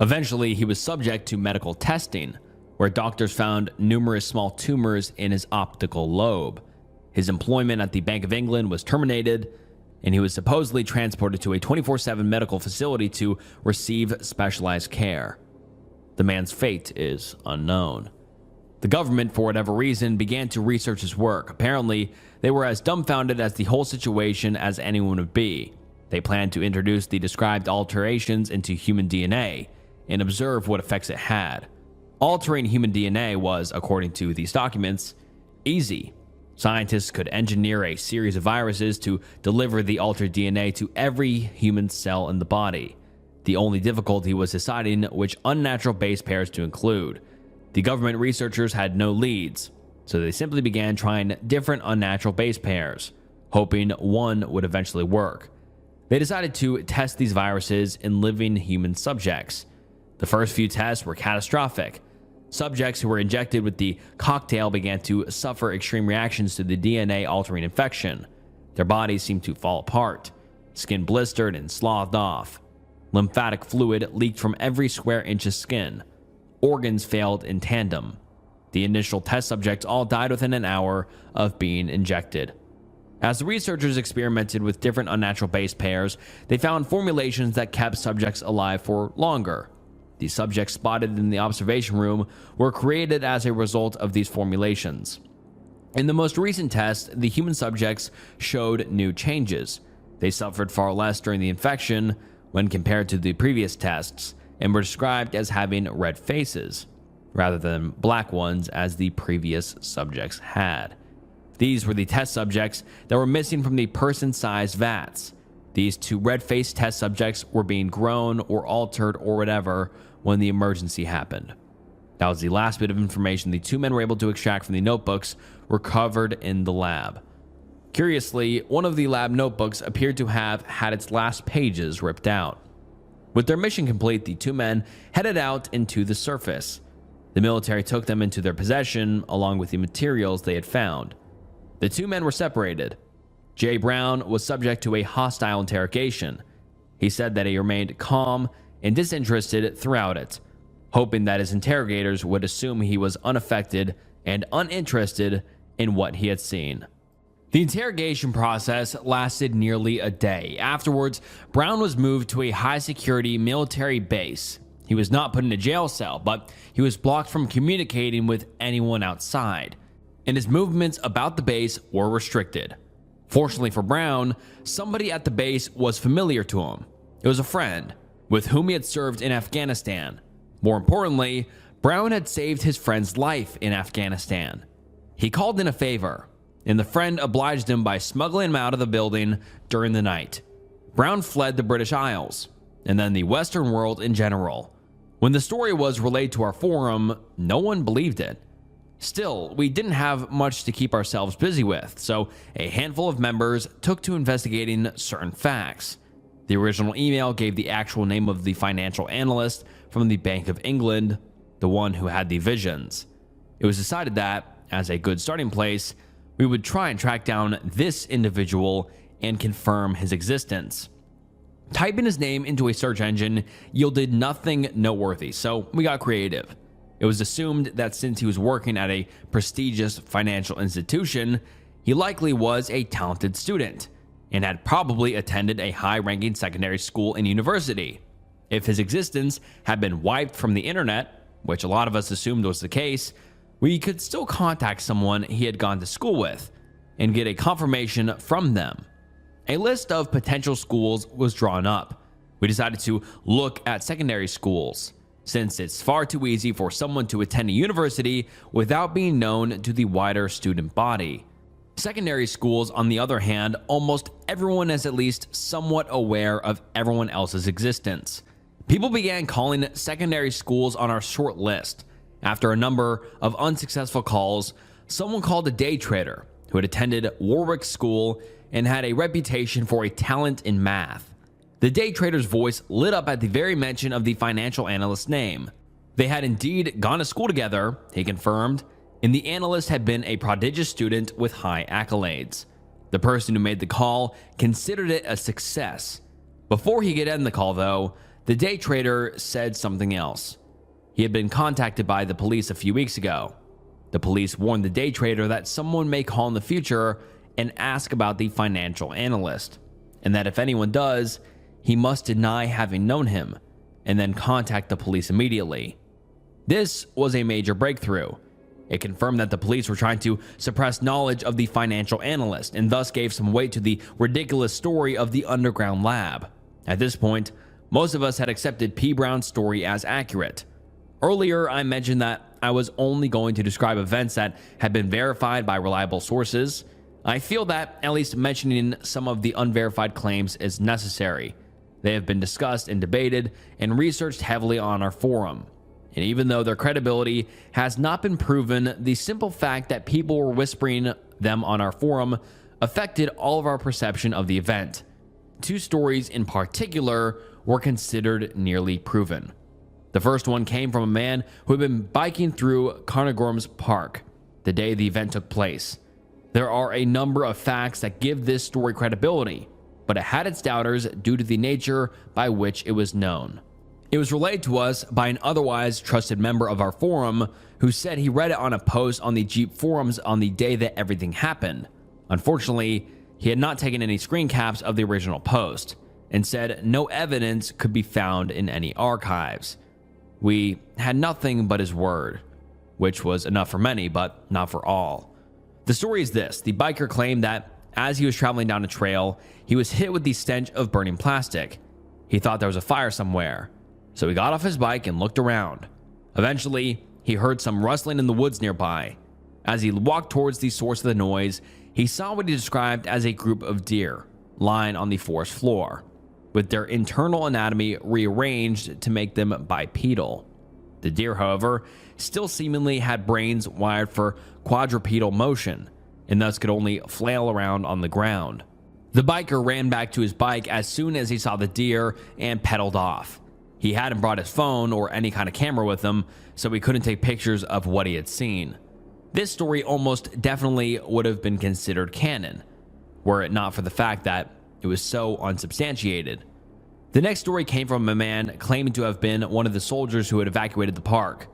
Eventually, he was subject to medical testing, where doctors found numerous small tumors in his optical lobe. His employment at the Bank of England was terminated, and he was supposedly transported to a 24/7 medical facility to receive specialized care. The man's fate is unknown. The government, for whatever reason, began to research his work. Apparently, they were as dumbfounded as the whole situation as anyone would be. They planned to introduce the described alterations into human DNA and observe what effects it had. Altering human DNA was, according to these documents, easy. Scientists could engineer a series of viruses to deliver the altered DNA to every human cell in the body. The only difficulty was deciding which unnatural base pairs to include. The government researchers had no leads, so they simply began trying different unnatural base pairs, hoping one would eventually work. They decided to test these viruses in living human subjects. The first few tests were catastrophic. Subjects who were injected with the cocktail began to suffer extreme reactions to the DNA-altering infection. Their bodies seemed to fall apart. Skin blistered and sloughed off. Lymphatic fluid leaked from every square inch of skin. Organs failed in tandem. The initial test subjects all died within an hour of being injected. As the researchers experimented with different unnatural base pairs, they found formulations that kept subjects alive for longer. The subjects spotted in the observation room were created as a result of these formulations. In the most recent test, the human subjects showed new changes. They suffered far less during the infection when compared to the previous tests, and were described as having red faces, rather than black ones as the previous subjects had. These were the test subjects that were missing from the person-sized vats. These two red-faced test subjects were being grown or altered or whatever when the emergency happened. That was the last bit of information the two men were able to extract from the notebooks recovered in the lab. Curiously, one of the lab notebooks appeared to have had its last pages ripped out. With their mission complete, the two men headed out into the surface. The military took them into their possession along with the materials they had found. The two men were separated. Jay Brown was subject to a hostile interrogation. He said that he remained calm and disinterested throughout it, hoping that his interrogators would assume he was unaffected and uninterested in what he had seen. The interrogation process lasted nearly a day. Afterwards, Brown was moved to a high-security military base. He was not put in a jail cell, but he was blocked from communicating with anyone outside, and his movements about the base were restricted. Fortunately for Brown, somebody at the base was familiar to him. It was a friend with whom he had served in Afghanistan. More importantly, Brown had saved his friend's life in Afghanistan. He called in a favor, and the friend obliged him by smuggling him out of the building during the night. Brown fled the British Isles, and then the Western world in general. When the story was relayed to our forum, no one believed it. Still, we didn't have much to keep ourselves busy with, so a handful of members took to investigating certain facts. The original email gave the actual name of the financial analyst from the Bank of England, the one who had the visions. It was decided that, as a good starting place, we would try and track down this individual and confirm his existence. Typing his name into a search engine yielded nothing noteworthy, so we got creative. It was assumed that since he was working at a prestigious financial institution, he likely was a talented student and had probably attended a high-ranking secondary school and university. If his existence had been wiped from the internet, which a lot of us assumed was the case, we could still contact someone he had gone to school with and get a confirmation from them. A list of potential schools was drawn up. We decided to look at secondary schools, since it's far too easy for someone to attend a university without being known to the wider student body. Secondary schools, on the other hand, almost everyone is at least somewhat aware of everyone else's existence. People began calling secondary schools on our short list. After a number of unsuccessful calls, someone called a day trader who had attended Warwick School and had a reputation for a talent in math. The day trader's voice lit up at the very mention of the financial analyst's name. They had indeed gone to school together, he confirmed, and the analyst had been a prodigious student with high accolades. The person who made the call considered it a success. Before he could end the call, though, the day trader said something else. He had been contacted by the police a few weeks ago. The police warned the day trader that someone may call in the future and ask about the financial analyst, and that if anyone does, he must deny having known him and then contact the police immediately. This was a major breakthrough. It confirmed that the police were trying to suppress knowledge of the financial analyst and thus gave some weight to the ridiculous story of the underground lab. At this point, most of us had accepted P. Brown's story as accurate. Earlier, I mentioned that I was only going to describe events that had been verified by reliable sources. I feel that at least mentioning some of the unverified claims is necessary. They have been discussed and debated and researched heavily on our forum. And even though their credibility has not been proven, the simple fact that people were whispering them on our forum affected all of our perception of the event. Two stories in particular were considered nearly proven. The first one came from a man who had been biking through Carnegorm's Park the day the event took place. There are a number of facts that give this story credibility, but it had its doubters due to the nature by which it was known. It was relayed to us by an otherwise trusted member of our forum who said he read it on a post on the Jeep forums on the day that everything happened. Unfortunately, he had not taken any screen caps of the original post and said no evidence could be found in any archives. We had nothing but his word, which was enough for many, but not for all. The story is this: the biker claimed that as he was traveling down a trail, he was hit with the stench of burning plastic. He thought there was a fire somewhere, so he got off his bike and looked around. Eventually, he heard some rustling in the woods nearby. As he walked towards the source of the noise, he saw what he described as a group of deer lying on the forest floor, with their internal anatomy rearranged to make them bipedal. The deer, however, still seemingly had brains wired for quadrupedal motion, and thus could only flail around on the ground. The biker ran back to his bike as soon as he saw the deer and pedaled off. He hadn't brought his phone or any kind of camera with him, so he couldn't take pictures of what he had seen. This story almost definitely would have been considered canon, were it not for the fact that it was so unsubstantiated. The next story came from a man claiming to have been one of the soldiers who had evacuated the park.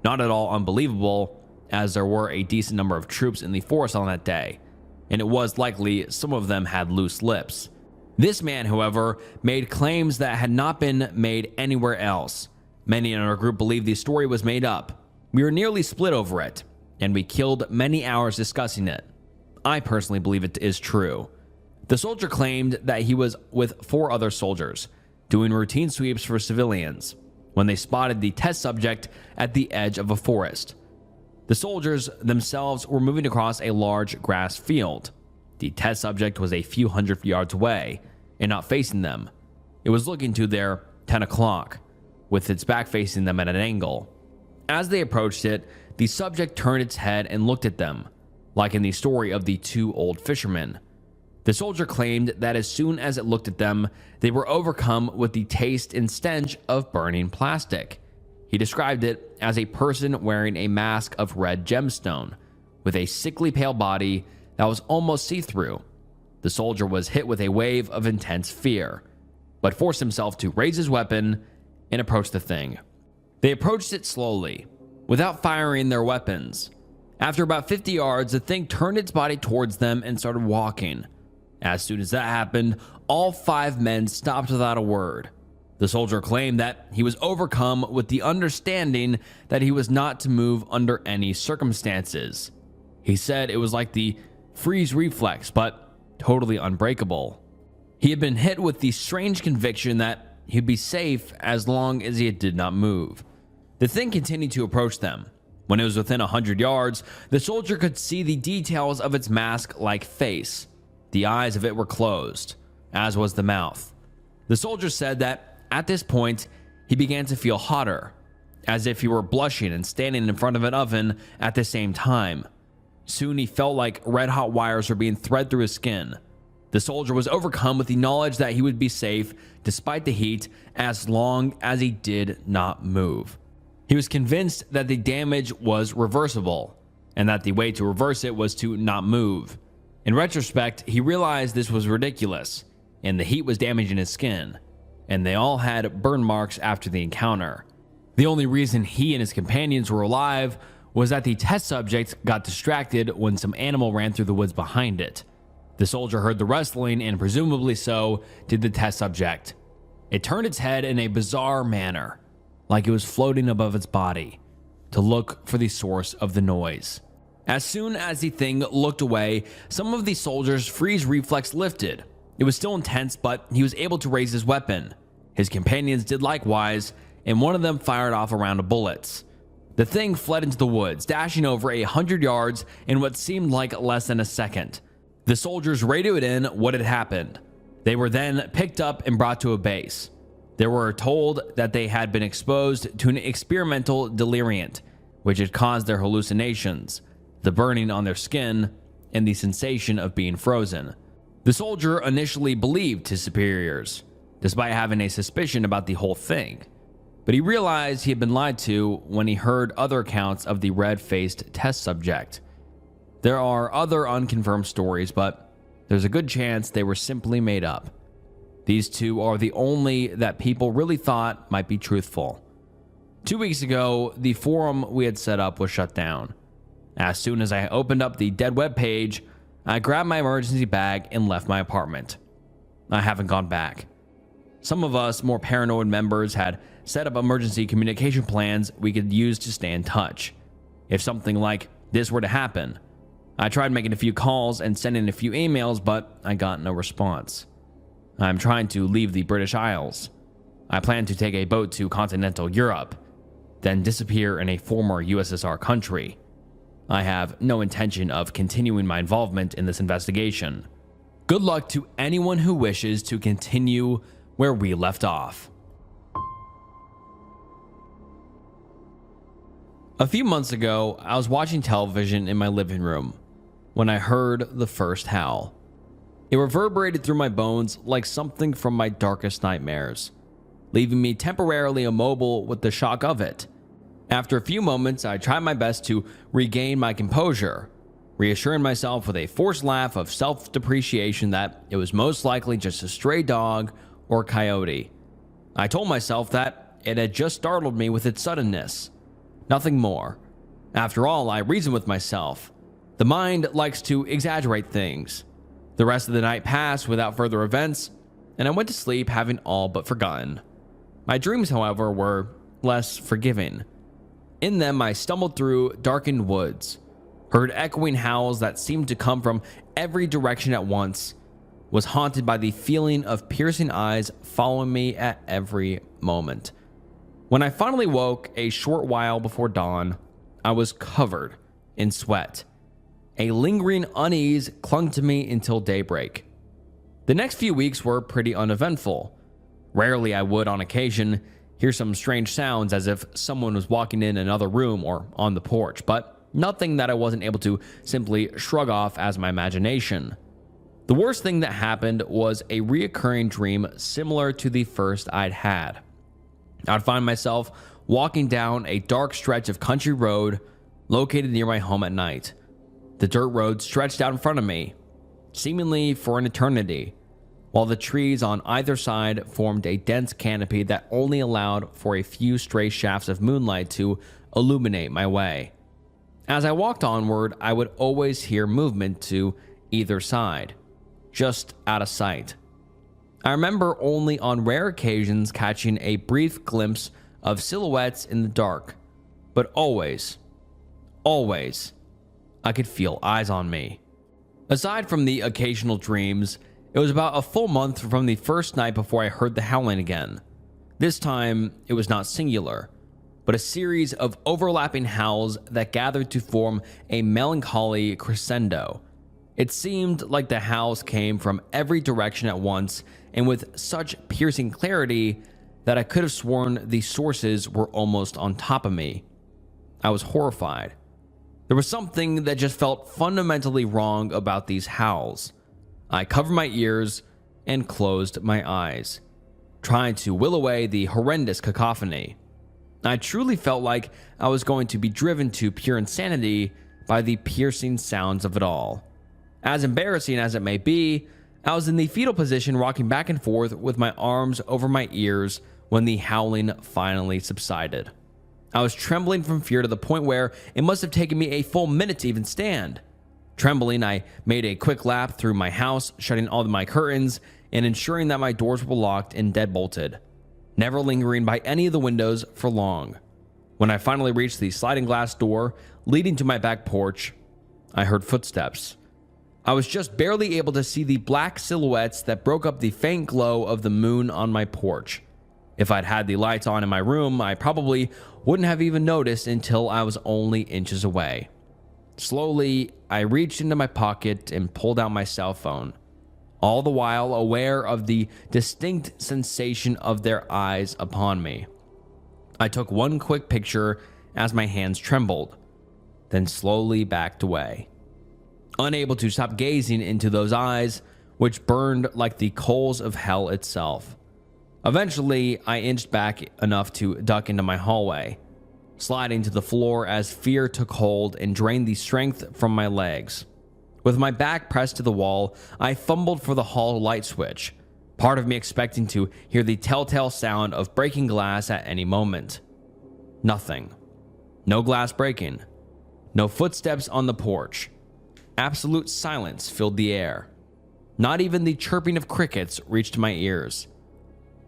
Not at all unbelievable, as there were a decent number of troops in the forest on that day, and it was likely some of them had loose lips. This man, however, made claims that had not been made anywhere else. Many in our group believed the story was made up. We were nearly split over it, and we killed many hours discussing it. I personally believe it is true. The soldier claimed that he was with 4 other soldiers, doing routine sweeps for civilians, when they spotted the test subject at the edge of a forest. The soldiers themselves were moving across a large grass field. The test subject was a few hundred yards away and not facing them. It was looking to their 10 o'clock. with its back facing them at an angle. As they approached it, the subject turned its head and looked at them, like in the story of the two old fishermen. The soldier claimed that as soon as it looked at them, they were overcome with the taste and stench of burning plastic. He described it as a person wearing a mask of red gemstone, with a sickly pale body that was almost see-through. The soldier was hit with a wave of intense fear, but forced himself to raise his weapon and approach the thing. They approached it slowly, without firing their weapons. After about 50 yards, the thing turned its body towards them and started walking. As soon as that happened, all 5 men stopped without a word. The soldier claimed that he was overcome with the understanding that he was not to move under any circumstances. He said it was like the freeze reflex, but totally unbreakable. He had been hit with the strange conviction that he'd be safe as long as he did not move. The thing continued to approach them. When it was within 100 yards, the soldier could see the details of its mask-like face. The eyes of it were closed, as was the mouth. The soldier said that at this point, he began to feel hotter, as if he were blushing and standing in front of an oven at the same time. Soon he felt like red-hot wires were being threaded through his skin. The soldier was overcome with the knowledge that he would be safe despite the heat as long as he did not move. He was convinced that the damage was reversible, and that the way to reverse it was to not move. In retrospect, he realized this was ridiculous, and the heat was damaging his skin, and they all had burn marks after the encounter. The only reason he and his companions were alive was that the test subject got distracted when some animal ran through the woods behind it. The soldier heard the rustling, and presumably so did the test subject. It turned its head in a bizarre manner, like it was floating above its body, to look for the source of the noise. As soon as the thing looked away, some of the soldier's freeze reflex lifted. It was still intense, but he was able to raise his weapon. His companions did likewise, and one of them fired off a round of bullets. The thing fled into the woods, dashing over 100 yards in what seemed like less than a second. The soldiers radioed in what had happened. They were then picked up and brought to a base. They were told that they had been exposed to an experimental deliriant, which had caused their hallucinations, the burning on their skin, and the sensation of being frozen. The soldier initially believed his superiors, despite having a suspicion about the whole thing, but he realized he had been lied to when he heard other accounts of the red-faced test subject. There are other unconfirmed stories, but there's a good chance they were simply made up. These two are the only that people really thought might be truthful. 2 weeks ago, the forum we had set up was shut down. As soon as I opened up the dead web page, I grabbed my emergency bag and left my apartment. I haven't gone back. Some of us more paranoid members had set up emergency communication plans we could use to stay in touch. If something like this were to happen, I tried making a few calls and sending a few emails, but I got no response. I'm trying to leave the British Isles. I plan to take a boat to continental Europe, then disappear in a former USSR country. I have no intention of continuing my involvement in this investigation. Good luck to anyone who wishes to continue where we left off. A few months ago, I was watching television in my living room when I heard the first howl. It reverberated through my bones like something from my darkest nightmares, leaving me temporarily immobile with the shock of it. After a few moments, I tried my best to regain my composure, reassuring myself with a forced laugh of self-depreciation that it was most likely just a stray dog or coyote. I told myself that it had just startled me with its suddenness. Nothing more. After all, I reasoned with myself. The mind likes to exaggerate things. The rest of the night passed without further events, and I went to sleep having all but forgotten. My dreams, however, were less forgiving. In them, I stumbled through darkened woods, heard echoing howls that seemed to come from every direction at once, was haunted by the feeling of piercing eyes following me at every moment. When I finally woke a short while before dawn, I was covered in sweat. A lingering unease clung to me until daybreak. The next few weeks were pretty uneventful. Rarely I would, on occasion, hear some strange sounds as if someone was walking in another room or on the porch, but nothing that I wasn't able to simply shrug off as my imagination. The worst thing that happened was a reoccurring dream similar to the first I'd had. I'd find myself walking down a dark stretch of country road located near my home at night. The dirt road stretched out in front of me, seemingly for an eternity, while the trees on either side formed a dense canopy that only allowed for a few stray shafts of moonlight to illuminate my way. As I walked onward, I would always hear movement to either side, just out of sight. I remember only on rare occasions catching a brief glimpse of silhouettes in the dark, but always, I could feel eyes on me. Aside from the occasional dreams, it was about a full month from the first night before I heard the howling again. This time, it was not singular, but a series of overlapping howls that gathered to form a melancholy crescendo. It seemed like the howls came from every direction at once and with such piercing clarity that I could have sworn the sources were almost on top of me. I was horrified. There was something that just felt fundamentally wrong about these howls. I covered my ears and closed my eyes, trying to will away the horrendous cacophony. I truly felt like I was going to be driven to pure insanity by the piercing sounds of it all. As embarrassing as it may be, I was in the fetal position rocking back and forth with my arms over my ears when the howling finally subsided. I was trembling from fear to the point where it must have taken me a full minute to even stand. Trembling, I made a quick lap through my house, shutting all of my curtains and ensuring that my doors were locked and deadbolted, never lingering by any of the windows for long. When I finally reached the sliding glass door leading to my back porch, I heard footsteps. I was just barely able to see the black silhouettes that broke up the faint glow of the moon on my porch. If I'd had the lights on in my room, I probably wouldn't have even noticed until I was only inches away. Slowly, I reached into my pocket and pulled out my cell phone, all the while aware of the distinct sensation of their eyes upon me. I took one quick picture as my hands trembled, then slowly backed away, unable to stop gazing into those eyes, which burned like the coals of hell itself. Eventually, I inched back enough to duck into my hallway, sliding to the floor as fear took hold and drained the strength from my legs. With my back pressed to the wall, I fumbled for the hall light switch, part of me expecting to hear the telltale sound of breaking glass at any moment. Nothing. No glass breaking. No footsteps on the porch. Absolute silence filled the air. Not even the chirping of crickets reached my ears.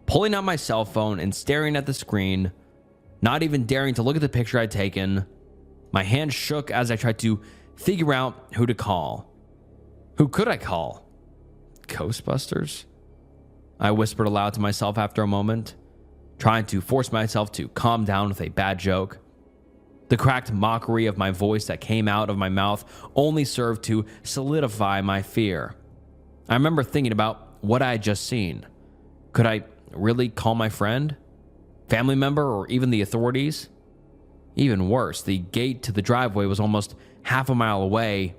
Pulling out my cell phone and staring at the screen, not even daring to look at the picture I'd taken, my hand shook as I tried to figure out who to call. Who could I call? Ghostbusters? I whispered aloud to myself after a moment, trying to force myself to calm down with a bad joke. The cracked mockery of my voice that came out of my mouth only served to solidify my fear. I remember thinking about what I had just seen. Could I really call my friend, family member, or even the authorities? Even worse, the gate to the driveway was almost half a mile away,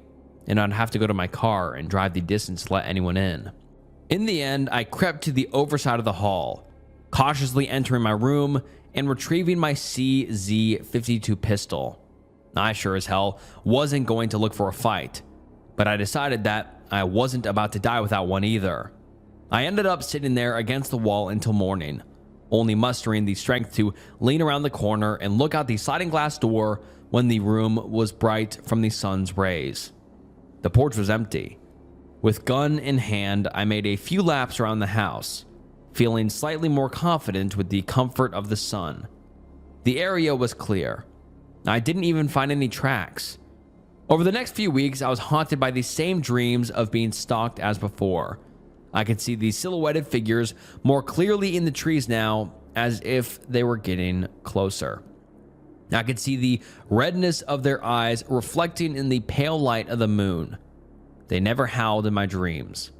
and I'd have to go to my car and drive the distance to let anyone in. In the end, I crept to the overside of the hall, cautiously entering my room and retrieving my CZ-52 pistol. I sure as hell wasn't going to look for a fight, but I decided that I wasn't about to die without one either. I ended up sitting there against the wall until morning, only mustering the strength to lean around the corner and look out the sliding glass door when the room was bright from the sun's rays. The porch was empty. With gun in hand, I made a few laps around the house, feeling slightly more confident with the comfort of the sun. The area was clear. I didn't even find any tracks. Over the next few weeks, I was haunted by the same dreams of being stalked as before. I could see the silhouetted figures more clearly in the trees now, as if they were getting closer. I could see the redness of their eyes reflecting in the pale light of the moon. They never howled in my dreams.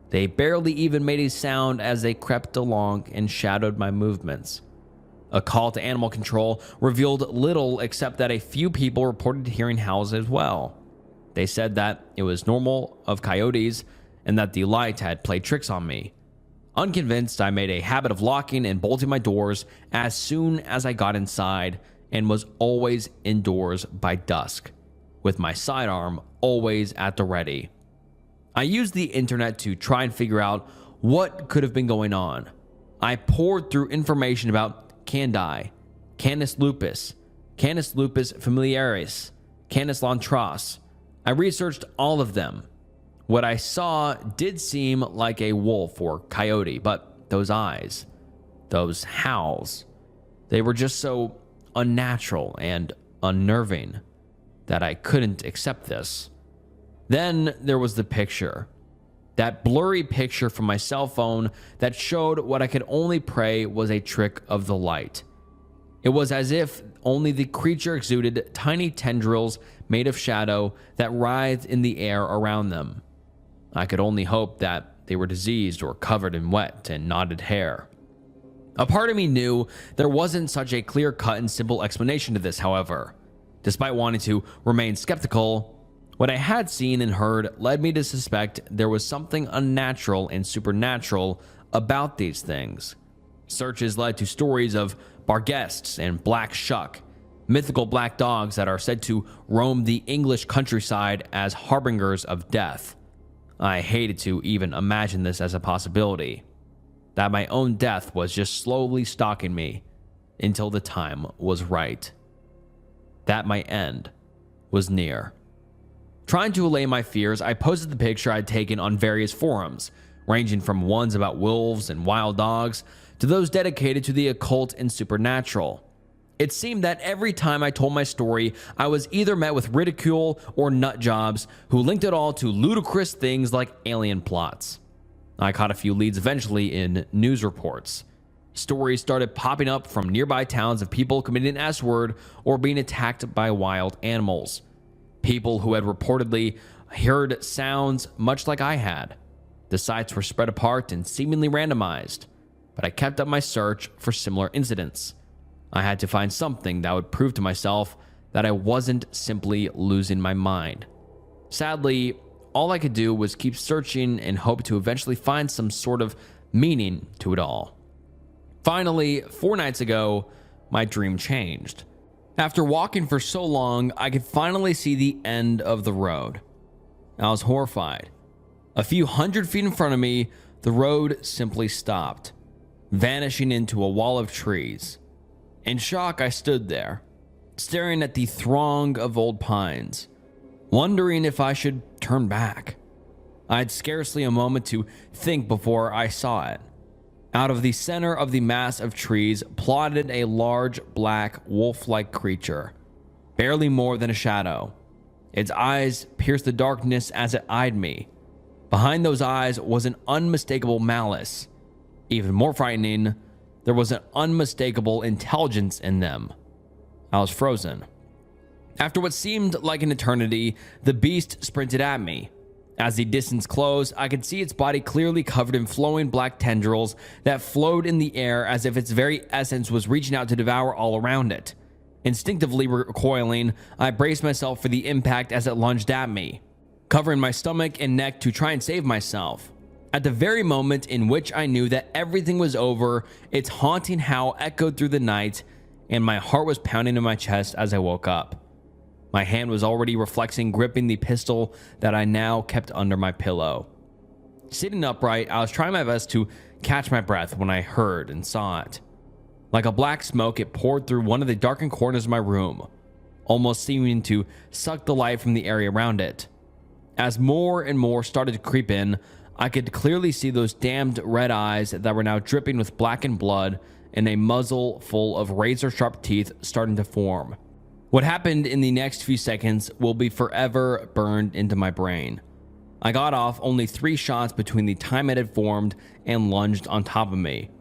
They barely even made a sound as they crept along and shadowed my movements. A call to animal control revealed little except that a few people reported hearing howls as well. They said that it was normal of coyotes and that the light had played tricks on me. Unconvinced, I made a habit of locking and bolting my doors as soon as I got inside and was always indoors by dusk, with my sidearm always at the ready. I used the internet to try and figure out what could have been going on. I poured through information about candide, Canis lupus familiaris, Canis lantras. I researched all of them. What I saw did seem like a wolf or coyote, but those eyes, those howls, they were just so unnatural and unnerving that I couldn't accept this. Then there was the picture. That blurry picture from my cell phone that showed what I could only pray was a trick of the light. It was as if only the creature exuded tiny tendrils made of shadow that writhed in the air around them. I could only hope that they were diseased or covered in wet and knotted hair. A part of me knew there wasn't such a clear-cut and simple explanation to this, however. Despite wanting to remain skeptical, what I had seen and heard led me to suspect there was something unnatural and supernatural about these things. Searches led to stories of barguests and black shuck, mythical black dogs that are said to roam the English countryside as harbingers of death. I hated to even imagine this as a possibility, that my own death was just slowly stalking me until the time was right, that my end was near. Trying to allay my fears, I posted the picture I'd taken on various forums, ranging from ones about wolves and wild dogs to those dedicated to the occult and supernatural. It seemed that every time I told my story, I was either met with ridicule or nut jobs who linked it all to ludicrous things like alien plots. I caught a few leads eventually in news reports. Stories started popping up from nearby towns of people committing S-word or being attacked by wild animals. People who had reportedly heard sounds much like I had. The sites were spread apart and seemingly randomized, but I kept up my search for similar incidents. I had to find something that would prove to myself that I wasn't simply losing my mind. Sadly, all I could do was keep searching and hope to eventually find some sort of meaning to it all. Finally, 4 nights ago, my dream changed. After walking for so long, I could finally see the end of the road. I was horrified. A few hundred feet in front of me, the road simply stopped, vanishing into a wall of trees. In shock, I stood there, staring at the throng of old pines, wondering if I should turn back. I had scarcely a moment to think before I saw it. Out of the center of the mass of trees plodded a large, black, wolf-like creature, barely more than a shadow. Its eyes pierced the darkness as it eyed me. Behind those eyes was an unmistakable malice. Even more frightening, there was an unmistakable intelligence in them. I was frozen. After what seemed like an eternity, the beast sprinted at me. As the distance closed, I could see its body clearly covered in flowing black tendrils that flowed in the air as if its very essence was reaching out to devour all around it. Instinctively recoiling, I braced myself for the impact as it lunged at me, covering my stomach and neck to try and save myself. At the very moment in which I knew that everything was over, its haunting howl echoed through the night, and my heart was pounding in my chest as I woke up. My hand was already reflexing, gripping the pistol that I now kept under my pillow. Sitting upright, I was trying my best to catch my breath when I heard and saw it. Like a black smoke, it poured through one of the darkened corners of my room, almost seeming to suck the light from the area around it. As more and more started to creep in, I could clearly see those damned red eyes that were now dripping with blackened blood and a muzzle full of razor-sharp teeth starting to form. What happened in the next few seconds will be forever burned into my brain. I got off only 3 shots between the time it had formed and lunged on top of me.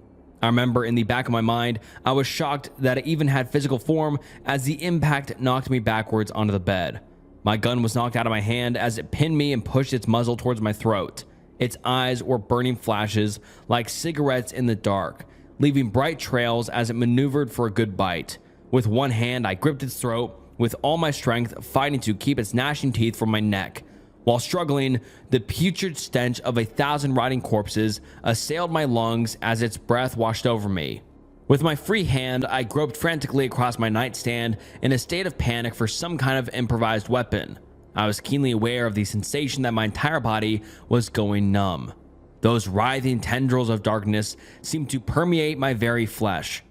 I remember in the back of my mind, I was shocked that it even had physical form as the impact knocked me backwards onto the bed. My gun was knocked out of my hand as it pinned me and pushed its muzzle towards my throat. Its eyes were burning flashes like cigarettes in the dark, leaving bright trails as it maneuvered for a good bite. With one hand, I gripped its throat with all my strength, fighting to keep its gnashing teeth from my neck. While struggling, the putrid stench of 1,000 rotting corpses assailed my lungs as its breath washed over me. With my free hand, I groped frantically across my nightstand in a state of panic for some kind of improvised weapon. I was keenly aware of the sensation that my entire body was going numb. Those writhing tendrils of darkness seemed to permeate my very flesh.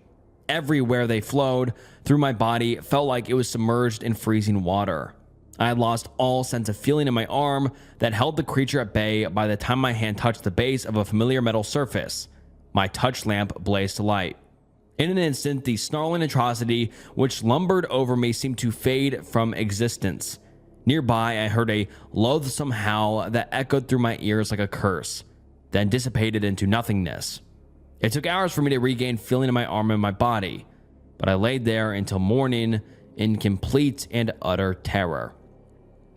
Everywhere they flowed through my body felt like it was submerged in freezing water. I had lost all sense of feeling in my arm that held the creature at bay by the time my hand touched the base of a familiar metal surface. My touch lamp blazed to light. In an instant, the snarling atrocity which lumbered over me seemed to fade from existence. Nearby, I heard a loathsome howl that echoed through my ears like a curse, then dissipated into nothingness. It took hours for me to regain feeling in my arm and my body, but I laid there until morning in complete and utter terror.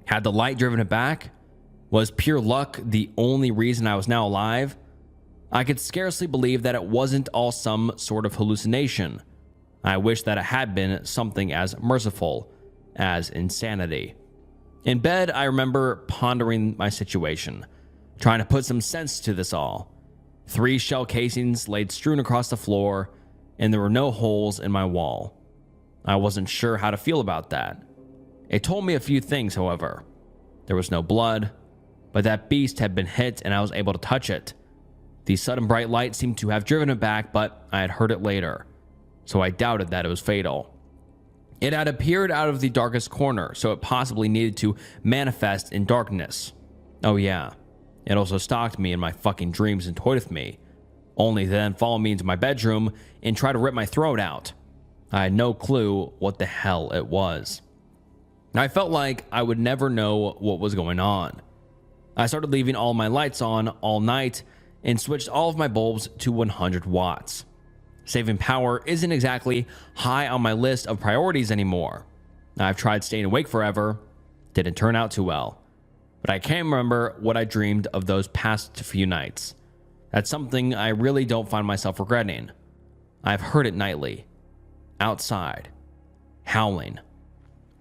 Had the light driven it back? Was pure luck the only reason I was now alive? I could scarcely believe that it wasn't all some sort of hallucination. I wish that it had been something as merciful as insanity. In bed, I remember pondering my situation, trying to put some sense to this all. 3 shell casings laid strewn across the floor, and there were no holes in my wall. I wasn't sure how to feel about that. It told me a few things, however. There was no blood, but that beast had been hit and I was able to touch it. The sudden bright light seemed to have driven it back, but I had heard it later, so I doubted that it was fatal. It had appeared out of the darkest corner, so it possibly needed to manifest in darkness. Oh yeah, it also stalked me in my fucking dreams and toyed with me, only to then follow me into my bedroom and try to rip my throat out. I had no clue what the hell it was. I felt like I would never know what was going on. I started leaving all my lights on all night and switched all of my bulbs to 100 watts. Saving power isn't exactly high on my list of priorities anymore. I've tried staying awake forever, didn't turn out too well, but I can't remember what I dreamed of those past few nights. That's something I really don't find myself regretting. I've heard it nightly, outside, howling,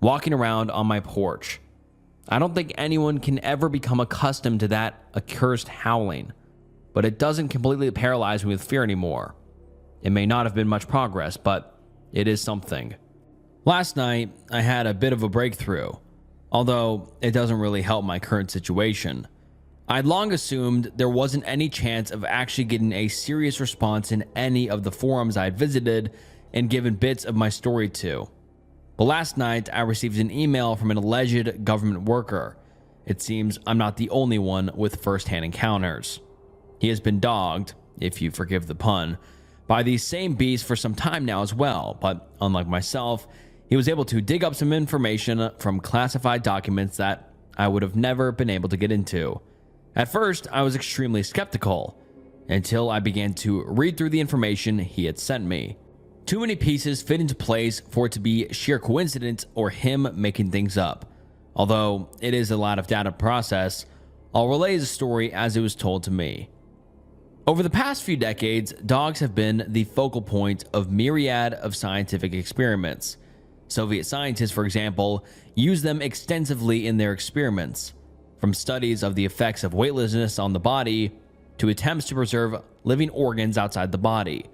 walking around on my porch. I don't think anyone can ever become accustomed to that accursed howling, but it doesn't completely paralyze me with fear anymore. It may not have been much progress, but it is something. Last night, I had a bit of a breakthrough, although it doesn't really help my current situation. I'd long assumed there wasn't any chance of actually getting a serious response in any of the forums I had visited and given bits of my story to. But last night, I received an email from an alleged government worker. It seems I'm not the only one with first-hand encounters. He has been dogged, if you forgive the pun, by these same beasts for some time now as well, but unlike myself, he was able to dig up some information from classified documents that I would have never been able to get into. At first, I was extremely skeptical, until I began to read through the information he had sent me. Too many pieces fit into place for it to be sheer coincidence or him making things up. Although it is a lot of data to process, I'll relay the story as it was told to me. Over the past few decades, dogs have been the focal point of myriad of scientific experiments. Soviet scientists, for example, used them extensively in their experiments, from studies of the effects of weightlessness on the body to attempts to preserve living organs outside the body.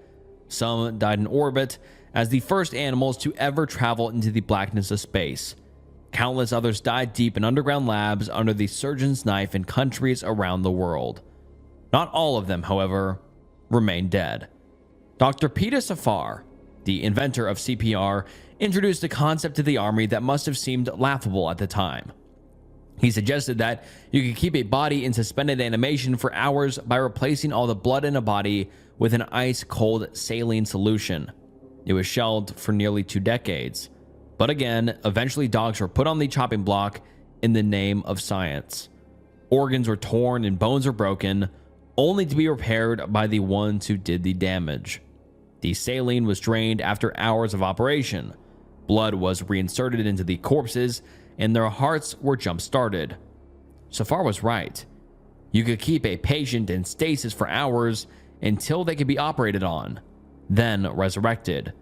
Some died in orbit as the first animals to ever travel into the blackness of space. Countless others died deep in underground labs under the surgeon's knife in countries around the world. Not all of them, however, remain dead. Dr. Peter Safar, the inventor of CPR, introduced a concept to the army that must have seemed laughable at the time. He suggested that you could keep a body in suspended animation for hours by replacing all the blood in a body with an ice-cold saline solution. It was shelved for nearly 2 decades. But again, eventually dogs were put on the chopping block in the name of science. Organs were torn and bones were broken, only to be repaired by the ones who did the damage. The saline was drained after hours of operation. Blood was reinserted into the corpses, and their hearts were jump-started. Safar was right. You could keep a patient in stasis for hours until they could be operated on. then resurrected.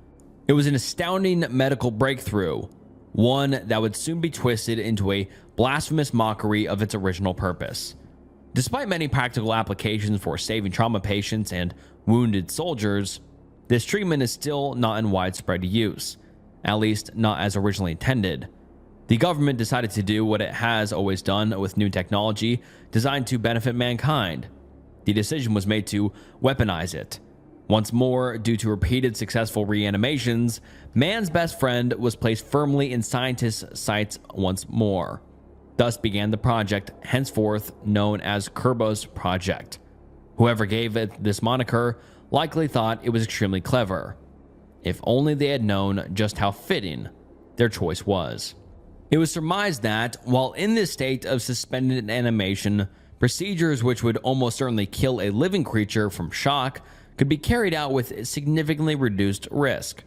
It was an astounding medical breakthrough, one that would soon be twisted into a blasphemous mockery of its original purpose. Despite many practical applications for saving trauma patients and wounded soldiers, this treatment is still not in widespread use, at least not as originally intended. The government decided to do what it has always done with new technology designed to benefit mankind. The decision was made to weaponize it. Once more, due to repeated successful reanimations, man's best friend was placed firmly in scientists' sights once more. Thus began the project, henceforth known as Kerberos Project. Whoever gave it this moniker likely thought it was extremely clever. If only they had known just how fitting their choice was. It was surmised that, while in this state of suspended animation, procedures which would almost certainly kill a living creature from shock could be carried out with significantly reduced risk.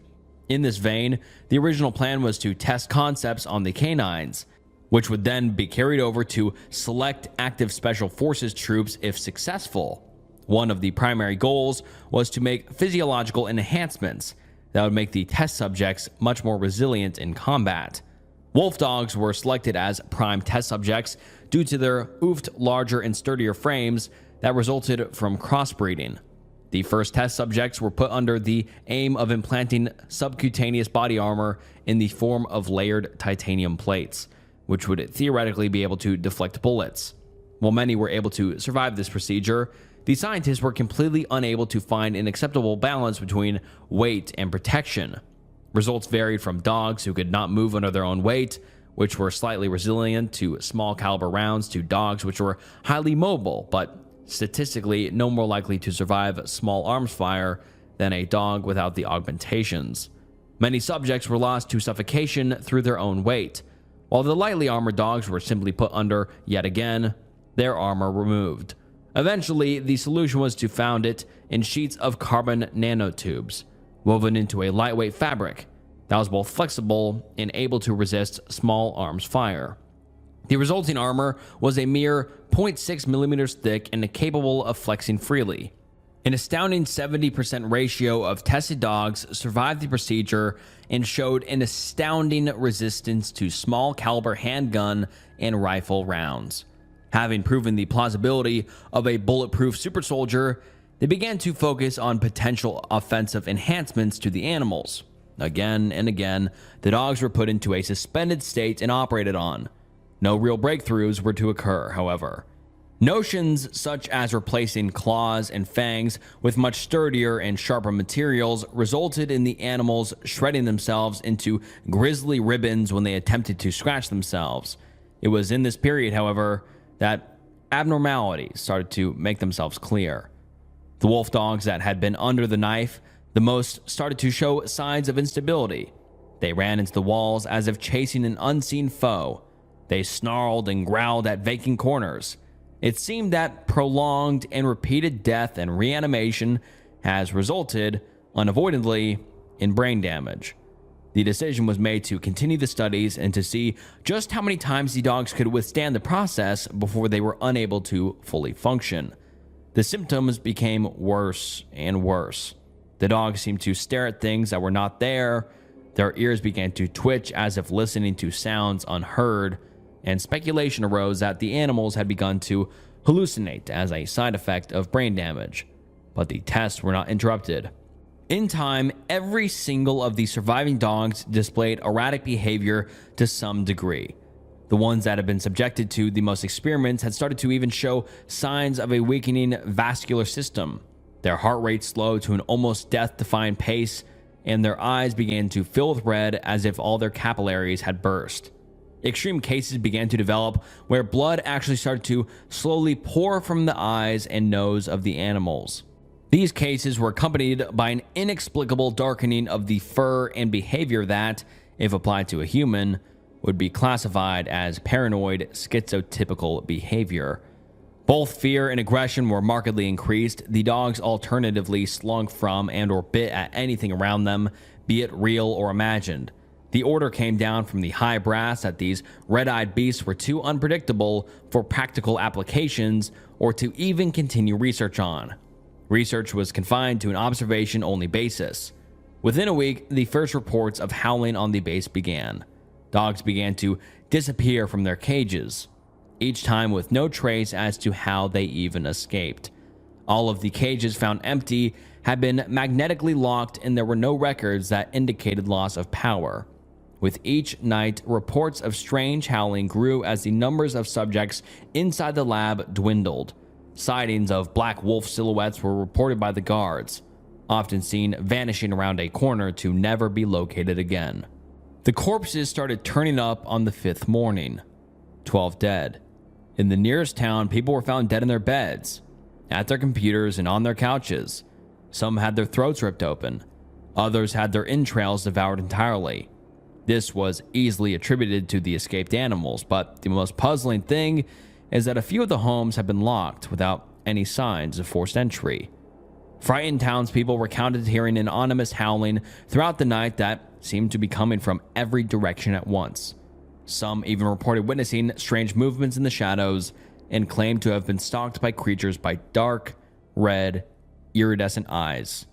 In this vein, the original plan was to test concepts on the canines, which would then be carried over to select active special forces troops if successful. One of the primary goals was to make physiological enhancements that would make the test subjects much more resilient in combat. Wolf dogs were selected as prime test subjects due to their oofed larger and sturdier frames that resulted from crossbreeding. The first test subjects were put under the aim of implanting subcutaneous body armor in the form of layered titanium plates, which would theoretically be able to deflect bullets. While many were able to survive this procedure, the scientists were completely unable to find an acceptable balance between weight and protection. Results varied from dogs who could not move under their own weight, which were slightly resilient to small caliber rounds, to dogs which were highly mobile, but statistically no more likely to survive small arms fire than a dog without the augmentations. Many subjects were lost to suffocation through their own weight, while the lightly armored dogs were simply put under, yet again, their armor removed. Eventually, the solution was to found it in sheets of carbon nanotubes, woven into a lightweight fabric that was both flexible and able to resist small arms fire. The resulting armor was a mere 0.6 millimeters thick and capable of flexing freely. An astounding 70% ratio of tested dogs survived the procedure and showed an astounding resistance to small caliber handgun and rifle rounds. Having proven the plausibility of a bulletproof super soldier, they began to focus on potential offensive enhancements to the animals. Again and again, the dogs were put into a suspended state and operated on. No real breakthroughs were to occur, however. Notions such as replacing claws and fangs with much sturdier and sharper materials resulted in the animals shredding themselves into grisly ribbons when they attempted to scratch themselves. It was in this period, however, that abnormalities started to make themselves clear. The wolf dogs that had been under the knife the most started to show signs of instability. They ran into the walls as if chasing an unseen foe. They snarled and growled at vacant corners. It seemed that prolonged and repeated death and reanimation has resulted, unavoidably, in brain damage. The decision was made to continue the studies and to see just how many times the dogs could withstand the process before they were unable to fully function. The symptoms became worse and worse. The dogs seemed to stare at things that were not there. Their ears began to twitch as if listening to sounds unheard, and speculation arose that the animals had begun to hallucinate as a side effect of brain damage. But the tests were not interrupted. In time, every single of the surviving dogs displayed erratic behavior to some degree. The ones that had been subjected to the most experiments had started to even show signs of a weakening vascular system. Their heart rate slowed to an almost death-defying pace, and their eyes began to fill with red as if all their capillaries had burst. Extreme cases began to develop where blood actually started to slowly pour from the eyes and nose of the animals. These cases were accompanied by an inexplicable darkening of the fur and behavior that, if applied to a human, would be classified as paranoid schizotypical behavior. Both fear and aggression were markedly increased. The dogs alternatively slunk from and or bit at anything around them, be it real or imagined. The order came down from the high brass that these red-eyed beasts were too unpredictable for practical applications or to even continue research on. Research was confined to an observation-only basis. Within a week, the first reports of howling on the base began. Dogs began to disappear from their cages, each time with no trace as to how they even escaped. All of the cages found empty had been magnetically locked, and there were no records that indicated loss of power. With each night, reports of strange howling grew as the numbers of subjects inside the lab dwindled. Sightings of black wolf silhouettes were reported by the guards, often seen vanishing around a corner to never be located again. The corpses started turning up on the fifth morning. 12 dead. In the nearest town, people were found dead in their beds, at their computers, and on their couches. Some had their throats ripped open. Others had their entrails devoured entirely. This was easily attributed to the escaped animals, but the most puzzling thing is that a few of the homes have been locked without any signs of forced entry. Frightened townspeople recounted hearing an ominous howling throughout the night that seemed to be coming from every direction at once. Some even reported witnessing strange movements in the shadows and claimed to have been stalked by creatures by dark, red, iridescent eyes.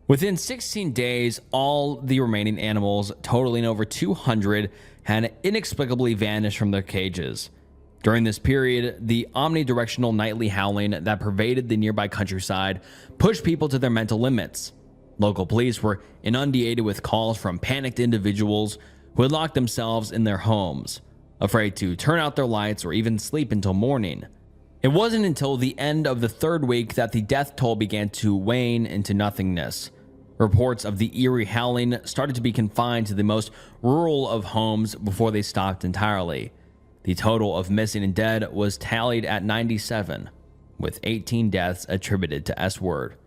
Within 16 days, all the remaining animals, totaling over 200, had inexplicably vanished from their cages. During this period, the omnidirectional nightly howling that pervaded the nearby countryside pushed people to their mental limits. Local police were inundated with calls from panicked individuals who had locked themselves in their homes, afraid to turn out their lights or even sleep until morning. It wasn't until the end of the third week that the death toll began to wane into nothingness. Reports of the eerie howling started to be confined to the most rural of homes before they stopped entirely. The total of missing and dead was tallied at 97, with 18 deaths attributed to S-word.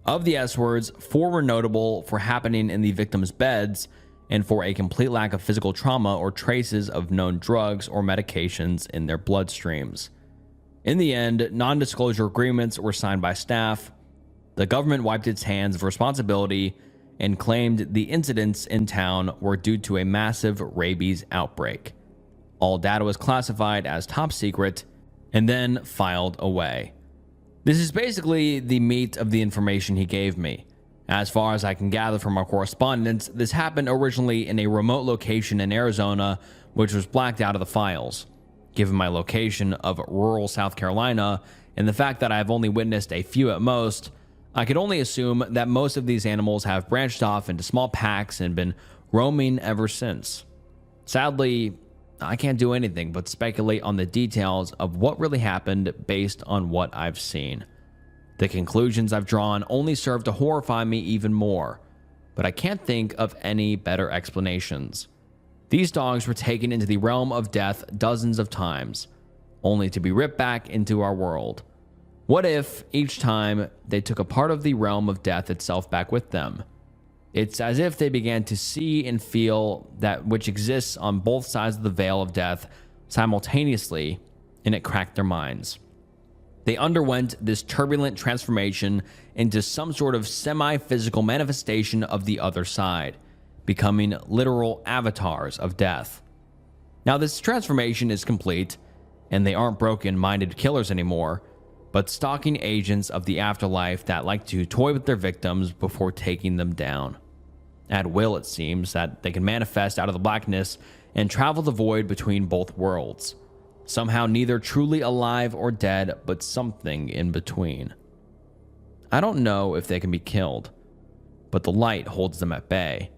Of the S-words, 4 were notable for happening in the victims' beds and for a complete lack of physical trauma or traces of known drugs or medications in their bloodstreams. In the end, non-disclosure agreements were signed by staff. The government wiped its hands of responsibility and claimed the incidents in town were due to a massive rabies outbreak. All data was classified as top secret and then filed away. This is basically the meat of the information he gave me. As far as I can gather from our correspondence, this happened originally in a remote location in Arizona, which was blacked out of the files. Given my location of rural South Carolina and the fact that I have only witnessed a few at most, I could only assume that most of these animals have branched off into small packs and been roaming ever since. Sadly, I can't do anything but speculate on the details of what really happened based on what I've seen. The conclusions I've drawn only serve to horrify me even more, but I can't think of any better explanations. These dogs were taken into the realm of death dozens of times, only to be ripped back into our world. What if, each time, they took a part of the realm of death itself back with them? It's as if they began to see and feel that which exists on both sides of the veil of death simultaneously, and it cracked their minds. They underwent this turbulent transformation into some sort of semi-physical manifestation of the other side, becoming literal avatars of death. Now, this transformation is complete, and they aren't broken-minded killers anymore, but stalking agents of the afterlife that like to toy with their victims before taking them down. At will, it seems that they can manifest out of the blackness and travel the void between both worlds, somehow neither truly alive or dead, but something in between. I don't know if they can be killed, but the light holds them at bay.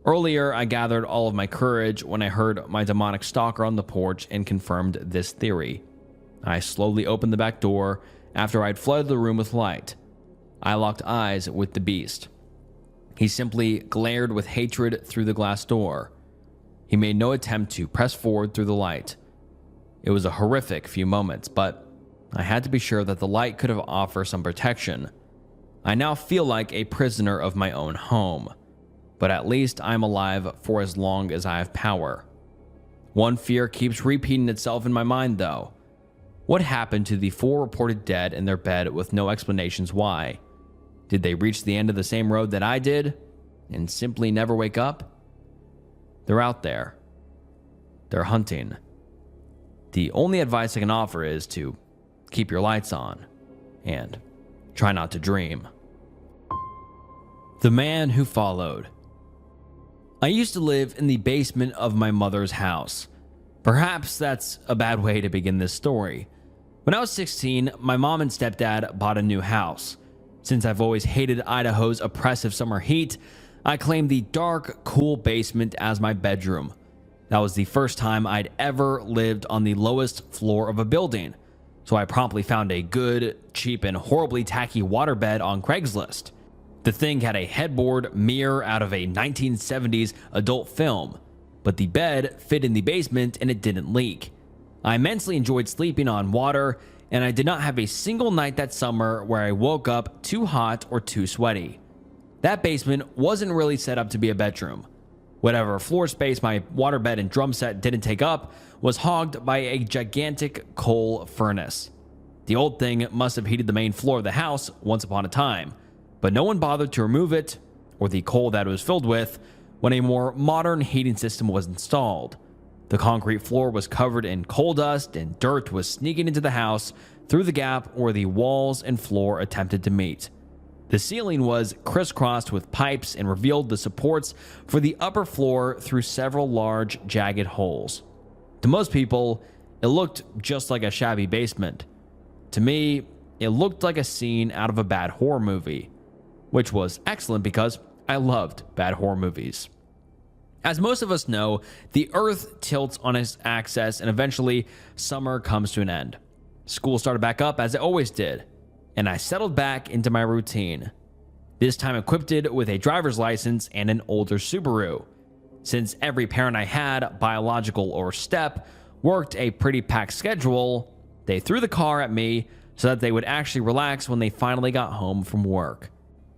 Earlier, I gathered all of my courage when I heard my demonic stalker on the porch and confirmed this theory. I slowly opened the back door after I'd flooded the room with light. I locked eyes with the beast. He simply glared with hatred through the glass door. He made no attempt to press forward through the light. It was a horrific few moments, but I had to be sure that the light could have offered some protection. I now feel like a prisoner of my own home, but at least I'm alive for as long as I have power. One fear keeps repeating itself in my mind, though. What happened to the 4 reported dead in their bed with no explanations why? Did they reach the end of the same road that I did and simply never wake up? They're out there. They're hunting. The only advice I can offer is to keep your lights on and Try not to dream. The man who followed. I used to live in the basement of my mother's house. Perhaps that's a bad way to begin this story. When I was 16, my mom and stepdad bought a new house. Since I've always hated Idaho's oppressive summer heat, I claimed the dark, cool basement as my bedroom. That was the first time I'd ever lived on the lowest floor of a building, so I promptly found a good, cheap, and horribly tacky waterbed on Craigslist. The thing had a headboard mirror out of a 1970s adult film, but the bed fit in the basement and it didn't leak. I immensely enjoyed sleeping on water, and I did not have a single night that summer where I woke up too hot or too sweaty. That basement wasn't really set up to be a bedroom. Whatever floor space my waterbed and drum set didn't take up was hogged by a gigantic coal furnace. The old thing must have heated the main floor of the house once upon a time, but no one bothered to remove it, or the coal that it was filled with, when a more modern heating system was installed. The concrete floor was covered in coal dust, and dirt was sneaking into the house through the gap where the walls and floor attempted to meet. The ceiling was crisscrossed with pipes and revealed the supports for the upper floor through several large, jagged holes. To most people, it looked just like a shabby basement. To me, it looked like a scene out of a bad horror movie, which was excellent because I loved bad horror movies. As most of us know, the Earth tilts on its axis and eventually summer comes to an end. School started back up as it always did, and I settled back into my routine. This time equipped with a driver's license and an older Subaru. Since every parent I had, biological or step, worked a pretty packed schedule, they threw the car at me so that they would actually relax when they finally got home from work.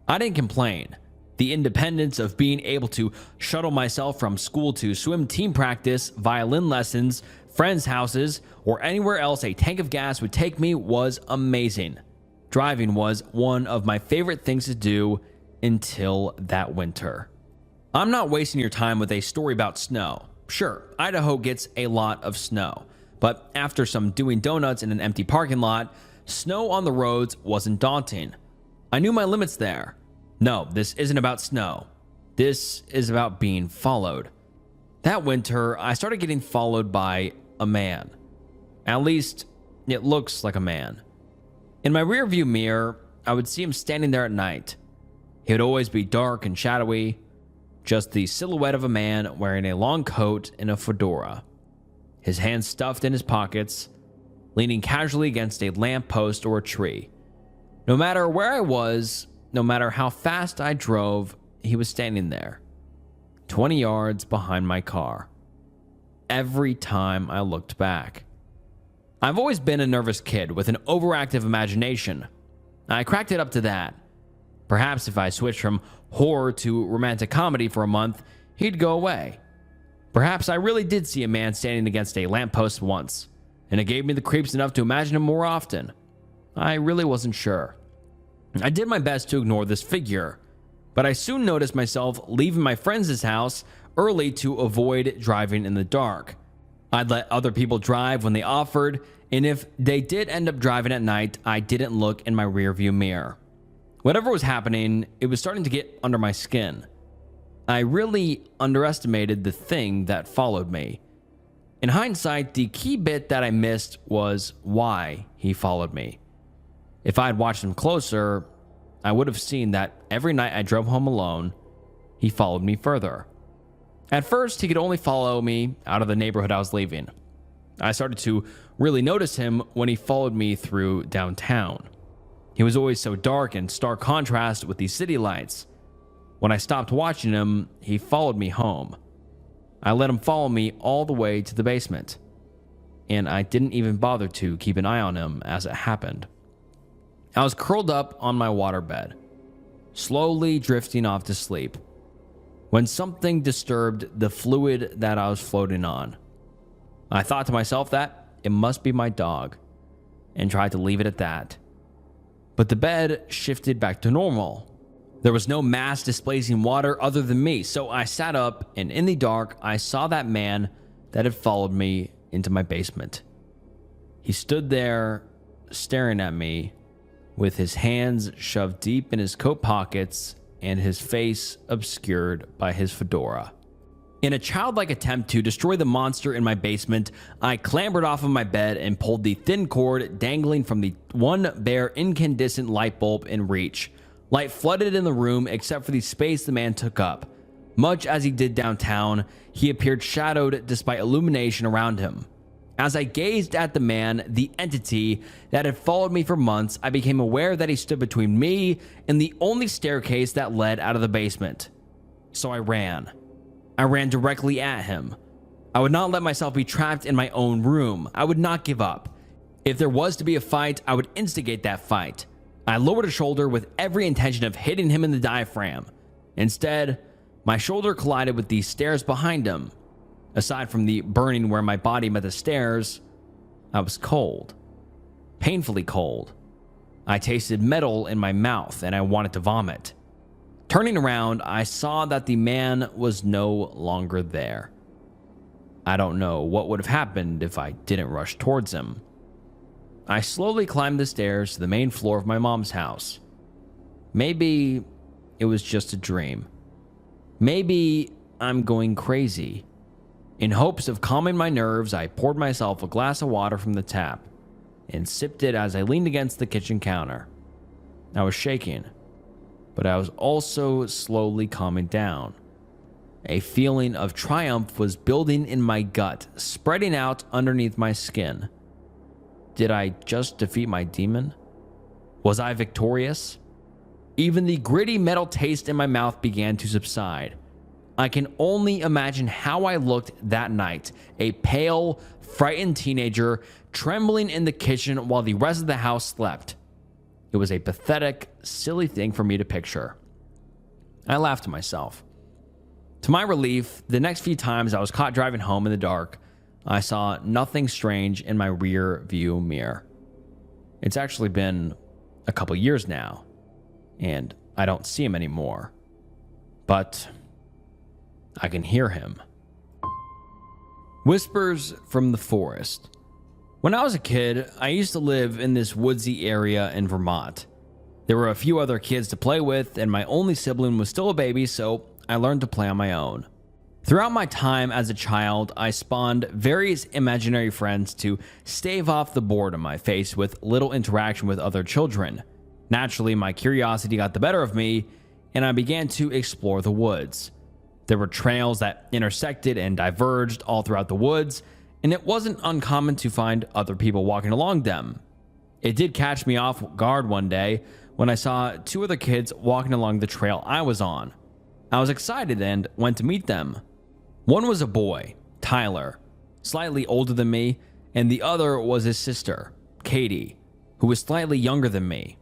I didn't complain. The independence of being able to shuttle myself from school to swim team practice, violin lessons, friends' houses, or anywhere else a tank of gas would take me was amazing. Driving was one of my favorite things to do until that winter. I'm not wasting your time with a story about snow. Sure, Idaho gets a lot of snow, but after some doing donuts in an empty parking lot, snow on the roads wasn't daunting. I knew my limits there. No, this isn't about snow. This is about being followed. That winter, I started getting followed by a man. At least, it looks like a man. In my rearview mirror, I would see him standing there at night. He would always be dark and shadowy, just the silhouette of a man wearing a long coat and a fedora. His hands stuffed in his pockets, leaning casually against a lamppost or a tree. No matter where I was, no matter how fast I drove, he was standing there, 20 yards behind my car. Every time I looked back. I've always been a nervous kid with an overactive imagination. I cracked it up to that. Perhaps if I switched from horror to romantic comedy for a month, he'd go away. Perhaps I really did see a man standing against a lamppost once, and it gave me the creeps enough to imagine him more often. I really wasn't sure. I did my best to ignore this figure, but I soon noticed myself leaving my friend's house early to avoid driving in the dark. I'd let other people drive when they offered, and if they did end up driving at night, I didn't look in my rearview mirror. Whatever was happening, it was starting to get under my skin. I really underestimated the thing that followed me. In hindsight, the key bit that I missed was why he followed me. If I had watched him closer, I would have seen that every night I drove home alone, he followed me further. At first, he could only follow me out of the neighborhood I was leaving. I started to really notice him when he followed me through downtown. He was always so dark in stark contrast with the city lights. When I stopped watching him, he followed me home. I let him follow me all the way to the basement, and I didn't even bother to keep an eye on him as it happened. I was curled up on my waterbed, slowly drifting off to sleep, when something disturbed the fluid that I was floating on. I thought to myself that it must be my dog, and tried to leave it at that. But the bed shifted back to normal. There was no mass displacing water other than me, so I sat up, and in the dark, I saw that man that had followed me into my basement. He stood there, staring at me, with his hands shoved deep in his coat pockets and his face obscured by his fedora. In a childlike attempt to destroy the monster in my basement, I clambered off of my bed and pulled the thin cord dangling from the one bare incandescent light bulb in reach. Light flooded in the room except for the space the man took up. Much as he did downtown, he appeared shadowed despite illumination around him. As I gazed at the man, the entity that had followed me for months, I became aware that he stood between me and the only staircase that led out of the basement. So I ran. I ran directly at him. I would not let myself be trapped in my own room. I would not give up. If there was to be a fight, I would instigate that fight. I lowered a shoulder with every intention of hitting him in the diaphragm. Instead, my shoulder collided with the stairs behind him. Aside from the burning where my body met the stairs, I was cold. Painfully cold. I tasted metal in my mouth and I wanted to vomit. Turning around, I saw that the man was no longer there. I don't know what would have happened if I didn't rush towards him. I slowly climbed the stairs to the main floor of my mom's house. Maybe it was just a dream. Maybe I'm going crazy. In hopes of calming my nerves, I poured myself a glass of water from the tap and sipped it as I leaned against the kitchen counter. I was shaking, but I was also slowly calming down. A feeling of triumph was building in my gut, spreading out underneath my skin. Did I just defeat my demon? Was I victorious? Even the gritty metal taste in my mouth began to subside. I can only imagine how I looked that night, a pale, frightened teenager trembling in the kitchen while the rest of the house slept. It was a pathetic, silly thing for me to picture. I laughed to myself. To my relief, the next few times I was caught driving home in the dark, I saw nothing strange in my rear view mirror. It's actually been a couple years now, and I don't see him anymore. But I can hear him. Whispers from the forest. When I was a kid, I used to live in this woodsy area in Vermont. There were a few other kids to play with, and my only sibling was still a baby, so I learned to play on my own. Throughout my time as a child, I spawned various imaginary friends to stave off the boredom I faced with little interaction with other children. Naturally, my curiosity got the better of me, and I began to explore the woods. There were trails that intersected and diverged all throughout the woods, and it wasn't uncommon to find other people walking along them. It did catch me off guard one day when I saw two other kids walking along the trail I was on. I was excited and went to meet them. One was a boy, Tyler, slightly older than me, and the other was his sister, Katie, who was slightly younger than me.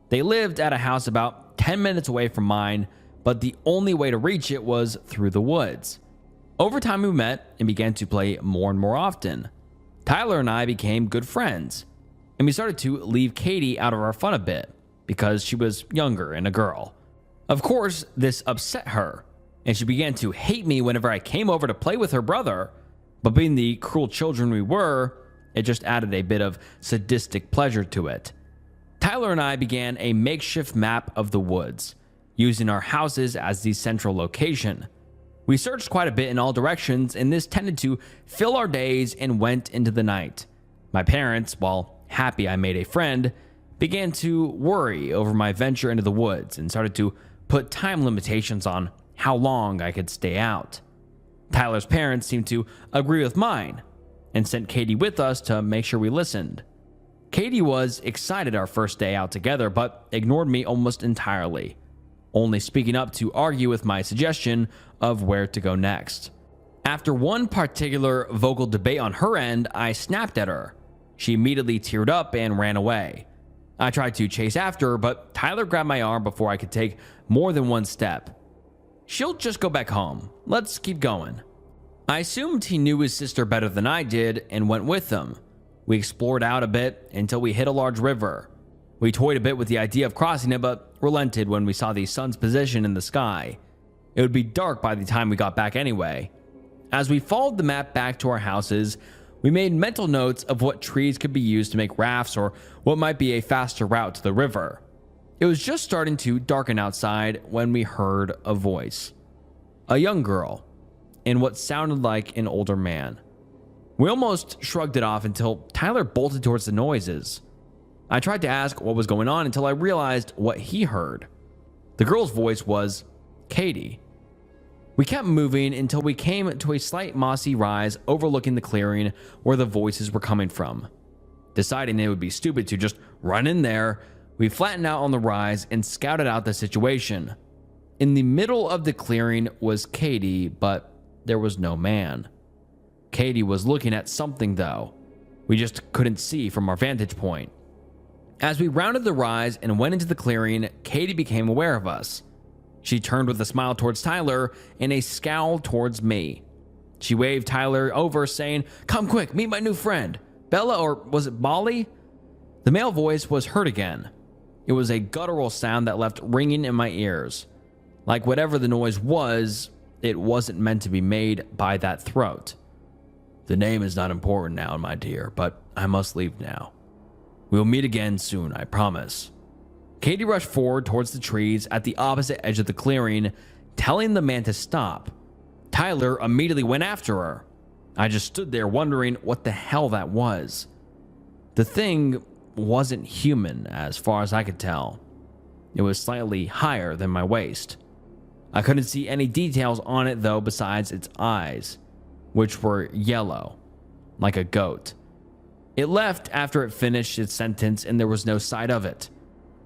They lived at a house about 10 minutes away from mine, but the only way to reach it was through the woods. Over time, we met and began to play more and more often. Tyler and I became good friends, and we started to leave Katie out of our fun a bit because she was younger and a girl. Of course, this upset her, and she began to hate me whenever I came over to play with her brother, but being the cruel children we were, it just added a bit of sadistic pleasure to it. Tyler and I began a makeshift map of the woods, using our houses as the central location. We searched quite a bit in all directions, and this tended to fill our days and went into the night. My parents, while happy I made a friend, began to worry over my venture into the woods and started to put time limitations on how long I could stay out. Tyler's parents seemed to agree with mine and sent Katie with us to make sure we listened. Katie was excited our first day out together, but ignored me almost entirely, only speaking up to argue with my suggestion of where to go next. After one particular vocal debate on her end, I snapped at her. She immediately teared up and ran away. I tried to chase after her, but Tyler grabbed my arm before I could take more than one step. "She'll just go back home. Let's keep going." I assumed he knew his sister better than I did and went with them. We explored out a bit until we hit a large river. We toyed a bit with the idea of crossing it, but relented when we saw the sun's position in the sky. It would be dark by the time we got back anyway. As we followed the map back to our houses, We made mental notes of what trees could be used to make rafts or what might be a faster route to the river. It was just starting to darken outside when we heard a voice. A young girl, and what sounded like an older man. We almost shrugged it off until Tyler bolted towards the noises. I tried to ask what was going on until I realized what he heard. The girl's voice was Katie. We kept moving until we came to a slight mossy rise overlooking the clearing where the voices were coming from. Deciding it would be stupid to just run in there, we flattened out on the rise and scouted out the situation. In the middle of the clearing was Katie, but there was no man. Katie was looking at something though. We just couldn't see from our vantage point. As we rounded the rise and went into the clearing, Katie became aware of us. She turned with a smile towards Tyler and a scowl towards me. She waved Tyler over, saying, "Come quick, meet my new friend, Bella, or was it Molly?" The male voice was heard again. It was a guttural sound that left ringing in my ears. Like whatever the noise was, it wasn't meant to be made by that throat. "The name is not important now, my dear, but I must leave now. We'll meet again soon, I promise." Katie rushed forward towards the trees at the opposite edge of the clearing, telling the man to stop. Tyler immediately went after her. I just stood there wondering what the hell that was. The thing wasn't human as far as I could tell. It was slightly higher than my waist. I couldn't see any details on it though besides its eyes, which were yellow, like a goat. It left after it finished its sentence and there was no sight of it.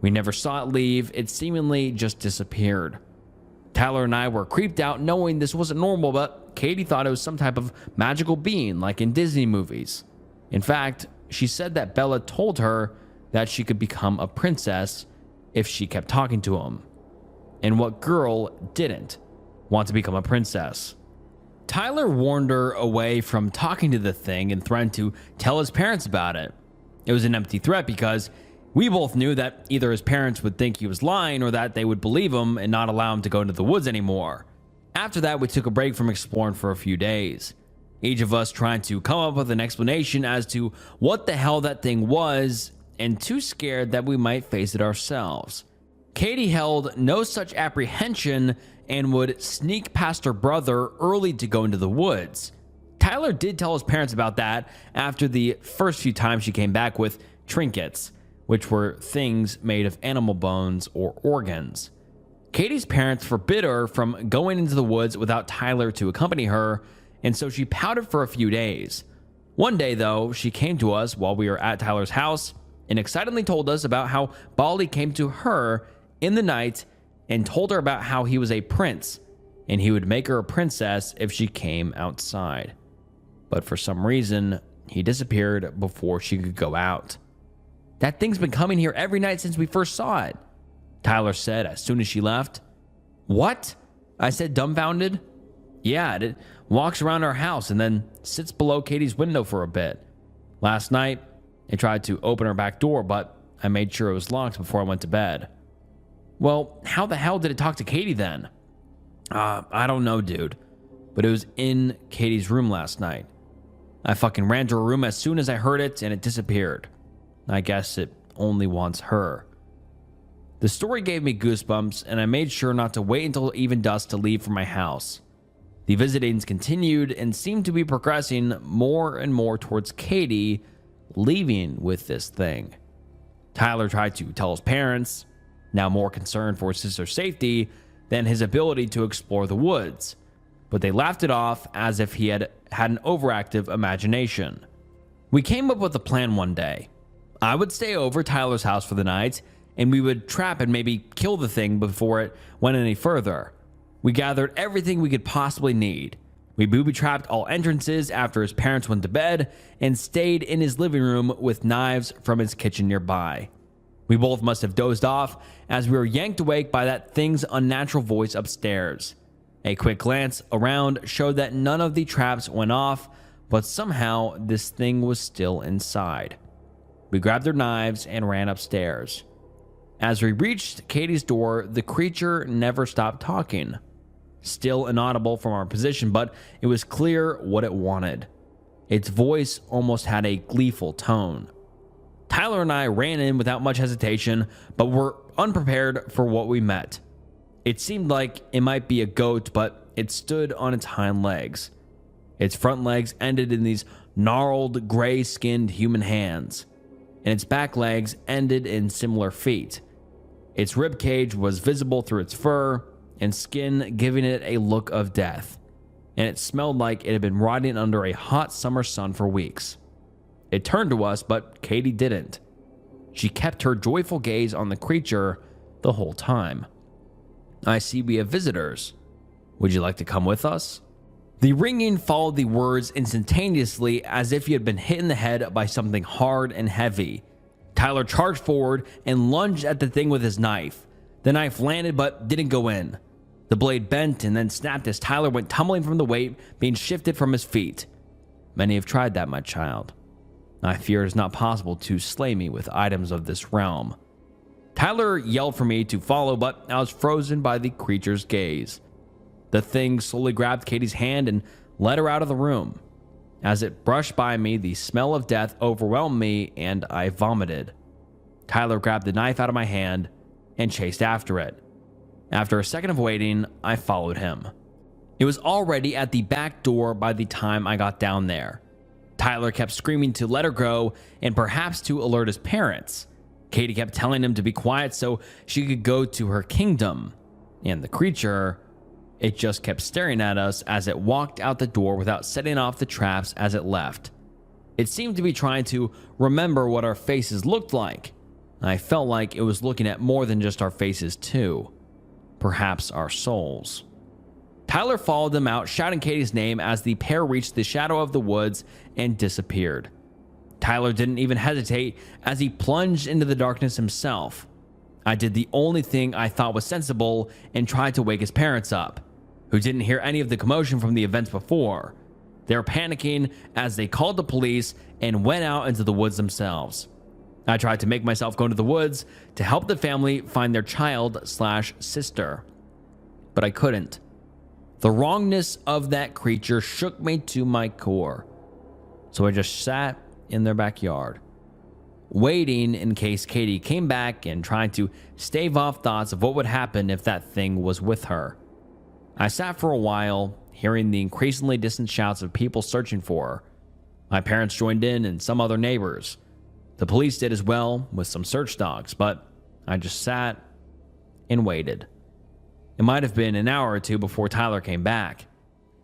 We never saw it leave, it seemingly just disappeared. Tyler and I were creeped out knowing this wasn't normal, but Katie thought it was some type of magical being like in Disney movies. In fact, she said that Bella told her that she could become a princess if she kept talking to him. And what girl didn't want to become a princess? Tyler warned her away from talking to the thing and threatened to tell his parents about it. It was an empty threat because we both knew that either his parents would think he was lying or that they would believe him and not allow him to go into the woods anymore. After that, we took a break from exploring for a few days, each of us trying to come up with an explanation as to what the hell that thing was and too scared that we might face it ourselves. Katie held no such apprehension and would sneak past her brother early to go into the woods. Tyler did tell his parents about that after the first few times she came back with trinkets, which were things made of animal bones or organs. Katie's parents forbid her from going into the woods without Tyler to accompany her, and so she pouted for a few days. One day, though, she came to us while we were at Tyler's house and excitedly told us about how Bali came to her in the night and told her about how he was a prince and he would make her a princess if she came outside. But for some reason, he disappeared before she could go out. "That thing's been coming here every night since we first saw it," Tyler said as soon as she left. "What?" I said, dumbfounded. "Yeah, it walks around our house and then sits below Katie's window for a bit. Last night, it tried to open her back door, but I made sure it was locked before I went to bed." "Well, how the hell did it talk to Katie then?" I don't know, dude, but it was in Katie's room last night. I fucking ran to her room as soon as I heard it and it disappeared. I guess it only wants her." The story gave me goosebumps, and I made sure not to wait until even dusk to leave for my house. The visitings continued and seemed to be progressing more and more towards Katie leaving with this thing. Tyler tried to tell his parents, now more concerned for his sister's safety than his ability to explore the woods, but they laughed it off as if he had an overactive imagination. We came up with a plan one day. I would stay over Tyler's house for the night, and we would trap and maybe kill the thing before it went any further. We gathered everything we could possibly need. We booby-trapped all entrances after his parents went to bed and stayed in his living room with knives from his kitchen nearby. We both must have dozed off as we were yanked awake by that thing's unnatural voice upstairs. A quick glance around showed that none of the traps went off, but somehow this thing was still inside. We grabbed their knives and ran upstairs. As we reached Katie's door, the creature never stopped talking. Still inaudible from our position, but it was clear what it wanted. Its voice almost had a gleeful tone. Tyler and I ran in without much hesitation, but were unprepared for what we met. It seemed like it might be a goat, but it stood on its hind legs. Its front legs ended in these gnarled, gray-skinned human hands, and its back legs ended in similar feet. Its rib cage was visible through its fur and skin, giving it a look of death, and it smelled like it had been rotting under a hot summer sun for weeks. It turned to us, but Katie didn't. She kept her joyful gaze on the creature the whole time. "I see we have visitors. Would you like to come with us?" The ringing followed the words instantaneously, as if he had been hit in the head by something hard and heavy. Tyler charged forward and lunged at the thing with his knife. The knife landed but didn't go in. The blade bent and then snapped as Tyler went tumbling from the weight being shifted from his feet. "Many have tried that, my child. I fear it is not possible to slay me with items of this realm." Tyler yelled for me to follow, but I was frozen by the creature's gaze. The thing slowly grabbed Katie's hand and led her out of the room. As it brushed by me, the smell of death overwhelmed me and I vomited. Tyler grabbed the knife out of my hand and chased after it. After a second of waiting, I followed him. It was already at the back door by the time I got down there. Tyler kept screaming to let her go and perhaps to alert his parents. Katie kept telling him to be quiet so she could go to her kingdom. And the creature, it just kept staring at us as it walked out the door without setting off the traps as it left. It seemed to be trying to remember what our faces looked like. I felt like it was looking at more than just our faces too. Perhaps our souls. Tyler followed them out, shouting Katie's name as the pair reached the shadow of the woods and disappeared. Tyler didn't even hesitate as he plunged into the darkness himself. I did the only thing I thought was sensible and tried to wake his parents up, who didn't hear any of the commotion from the events before. They were panicking as they called the police and went out into the woods themselves. I tried to make myself go into the woods to help the family find their child/sister, but I couldn't. The wrongness of that creature shook me to my core, so I just sat in their backyard, waiting in case Katie came back and trying to stave off thoughts of what would happen if that thing was with her. I sat for a while, hearing the increasingly distant shouts of people searching for her. My parents joined in and some other neighbors. The police did as well with some search dogs, but I just sat and waited. It might have been an hour or two before Tyler came back,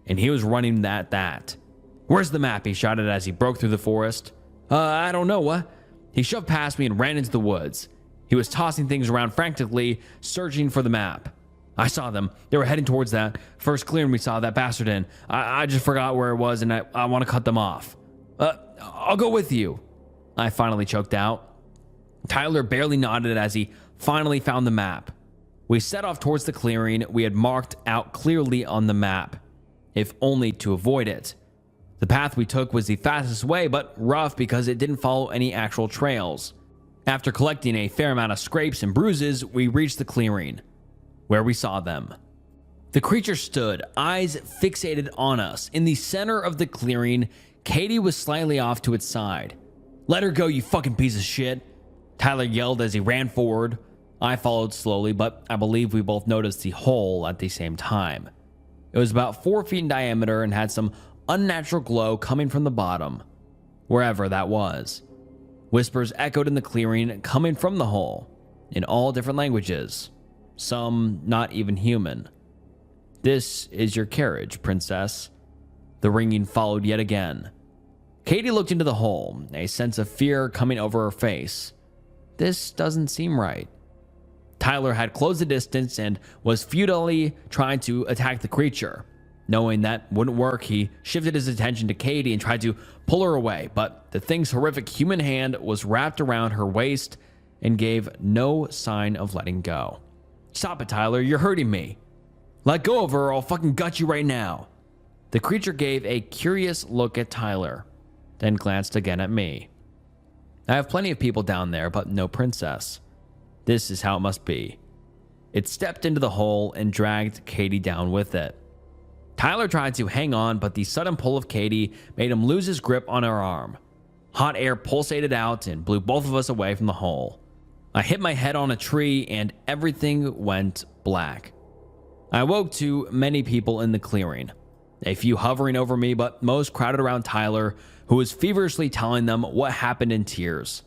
and he was running at that. "Where's the map?" he shouted as he broke through the forest. I don't know, what?" He shoved past me and ran into the woods. He was tossing things around frantically, searching for the map. I saw them. They were heading towards that first clearing we saw that bastard in. I just forgot where it was, and I want to cut them off. I'll go with you," I finally choked out. Tyler barely nodded as he finally found the map. We set off towards the clearing we had marked out clearly on the map, if only to avoid it. The path we took was the fastest way, but rough because it didn't follow any actual trails. After collecting a fair amount of scrapes and bruises, we reached the clearing, where we saw them. The creature stood, eyes fixated on us. In the center of the clearing, Katie was slightly off to its side. "Let her go, you fucking piece of shit," Tyler yelled as he ran forward. I followed slowly, but I believe we both noticed the hole at the same time. It was about 4 feet in diameter and had some unnatural glow coming from the bottom, wherever that was. Whispers echoed in the clearing, coming from the hole, in all different languages, some not even human. "This is your carriage, princess." The ringing followed yet again. Katie looked into the hole, a sense of fear coming over her face. This doesn't seem right. Tyler had closed the distance and was futilely trying to attack the creature. Knowing that wouldn't work, he shifted his attention to Katie and tried to pull her away, but the thing's horrific human hand was wrapped around her waist and gave no sign of letting go. "Stop it, Tyler, you're hurting me." "Let go of her or I'll fucking gut you right now." The creature gave a curious look at Tyler, then glanced again at me. I have plenty of people down there, but no princess. This is how it must be. It stepped into the hole and dragged Katie down with it. Tyler tried to hang on, but the sudden pull of Katie made him lose his grip on her arm. Hot air pulsated out and blew both of us away from the hole. I hit my head on a tree and everything went black. I woke to many people in the clearing, a few hovering over me, but most crowded around Tyler, who was feverishly telling them what happened in tears.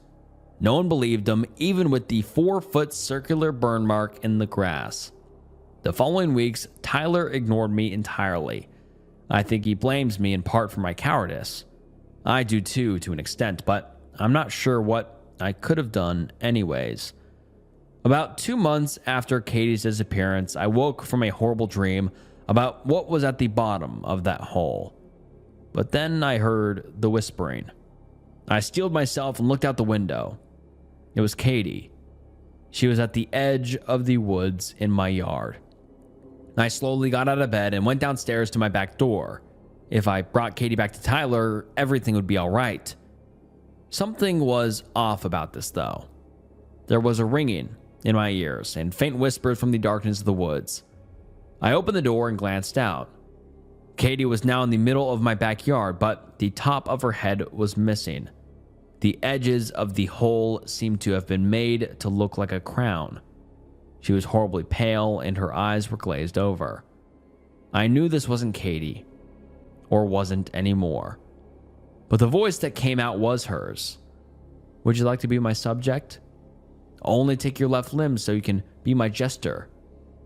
No one believed him, even with the 4-foot circular burn mark in the grass. The following weeks, Tyler ignored me entirely. I think he blames me in part for my cowardice. I do too, to an extent, but I'm not sure what I could have done anyways. About 2 months after Katie's disappearance, I woke from a horrible dream about what was at the bottom of that hole. But then I heard the whispering. I steeled myself and looked out the window. It was Katie. She was at the edge of the woods in my yard. I slowly got out of bed and went downstairs to my back door. If I brought Katie back to Tyler, everything would be all right. Something was off about this, though. There was a ringing in my ears and faint whispers from the darkness of the woods. I opened the door and glanced out. Katie was now in the middle of my backyard, but the top of her head was missing. The edges of the hole seemed to have been made to look like a crown. She was horribly pale and her eyes were glazed over. I knew this wasn't Katie, or wasn't anymore. But the voice that came out was hers. Would you like to be my subject? Only take your left limb so you can be my jester,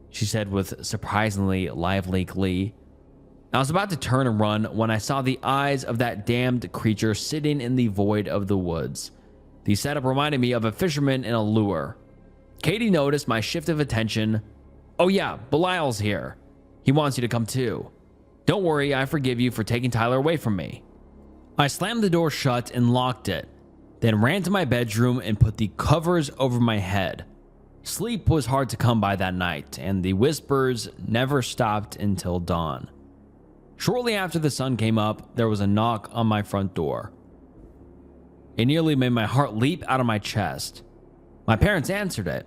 she said with surprisingly lively glee. I was about to turn and run when I saw the eyes of that damned creature sitting in the void of the woods. The setup reminded me of a fisherman in a lure. Katie noticed my shift of attention. Oh yeah, Belial's here. He wants you to come too. Don't worry, I forgive you for taking Tyler away from me. I slammed the door shut and locked it, then ran to my bedroom and put the covers over my head. Sleep was hard to come by that night, and the whispers never stopped until dawn. Shortly after the sun came up, there was a knock on my front door. It nearly made my heart leap out of my chest. My parents answered it.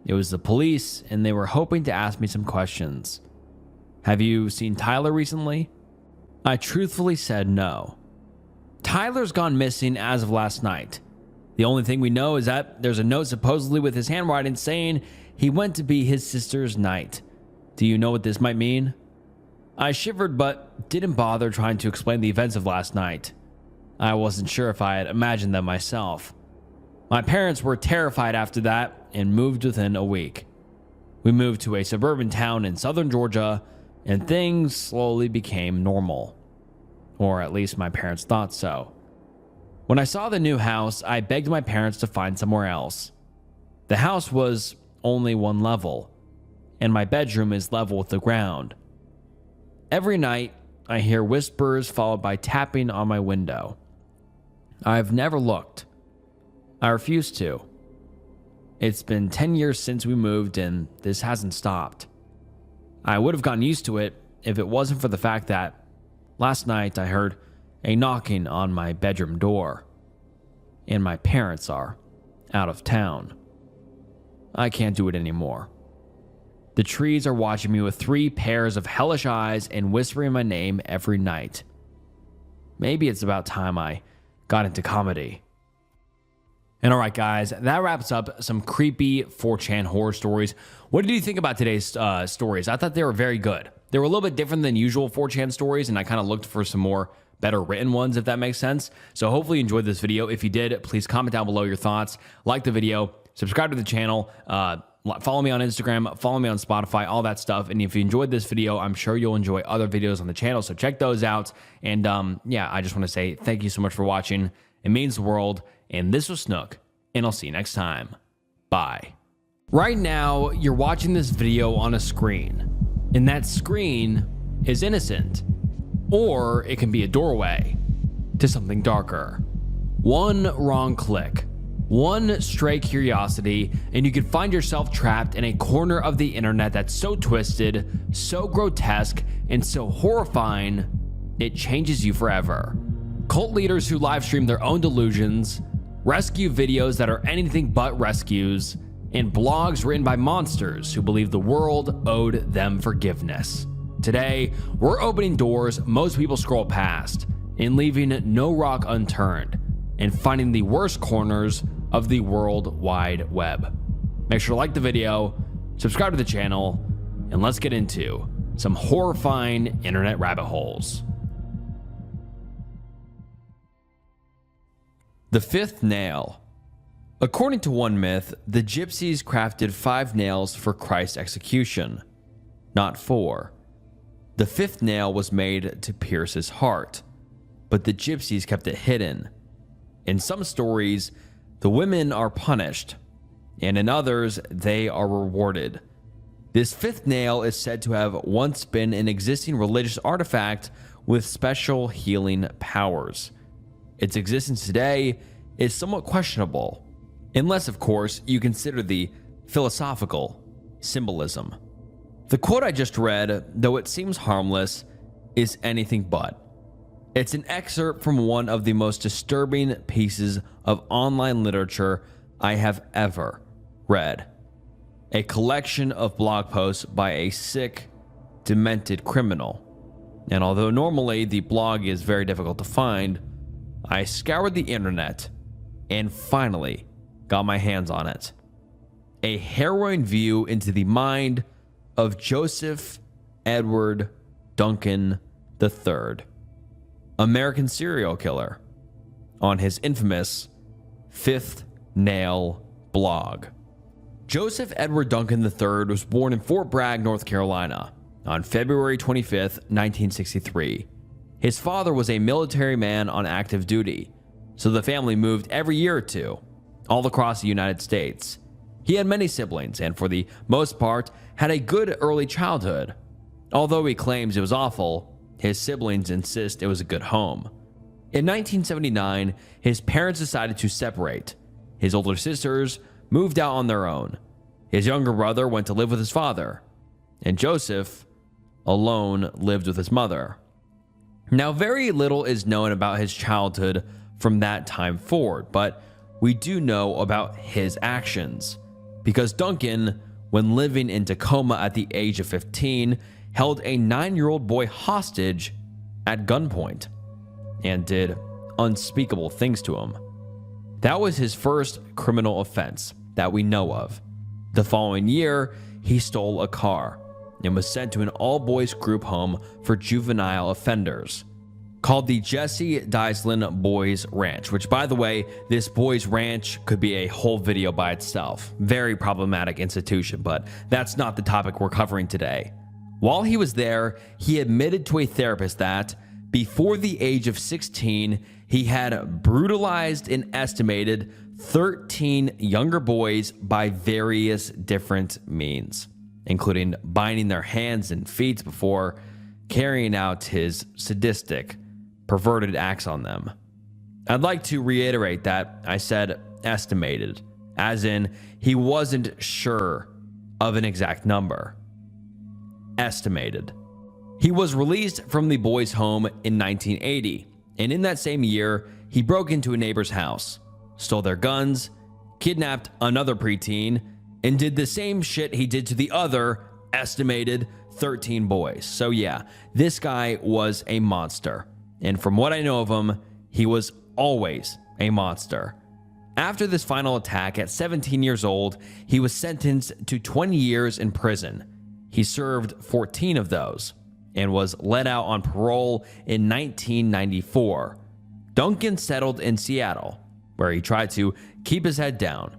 It was the police, and they were hoping to ask me some questions. Have you seen Tyler recently? I truthfully said no. Tyler's gone missing as of last night. The only thing we know is that there's a note supposedly with his handwriting saying he went to be his sister's knight. Do you know what this might mean? I shivered but didn't bother trying to explain the events of last night. I wasn't sure if I had imagined them myself. My parents were terrified after that and moved within a week. We moved to a suburban town in southern Georgia, and things slowly became normal. Or at least my parents thought so. When I saw the new house, I begged my parents to find somewhere else. The house was only one level, and my bedroom is level with the ground. Every night, I hear whispers followed by tapping on my window. I've never looked. I refuse to. It's been 10 years since we moved, and this hasn't stopped. I would have gotten used to it if it wasn't for the fact that last night I heard a knocking on my bedroom door, and my parents are out of town. I can't do it anymore. The trees are watching me with 3 pairs of hellish eyes and whispering my name every night. Maybe it's about time I got into comedy. And alright guys, that wraps up some creepy 4chan horror stories. What did you think about today's stories? I thought they were very good. They were a little bit different than usual 4chan stories, and I kind of looked for some more better written ones, if that makes sense. So hopefully you enjoyed this video. If you did, please comment down below your thoughts, like the video, subscribe to the channel, follow me on Instagram, follow me on Spotify, all that stuff. And if you enjoyed this video, I'm sure you'll enjoy other videos on the channel, so check those out. And yeah, I just want to say thank you so much for watching. It means the world. And this was Snook, and I'll see you next time. Bye. Right now, you're watching this video on a screen, and that screen is innocent. Or it can be a doorway to something darker. One wrong click, one stray curiosity, and you can find yourself trapped in a corner of the internet that's so twisted, so grotesque, and so horrifying, it changes you forever. Cult leaders who live stream their own delusions, rescue videos that are anything but rescues, and blogs written by monsters who believe the world owed them forgiveness. Today, we're opening doors most people scroll past and leaving no rock unturned and finding the worst corners of the World Wide Web. Make sure to like the video, subscribe to the channel, and let's get into some horrifying internet rabbit holes. The fifth nail. According to one myth, the gypsies crafted 5 nails for Christ's execution, not 4. The fifth nail was made to pierce his heart, but the gypsies kept it hidden. In some stories, the women are punished, and in others, they are rewarded. This fifth nail is said to have once been an existing religious artifact with special healing powers. Its existence today is somewhat questionable, unless, of course, you consider the philosophical symbolism. The quote I just read, though it seems harmless, is anything but. It's an excerpt from one of the most disturbing pieces of online literature I have ever read. A collection of blog posts by a sick, demented criminal. And although normally the blog is very difficult to find, I scoured the internet and finally got my hands on it. A harrowing view into the mind of Joseph Edward Duncan III, American serial killer, on his infamous Fifth Nail blog. Joseph Edward Duncan III was born in Fort Bragg, North Carolina, on February 25, 1963. His father was a military man on active duty, so the family moved every year or two, all across the United States. He had many siblings and, for the most part, had a good early childhood. Although he claims it was awful, his siblings insist it was a good home. In 1979, his parents decided to separate. His older sisters moved out on their own. His younger brother went to live with his father, and Joseph, alone, lived with his mother. Now, very little is known about his childhood from that time forward, but we do know about his actions, because Duncan, when living in Tacoma at the age of 15, held a 9-year-old boy hostage at gunpoint and did unspeakable things to him. That was his first criminal offense that we know of. The following year, he stole a car and was sent to an all-boys group home for juvenile offenders called the Jesse Dyslin Boys Ranch, which, by the way, this boys ranch could be a whole video by itself. Very problematic institution, but that's not the topic we're covering today. While he was there, he admitted to a therapist that, before the age of 16, he had brutalized an estimated 13 younger boys by various different means, including binding their hands and feet before carrying out his sadistic, perverted acts on them. I'd like to reiterate that I said estimated, as in he wasn't sure of an exact number. Estimated. He was released from the boys' home in 1980, and in that same year, he broke into a neighbor's house, stole their guns, kidnapped another preteen, and did the same shit he did to the other estimated 13 boys. So yeah, this guy was a monster. And from what I know of him, he was always a monster. After this final attack at 17 years old, he was sentenced to 20 years in prison. He served 14 of those and was let out on parole in 1994. Duncan settled in Seattle, where he tried to keep his head down.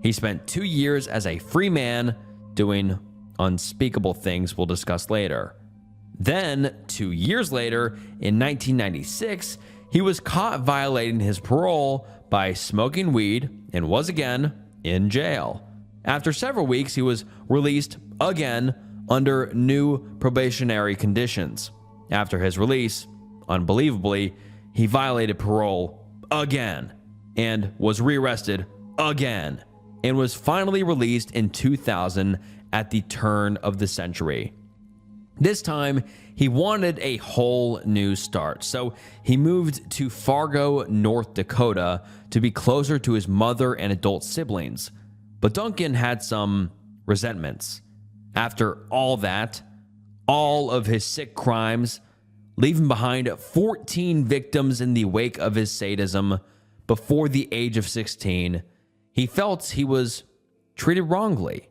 He spent 2 years as a free man doing unspeakable things we'll discuss later. Then, 2 years later, in 1996, he was caught violating his parole by smoking weed and was again in jail. After several weeks, he was released again under new probationary conditions. After his release, unbelievably, he violated parole again and was rearrested again and was finally released in 2000 at the turn of the century. This time, he wanted a whole new start, so he moved to Fargo, North Dakota to be closer to his mother and adult siblings. But Duncan had some resentments. After all that, all of his sick crimes, leaving behind 14 victims in the wake of his sadism before the age of 16, he felt he was treated wrongly.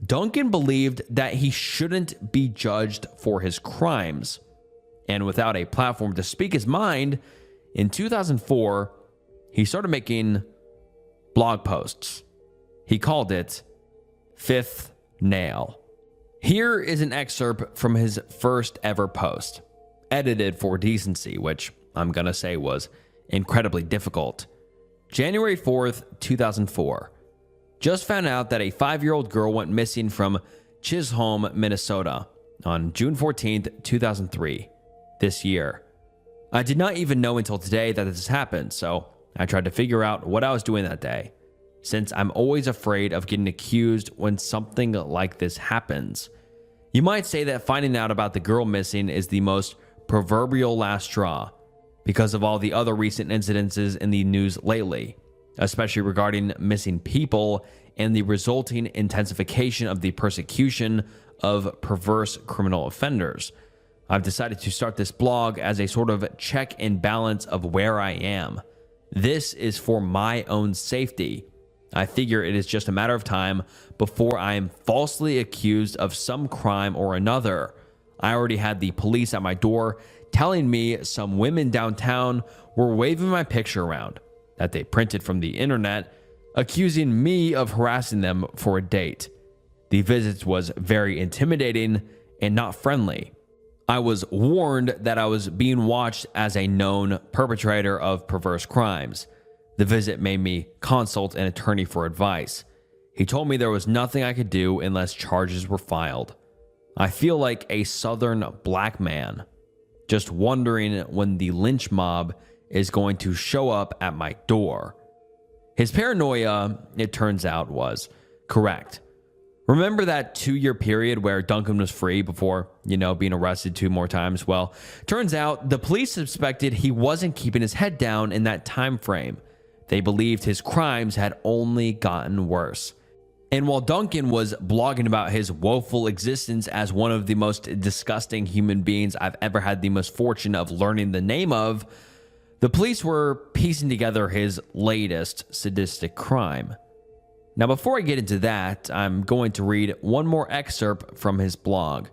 Duncan believed that he shouldn't be judged for his crimes, and without a platform to speak his mind, in 2004, he started making blog posts. He called it Fifth Nail. Here is an excerpt from his first ever post, edited for decency, which I'm going to say was incredibly difficult. January 4th, 2004. Just found out that a 5-year-old girl went missing from Chisholm, Minnesota on June 14th, 2003, this year. I did not even know until today that this happened, so I tried to figure out what I was doing that day, since I'm always afraid of getting accused when something like this happens. You might say that finding out about the girl missing is the most proverbial last straw because of all the other recent incidences in the news lately, especially regarding missing people and the resulting intensification of the persecution of perverse criminal offenders. I've decided to start this blog as a sort of check and balance of where I am. This is for my own safety. I figure it is just a matter of time before I am falsely accused of some crime or another. I already had the police at my door telling me some women downtown were waving my picture around that they printed from the internet, accusing me of harassing them for a date. The visits was very intimidating and not friendly. I was warned that I was being watched as a known perpetrator of perverse crimes. The visit made me consult an attorney for advice. He told me there was nothing I could do unless charges were filed. I feel like a southern black man, just wondering when the lynch mob is going to show up at my door. His paranoia, it turns out, was correct. Remember that 2-year period where Duncan was free before, being arrested 2 more times? Well, turns out the police suspected he wasn't keeping his head down in that time frame. They believed his crimes had only gotten worse. And while Duncan was blogging about his woeful existence as one of the most disgusting human beings I've ever had the misfortune of learning the name of, the police were piecing together his latest sadistic crime. Now, before I get into that, I'm going to read one more excerpt from his blog.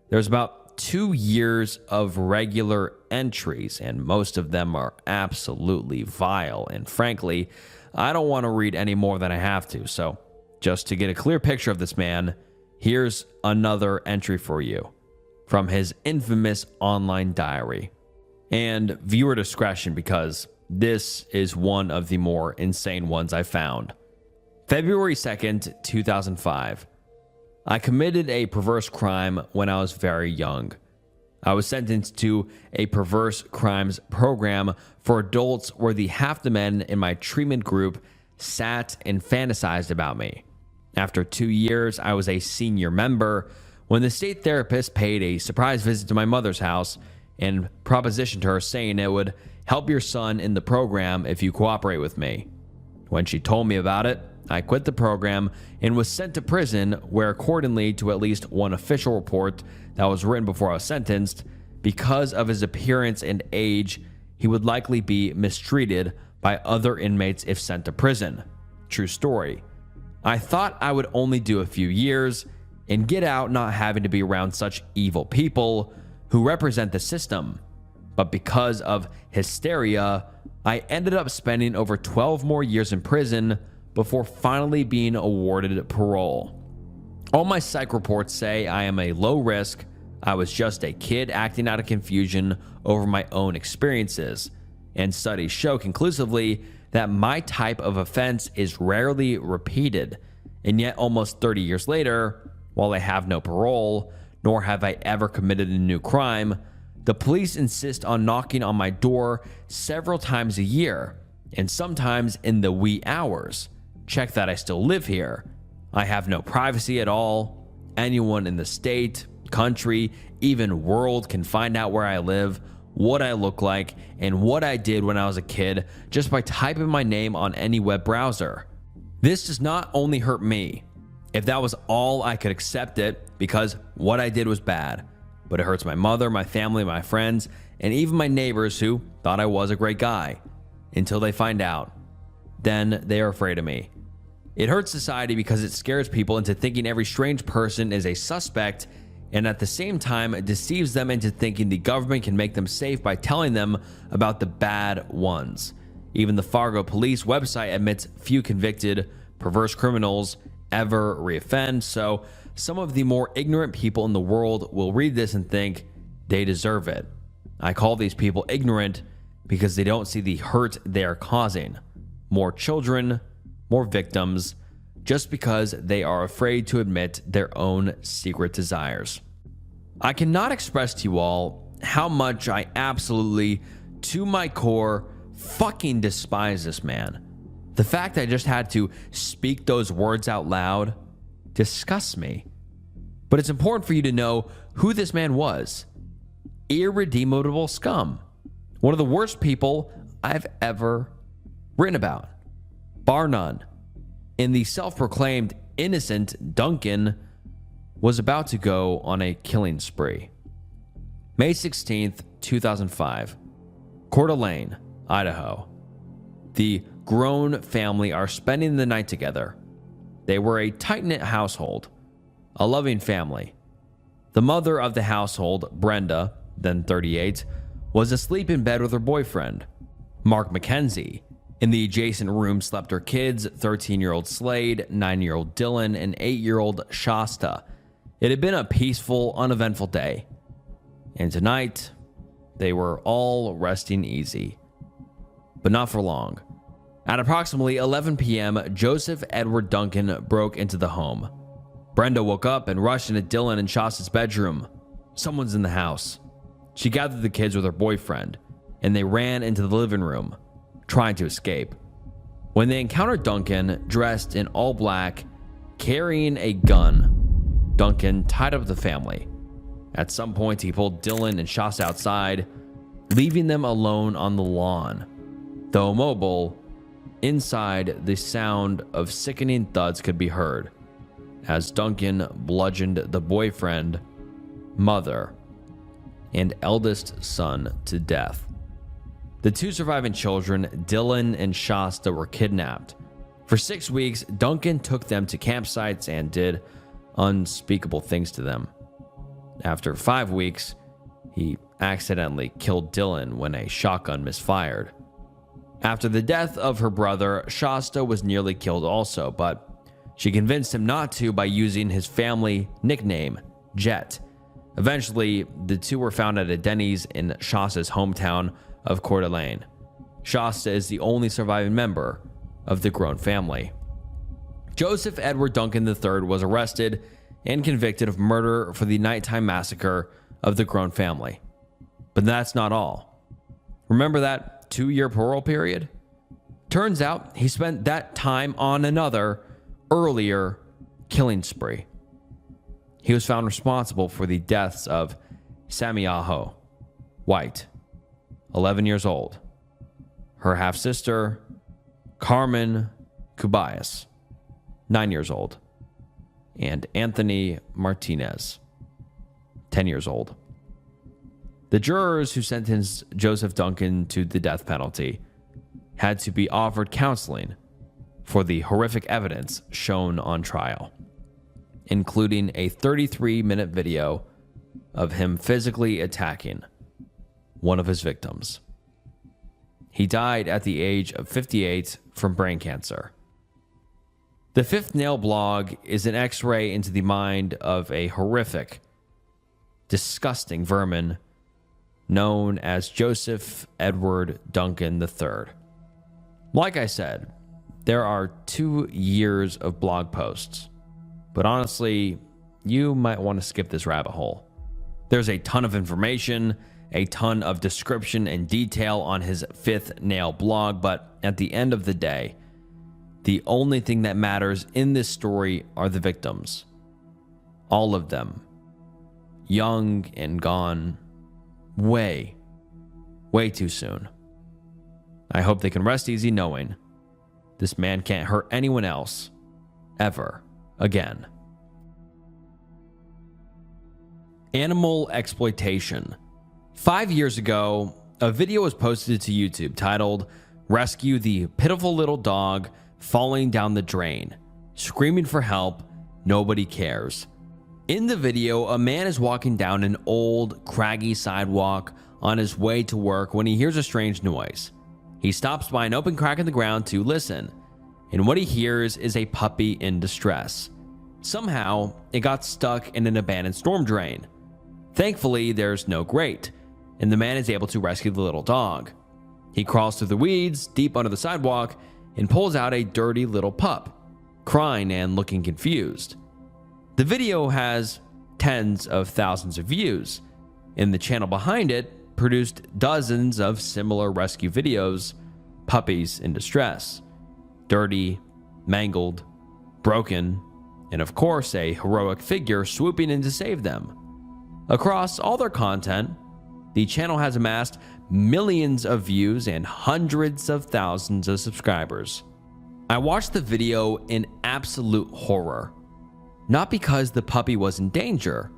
There's about 2 years of regular entries, and most of them are absolutely vile. And frankly, I don't want to read any more than I have to. So just to get a clear picture of this man, here's another entry for you from his infamous online diary. And viewer discretion, because this is one of the more insane ones I found. February 2nd, 2005. I committed a perverse crime when I was very young. I was sentenced to a perverse crimes program for adults where half the men in my treatment group sat and fantasized about me. After 2 years, I was a senior member when the state therapist paid a surprise visit to my mother's house and propositioned her, saying it would help your son in the program if you cooperate with me. When she told me about it, I quit the program and was sent to prison, where accordingly to at least one official report that was written before I was sentenced, because of his appearance and age, he would likely be mistreated by other inmates if sent to prison. True story. I thought I would only do a few years and get out not having to be around such evil people who represent the system. But because of hysteria, I ended up spending over 12 more years in prison before finally being awarded parole. All my psych reports say I am a low risk. I was just a kid acting out of confusion over my own experiences. And studies show conclusively that my type of offense is rarely repeated. And yet almost 30 years later, while I have no parole, nor have I ever committed a new crime, the police insist on knocking on my door several times a year, and sometimes in the wee hours. Check that I still live here. I have no privacy at all. Anyone in the state, country, even world can find out where I live, what I look like, and what I did when I was a kid just by typing my name on any web browser. This does not only hurt me, If that was all, I could accept it because what I did was bad. But it hurts my mother, my family, my friends, and even my neighbors who thought I was a great guy. Until they find out. Then they are afraid of me. It hurts society because it scares people into thinking every strange person is a suspect, and at the same time it deceives them into thinking the government can make them safe by telling them about the bad ones. Even the Fargo police website admits few convicted, perverse criminals ever reoffend, so some of the more ignorant people in the world will read this and think they deserve it. I call these people ignorant because they don't see the hurt they are causing. More children, more victims, just because they are afraid to admit their own secret desires. I cannot express to you all how much I absolutely, to my core, fucking despise this man. The fact that I just had to speak those words out loud disgusts me. But it's important for you to know who this man was. Irredeemable scum. One of the worst people I've ever written about, bar none. And the self-proclaimed innocent Duncan was about to go on a killing spree. May 16th, 2005, Coeur d'Alene, Idaho. The grown family are spending the night together. They were a tight-knit household, a loving family. The mother of the household, Brenda, then 38, was asleep in bed with her boyfriend, Mark McKenzie. In the adjacent room slept her kids, 13-year-old Slade, 9-year-old Dylan, and 8-year-old Shasta. It had been a peaceful, uneventful day. And tonight, they were all resting easy. But not for long. At approximately 11 p.m., Joseph Edward Duncan broke into the home. Brenda woke up and rushed into Dylan and Shasta's bedroom. Someone's in the house. She gathered the kids with her boyfriend, and they ran into the living room, trying to escape. When they encountered Duncan, dressed in all black, carrying a gun, Duncan tied up the family. At some point, he pulled Dylan and Shasta outside, leaving them alone on the lawn. Though immobile, inside, the sound of sickening thuds could be heard as Duncan bludgeoned the boyfriend, mother, and eldest son to death. The two surviving children, Dylan and Shasta, were kidnapped. For 6 weeks, Duncan took them to campsites and did unspeakable things to them. After 5 weeks, he accidentally killed Dylan when a shotgun misfired. After the death of her brother, Shasta was nearly killed also, but she convinced him not to by using his family nickname, Jet. Eventually, the two were found at a Denny's in Shasta's hometown of Coeur d'Alene. Shasta is the only surviving member of the grown family. Joseph Edward Duncan III was arrested and convicted of murder for the nighttime massacre of the grown family. But that's not all. Remember that 2-year parole period? Turns out he spent that time on another, earlier killing spree. He was found responsible for the deaths of Samiaho White, 11 years old, her half-sister, Carmen Cubayas, 9 years old, and Anthony Martinez, 10 years old. The jurors who sentenced Joseph Duncan to the death penalty had to be offered counseling for the horrific evidence shown on trial, including a 33-minute video of him physically attacking one of his victims. He died at the age of 58 from brain cancer. The Fifth Nail blog is an x-ray into the mind of a horrific, disgusting vermin known as Joseph Edward Duncan III. Like I said, there are 2 years of blog posts, but honestly, you might want to skip this rabbit hole. There's a ton of information, a ton of description and detail on his Fifth Nail blog, but at the end of the day, the only thing that matters in this story are the victims. All of them. Young and gone way, way too soon. I hope they can rest easy knowing this man can't hurt anyone else ever again. Animal exploitation. 5 years ago, a video was posted to YouTube titled, "Rescue the pitiful little dog falling down the drain, screaming for help, nobody cares." In the video, a man is walking down an old, craggy sidewalk on his way to work when he hears a strange noise. He stops by an open crack in the ground to listen, and what he hears is a puppy in distress. Somehow, it got stuck in an abandoned storm drain. Thankfully, there's no grate, and the man is able to rescue the little dog. He crawls through the weeds, deep under the sidewalk, and pulls out a dirty little pup, crying and looking confused. The video has tens of thousands of views, and the channel behind it produced dozens of similar rescue videos, puppies in distress, dirty, mangled, broken, and of course a heroic figure swooping in to save them. Across all their content, the channel has amassed millions of views and hundreds of thousands of subscribers. I watched the video in absolute horror, not because the puppy was in danger,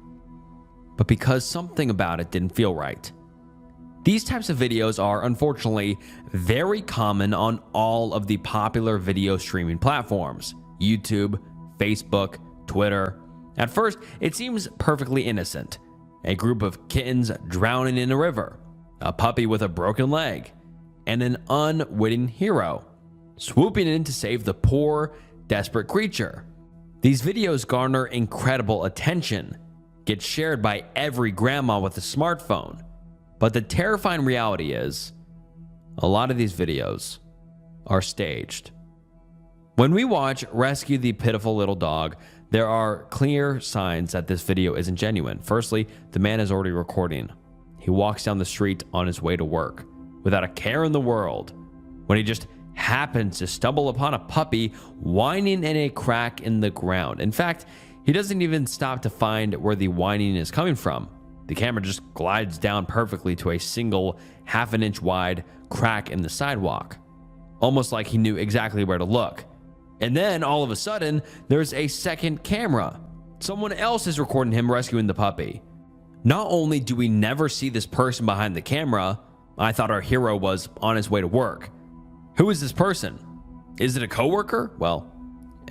but because something about it didn't feel right. These types of videos are unfortunately very common on all of the popular video streaming platforms: YouTube, Facebook, Twitter. At first, it seems perfectly innocent. A group of kittens drowning in a river, a puppy with a broken leg, and an unwitting hero swooping in to save the poor, desperate creature. These videos garner incredible attention, get shared by every grandma with a smartphone. But the terrifying reality is, a lot of these videos are staged. When we watch Rescue the Pitiful Little Dog, there are clear signs that this video isn't genuine. Firstly, the man is already recording. He walks down the street on his way to work without a care in the world, when he just happens to stumble upon a puppy whining in a crack in the ground. In fact, he doesn't even stop to find where the whining is coming from. The camera just glides down perfectly to a single half-an-inch wide crack in the sidewalk, almost like he knew exactly where to look. And then all of a sudden, there's a second camera. Someone else is recording him rescuing the puppy. Not only do we never see this person behind the camera, I thought our hero was on his way to work. Who is this person? Is it a coworker? Well,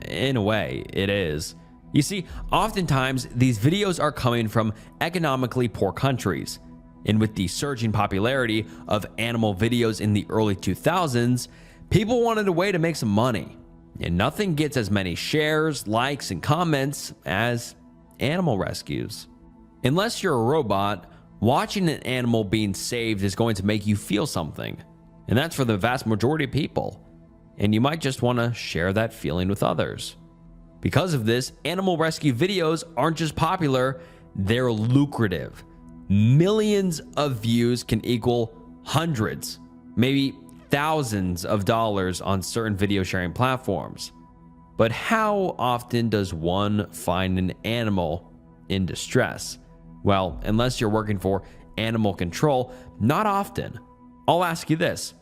in a way, it is. You see, oftentimes these videos are coming from economically poor countries, and with the surging popularity of animal videos in the early 2000s, people wanted a way to make some money, and nothing gets as many shares, likes, and comments as animal rescues. Unless you're a robot, watching an animal being saved is going to make you feel something, and that's for the vast majority of people, and you might just want to share that feeling with others. Because of this, animal rescue videos aren't just popular, they're lucrative. Millions of views can equal hundreds, maybe thousands of dollars on certain video sharing platforms. But how often does one find an animal in distress? Well, unless you're working for animal control, not often. I'll ask you this: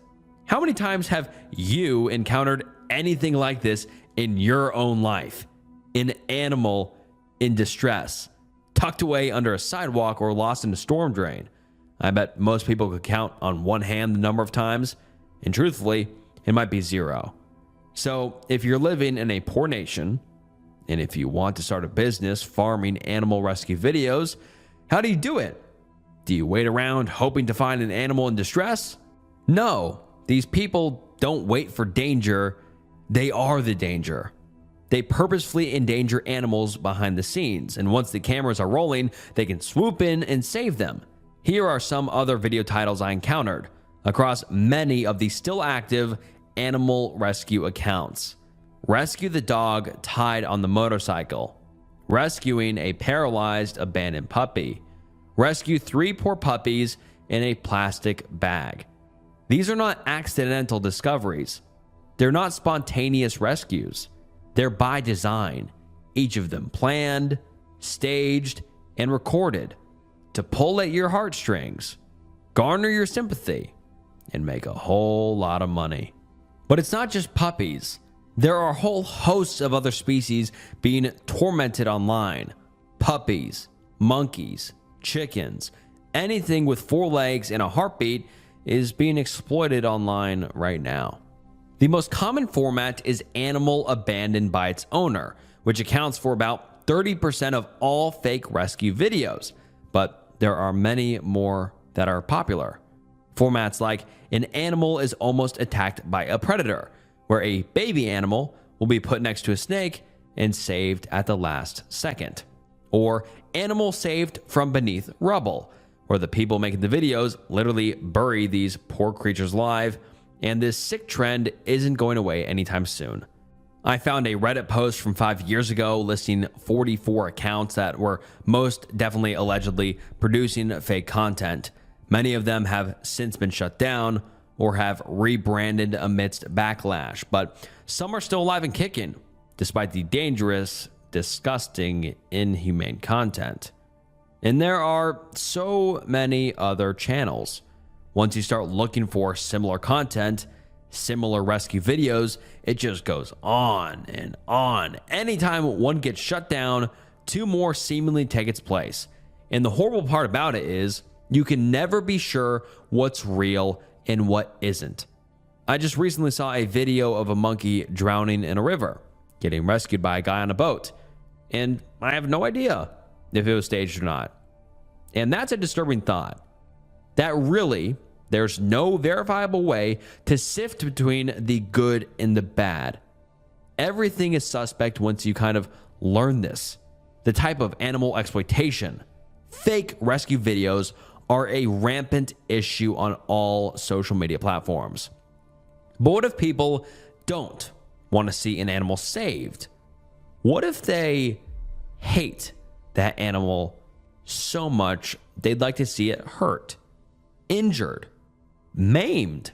how many times have you encountered anything like this in your own life? An animal in distress, tucked away under a sidewalk or lost in a storm drain? I bet most people could count on one hand the number of times, and truthfully, it might be zero. So if you're living in a poor nation, and if you want to start a business farming animal rescue videos, how do you do it? Do you wait around hoping to find an animal in distress? No, these people don't wait for danger, they are the danger. They purposefully endanger animals behind the scenes, and once the cameras are rolling, they can swoop in and save them. Here are some other video titles I encountered across many of the still active animal rescue accounts. Rescue the dog tied on the motorcycle. Rescuing a paralyzed abandoned puppy. Rescue 3 poor puppies in a plastic bag. These are not accidental discoveries. They're not spontaneous rescues. They're by design, each of them planned, staged, and recorded to pull at your heartstrings, garner your sympathy, and make a whole lot of money. But it's not just puppies. There are whole hosts of other species being tormented online. Puppies, monkeys, chickens, anything with 4 legs and a heartbeat is being exploited online right now. The most common format is animal abandoned by its owner, which accounts for about 30% of all fake rescue videos, but there are many more that are popular. Formats like an animal is almost attacked by a predator, where a baby animal will be put next to a snake and saved at the last second. Or animal saved from beneath rubble, where the people making the videos literally bury these poor creatures alive, and this sick trend isn't going away anytime soon. I found a Reddit post from 5 years ago listing 44 accounts that were most definitely allegedly producing fake content. Many of them have since been shut down or have rebranded amidst backlash, but some are still alive and kicking, despite the dangerous, disgusting, inhumane content. And there are so many other channels. Once you start looking for similar content, similar rescue videos, it just goes on and on. Anytime one gets shut down, 2 more seemingly take its place. And the horrible part about it is you can never be sure what's real and what isn't. I just recently saw a video of a monkey drowning in a river, getting rescued by a guy on a boat, and I have no idea if it was staged or not. And that's a disturbing thought. That really, there's no verifiable way to sift between the good and the bad. Everything is suspect once you kind of learn this. The type of animal exploitation, fake rescue videos are a rampant issue on all social media platforms. But what if people don't want to see an animal saved? What if they hate that animal so much they'd like to see it hurt, injured, maimed,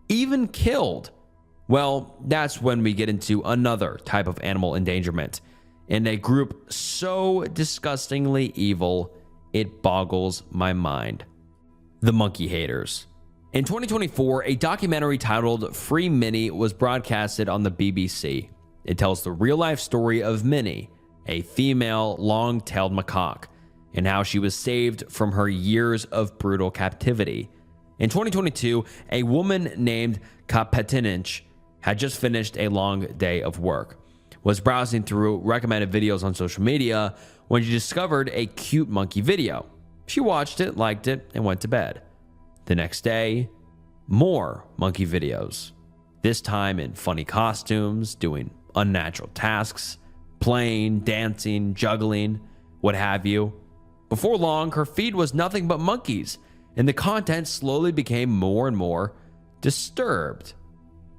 even killed? Well, that's when we get into another type of animal endangerment, and a group so disgustingly evil it boggles my mind. The monkey haters. In 2024, a documentary titled Free Minnie was broadcasted on the BBC. It tells the real-life story of Minnie, a female long-tailed macaque, and how she was saved from her years of brutal captivity. In 2022, a woman named Kapetinich had just finished a long day of work, was browsing through recommended videos on social media when she discovered a cute monkey video. She watched it, liked it, and went to bed. The next day, more monkey videos, this time in funny costumes, doing unnatural tasks, playing, dancing, juggling, what have you. Before long, her feed was nothing but monkeys, and the content slowly became more and more disturbed.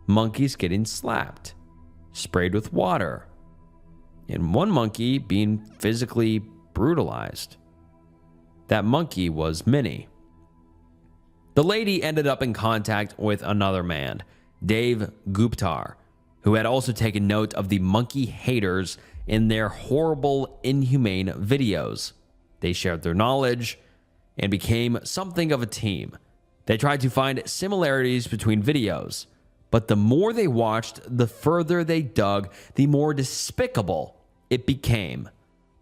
Monkeys getting slapped, sprayed with water, and one monkey being physically brutalized. That monkey was Minnie. The lady ended up in contact with another man, Dave Guptar, who had also taken note of the monkey haters in their horrible, inhumane videos. They shared their knowledge and became something of a team. They tried to find similarities between videos, but the more they watched, the further they dug, the more despicable it became.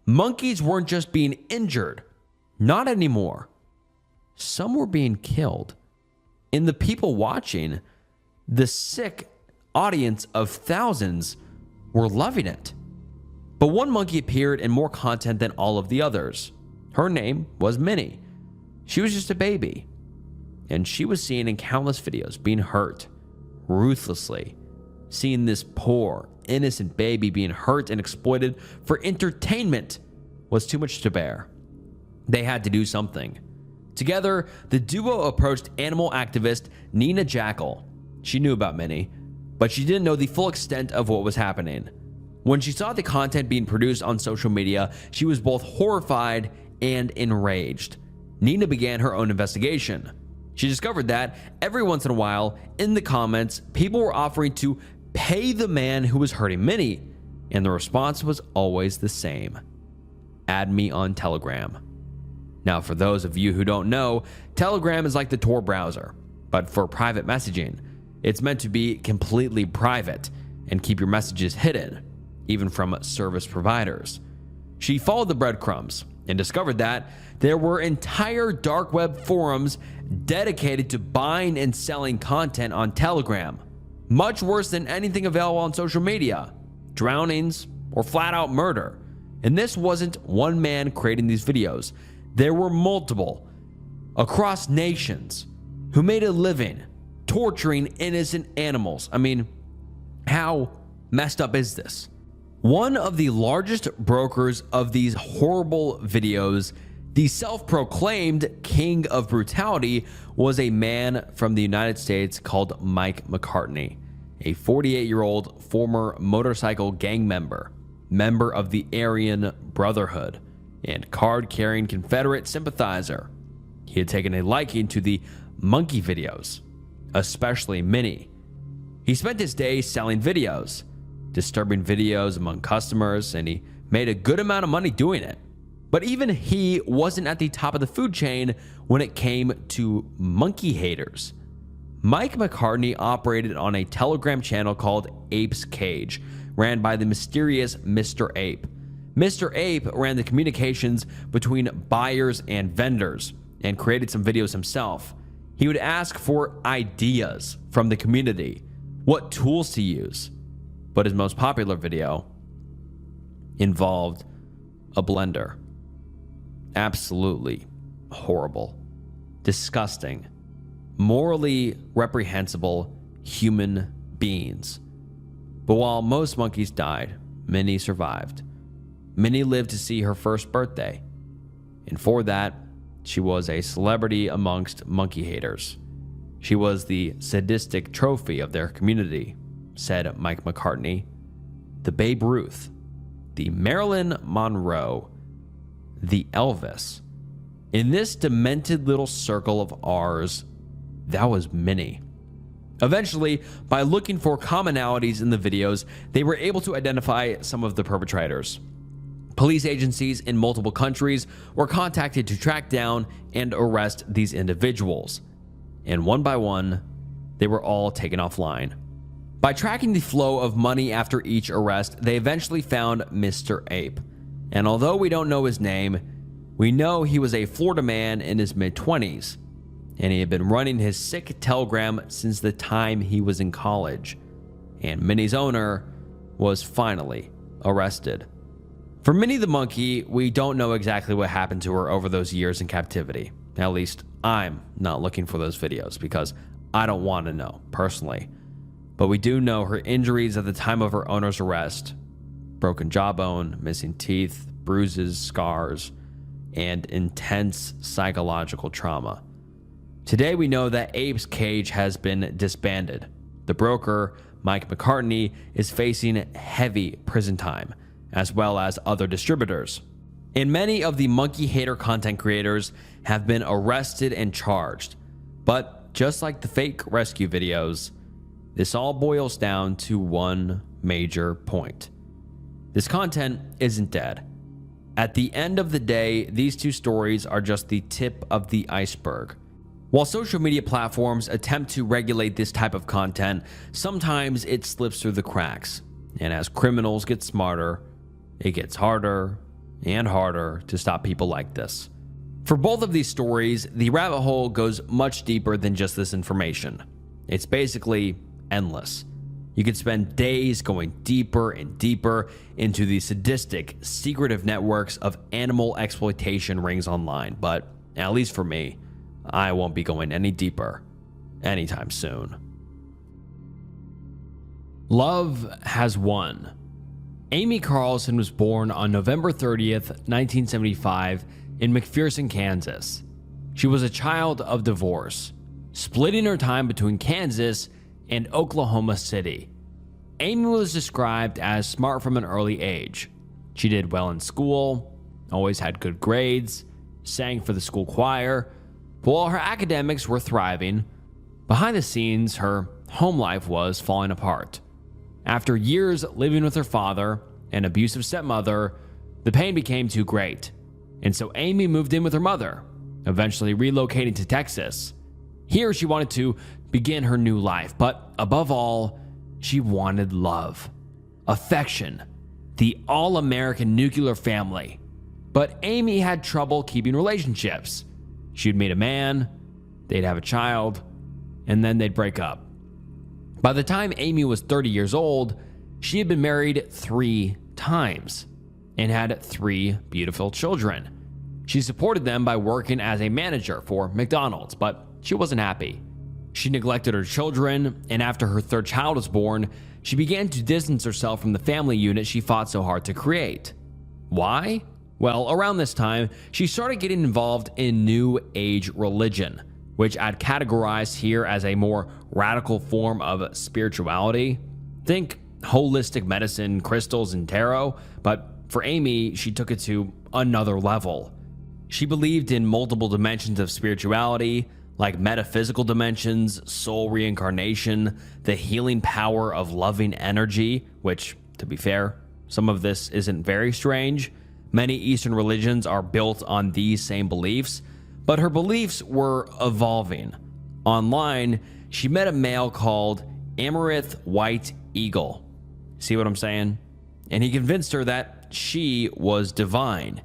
Monkeys weren't just being injured, not anymore. Some were being killed. And the people watching, the sick audience of thousands, were loving it. But one monkey appeared in more content than all of the others. Her name was Minnie. She was just a baby, and she was seen in countless videos being hurt ruthlessly. Seeing this poor, innocent baby being hurt and exploited for entertainment was too much to bear. They had to do something. Together, the duo approached animal activist Nina Jackal. She knew about Minnie, but she didn't know the full extent of what was happening. When she saw the content being produced on social media, she was both horrified and enraged. Nina began her own investigation. She discovered that every once in a while, in the comments, people were offering to pay the man who was hurting Minnie, and the response was always the same: add me on Telegram. Now, for those of you who don't know, Telegram is like the Tor browser, but for private messaging. It's meant to be completely private, and keep your messages hidden, even from service providers. She followed the breadcrumbs and discovered that there were entire dark web forums dedicated to buying and selling content on Telegram. Much worse than anything available on social media, drownings, or flat out murder. And this wasn't one man creating these videos. There were multiple across nations who made a living torturing innocent animals. I mean, how messed up is this? One of the largest brokers of these horrible videos, the self-proclaimed king of brutality, was a man from the United States called Mike McCartney, a 48-year-old former motorcycle gang member of the Aryan Brotherhood, and card-carrying Confederate sympathizer. He had taken a liking to the monkey videos, especially Minnie. He spent his days selling videos, disturbing videos among customers, and he made a good amount of money doing it. But even he wasn't at the top of the food chain when it came to monkey haters. Mike McCartney operated on a Telegram channel called Ape's Cage, ran by the mysterious Mr. Ape. Mr. Ape ran the communications between buyers and vendors and created some videos himself. He would ask for ideas from the community, what tools to use. But his most popular video involved a blender. Absolutely horrible, disgusting, morally reprehensible human beings. But while most monkeys died, Minnie survived. Minnie lived to see her first birthday, and for that, she was a celebrity amongst monkey haters. She was the sadistic trophy of their community, said Mike McCartney. The Babe Ruth, the Marilyn Monroe, the Elvis. In this demented little circle of ours, that was Minnie. Eventually, by looking for commonalities in the videos, they were able to identify some of the perpetrators. Police agencies in multiple countries were contacted to track down and arrest these individuals. And one by one, they were all taken offline. By tracking the flow of money after each arrest, they eventually found Mr. Ape. And although we don't know his name, we know he was a Florida man in his mid-20s, and he had been running his sick Telegram since the time he was in college. And Minnie's owner was finally arrested. For Minnie the monkey, we don't know exactly what happened to her over those years in captivity. At least I'm not looking for those videos because I don't want to know personally. But we do know her injuries at the time of her owner's arrest: broken jawbone, missing teeth, bruises, scars, and intense psychological trauma. Today we know that Ape's Cage has been disbanded. The broker, Mike McCartney, is facing heavy prison time, as well as other distributors. And many of the monkey hater content creators have been arrested and charged. But just like the fake rescue videos, this all boils down to one major point. This content isn't dead. At the end of the day, these two stories are just the tip of the iceberg. While social media platforms attempt to regulate this type of content, sometimes it slips through the cracks. And as criminals get smarter, it gets harder and harder to stop people like this. For both of these stories, the rabbit hole goes much deeper than just this information. It's basically endless. You could spend days going deeper and deeper into the sadistic, secretive networks of animal exploitation rings online, but at least for me, I won't be going any deeper anytime soon. Love has won. Amy Carlson was born on November 30th, 1975 in McPherson, Kansas. She was a child of divorce, splitting her time between Kansas and Oklahoma City. Amy was described as smart from an early age. She did well in school, always had good grades, sang for the school choir. But while her academics were thriving, behind the scenes, her home life was falling apart. After years living with her father, an abusive stepmother, the pain became too great. And so Amy moved in with her mother, eventually relocating to Texas. Here she wanted to begin her new life, but above all, She wanted love, affection, the all-American nuclear family. But Amy had trouble keeping relationships. She'd meet a man, they'd have a child, and then they'd break up. By the time Amy was 30 years old, she had been married 3 times and had 3 beautiful children. She supported them by working as a manager for McDonald's, but she wasn't happy. She neglected her children, and after her 3rd child was born, she began to distance herself from the family unit she fought so hard to create. Why? Well, around this time, she started getting involved in New Age religion, which I'd categorize here as a more radical form of spirituality. Think holistic medicine, crystals, and tarot, but for Amy, she took it to another level. She believed in multiple dimensions of spirituality, like metaphysical dimensions, soul reincarnation, the healing power of loving energy, which, to be fair, some of this isn't very strange. Many Eastern religions are built on these same beliefs, but her beliefs were evolving. Online, she met a male called Amaranth White Eagle. See what I'm saying? And he convinced her that she was divine.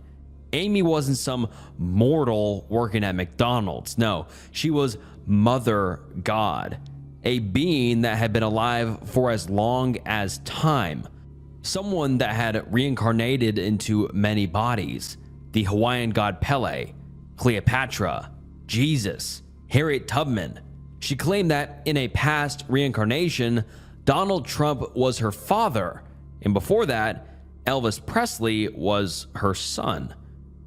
Amy wasn't some mortal working at McDonald's. No, she was Mother God, a being that had been alive for as long as time. Someone that had reincarnated into many bodies. The Hawaiian god Pele, Cleopatra, Jesus, Harriet Tubman. She claimed that in a past reincarnation, Donald Trump was her father, and before that, Elvis Presley was her son.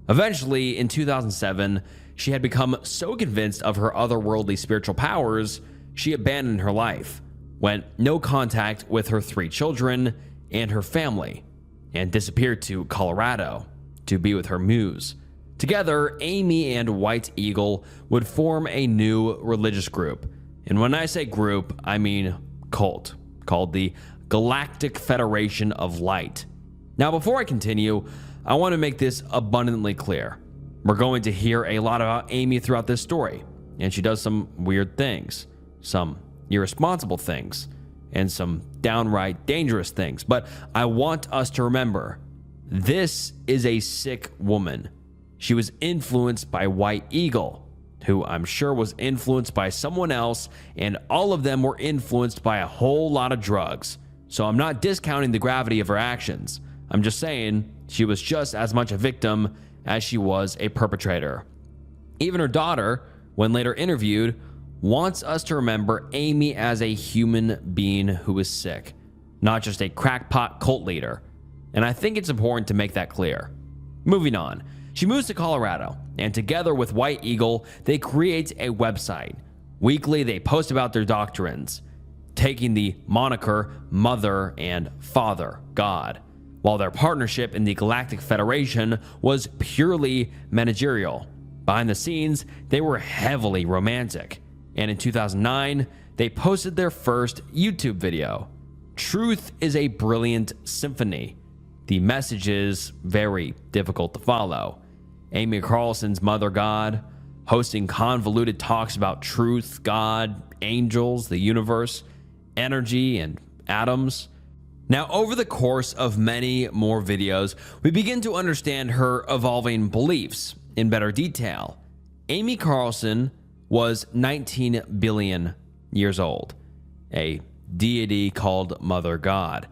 Eventually, in 2007, she had become so convinced of her otherworldly spiritual powers, she abandoned her life, went no contact with her 3 children and her family, and disappeared to Colorado to be with her muse. Together, Amy and White Eagle would form a new religious group. And when I say group, I mean cult, called the Galactic Federation of Light. Now, before I continue, I want to make this abundantly clear. We're going to hear a lot about Amy throughout this story, and she does some weird things, some irresponsible things, and some downright dangerous things. But I want us to remember, this is a sick woman. She was influenced by White Eagle, who I'm sure was influenced by someone else, and all of them were influenced by a whole lot of drugs. So I'm not discounting the gravity of her actions. I'm just saying she was just as much a victim as she was a perpetrator. Even her daughter, when later interviewed, wants us to remember Amy as a human being who is sick, not just a crackpot cult leader. And I think it's important to make that clear. Moving on, she moves to Colorado, and together with White Eagle, they create a website. Weekly, they post about their doctrines, taking the moniker Mother and Father God, while their partnership in the Galactic Federation was purely managerial. Behind the scenes, they were heavily romantic. And in 2009, they posted their first YouTube video. Truth is a brilliant symphony. The message is very difficult to follow. Amy Carlson's Mother God, hosting convoluted talks about truth, God, angels, the universe, energy, and atoms. Now, over the course of many more videos, we begin to understand her evolving beliefs in better detail. Amy Carlson was 19 billion years old, a deity called Mother God,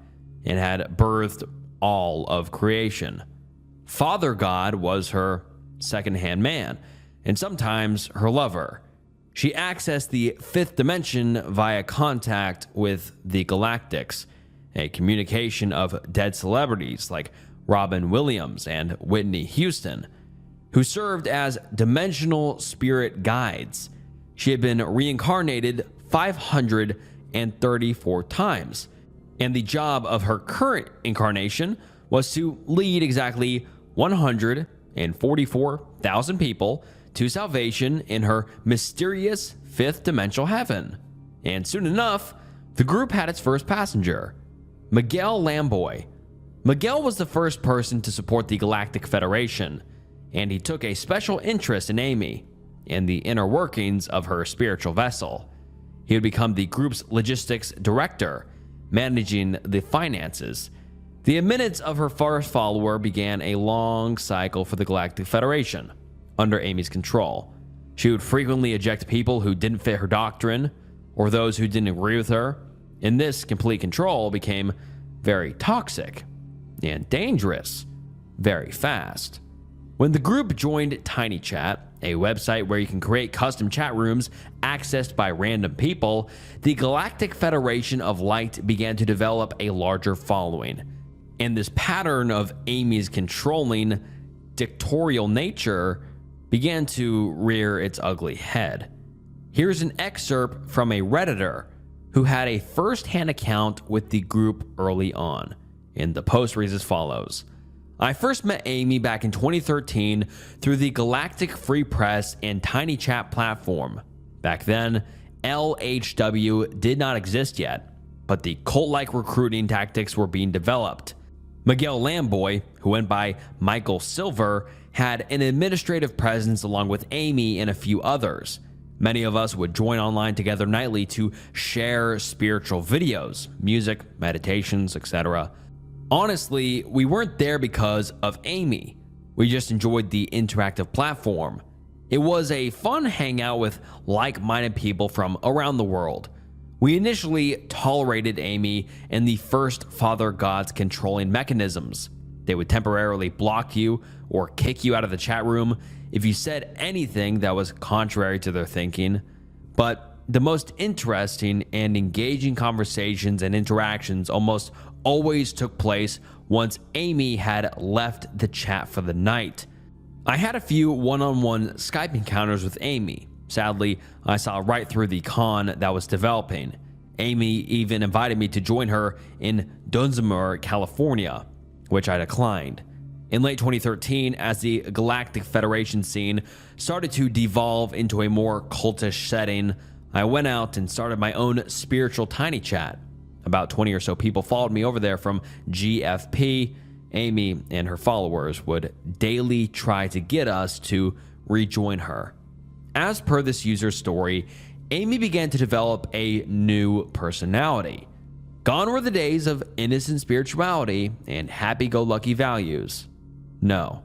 and had birthed all of creation. Father God was her second-hand man, and sometimes her lover. She accessed the 5th dimension via contact with the Galactics, a communication of dead celebrities like Robin Williams and Whitney Houston, who served as dimensional spirit guides. She had been reincarnated 534 times, and the job of her current incarnation was to lead exactly 144,000 people to salvation in her mysterious 5th dimensional heaven. And soon enough, the group had its first passenger, Miguel Lamboy. Miguel was the first person to support the Galactic Federation, and he took a special interest in Amy and the inner workings of her spiritual vessel. He would become the group's logistics director, managing the finances. The minutes of her first follower began a long cycle for the Galactic Federation under Amy's control. She would frequently eject people who didn't fit her doctrine or those who didn't agree with her, and this complete control became very toxic and dangerous very fast. When the group joined TinyChat, a website where you can create custom chat rooms accessed by random people, the Galactic Federation of Light began to develop a larger following. And this pattern of Amy's controlling, dictatorial nature began to rear its ugly head. Here's an excerpt from a Redditor who had a first-hand account with the group early on. And the post reads as follows. I first met Amy back in 2013 through the Galactic Free Press and TinyChat platform. Back then, LHW did not exist yet, but the cult-like recruiting tactics were being developed. Miguel Lamboy, who went by Michael Silver, had an administrative presence along with Amy and a few others. Many of us would join online together nightly to share spiritual videos, music, meditations, etc. Honestly, we weren't there because of Amy. We just enjoyed the interactive platform. It was a fun hangout with like-minded people from around the world. We initially tolerated Amy and the first Father God's controlling mechanisms. They would temporarily block you or kick you out of the chat room if you said anything that was contrary to their thinking. But the most interesting and engaging conversations and interactions almost always took place once Amy had left the chat for the night. I had a few one-on-one Skype encounters with Amy. Sadly, I saw right through the con that was developing. Amy even invited me to join her in Dunsmuir, California, which I declined. In late 2013, as the Galactic Federation scene started to devolve into a more cultish setting, I went out and started my own spiritual TinyChat. About 20 or so people followed me over there from GFP. Amy and her followers would daily try to get us to rejoin her. As per this user's story, Amy began to develop a new personality. Gone were the days of innocent spirituality and happy-go-lucky values. No,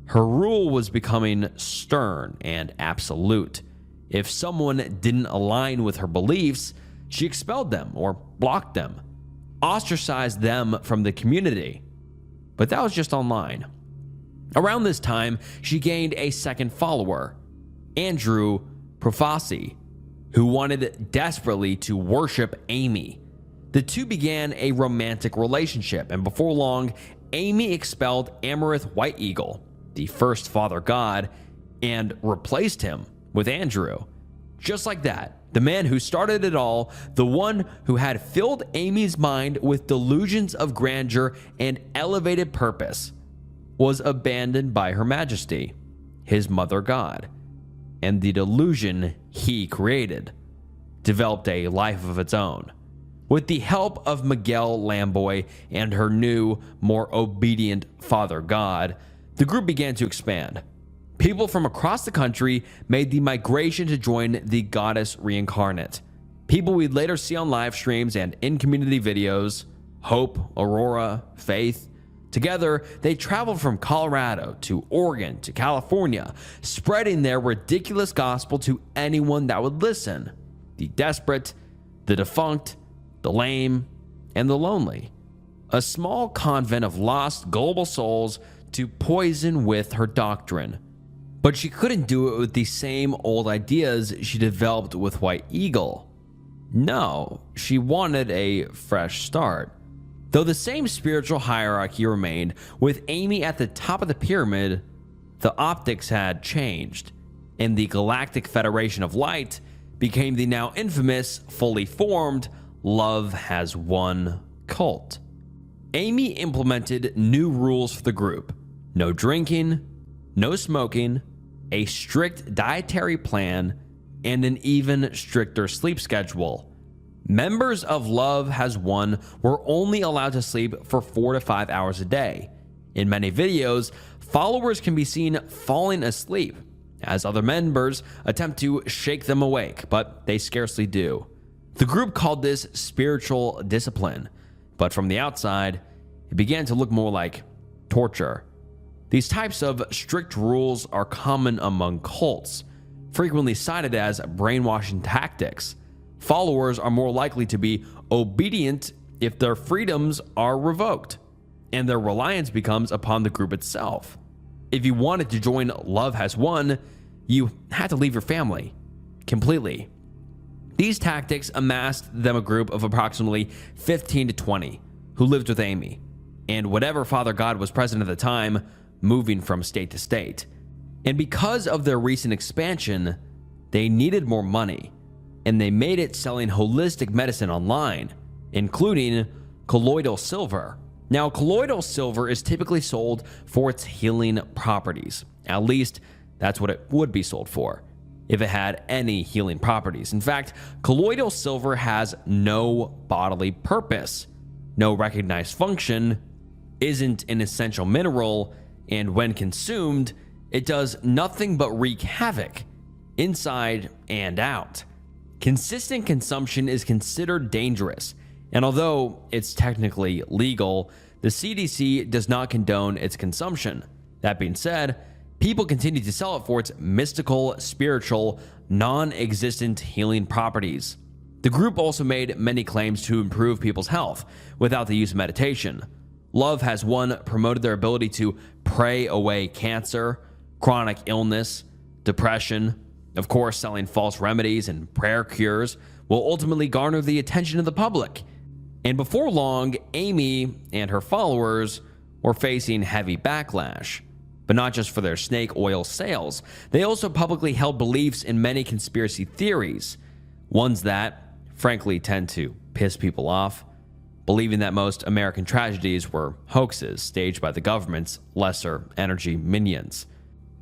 her rule was becoming stern and absolute. If someone didn't align with her beliefs, she expelled them or blocked them, ostracized them from the community. But that was just online. Around this time, she gained a second follower, Andrew Profasi, who wanted desperately to worship Amy. The two began a romantic relationship, and before long, Amy expelled Amarith White Eagle, the first Father God, and replaced him with Andrew. Just like that, the man who started it all, the one who had filled Amy's mind with delusions of grandeur and elevated purpose, was abandoned by Her Majesty, his mother god, and the delusion he created developed a life of its own. With the help of Miguel Lamboy and her new, more obedient Father God, the group began to expand. People from across the country made the migration to join the goddess reincarnate. People we'd later see on live streams and in community videos, Hope, Aurora, Faith. Together, they traveled from Colorado to Oregon to California, spreading their ridiculous gospel to anyone that would listen. The desperate, the defunct, the lame, and the lonely. A small convent of lost, gullible souls to poison with her doctrine. But she couldn't do it with the same old ideas she developed with White Eagle. No, she wanted a fresh start. Though the same spiritual hierarchy remained, with Amy at the top of the pyramid, the optics had changed, and the Galactic Federation of Light became the now infamous, fully formed Love Has Won cult. Amy implemented new rules for the group. No drinking, no smoking, a strict dietary plan, and an even stricter sleep schedule. Members of Love Has Won were only allowed to sleep for 4 to 5 hours a day. In many videos, followers can be seen falling asleep, as other members attempt to shake them awake, but they scarcely do. The group called this spiritual discipline, but from the outside, it began to look more like torture. These types of strict rules are common among cults, frequently cited as brainwashing tactics. Followers are more likely to be obedient if their freedoms are revoked, and their reliance becomes upon the group itself. If you wanted to join Love Has Won, you had to leave your family completely. These tactics amassed them a group of approximately 15 to 20 who lived with Amy, and whatever father god was present at the time, moving from state to state. And because of their recent expansion, they needed more money, and they made it selling holistic medicine online, including colloidal silver. Now, colloidal silver is typically sold for its healing properties. At least, that's what it would be sold for, if it had any healing properties. In fact, colloidal silver has no bodily purpose, no recognized function, isn't an essential mineral, and when consumed, it does nothing but wreak havoc, inside and out. Consistent consumption is considered dangerous, and although it's technically legal, the CDC does not condone its consumption. That being said, people continue to sell it for its mystical, spiritual, non-existent healing properties. The group also made many claims to improve people's health without the use of meditation. Love Has Won promoted their ability to pray away cancer, chronic illness, depression. Of course, selling false remedies and prayer cures will ultimately garner the attention of the public. And before long, Amy and her followers were facing heavy backlash. But not just for their snake oil sales, they also publicly held beliefs in many conspiracy theories, ones that, frankly, tend to piss people off, believing that most American tragedies were hoaxes staged by the government's lesser energy minions.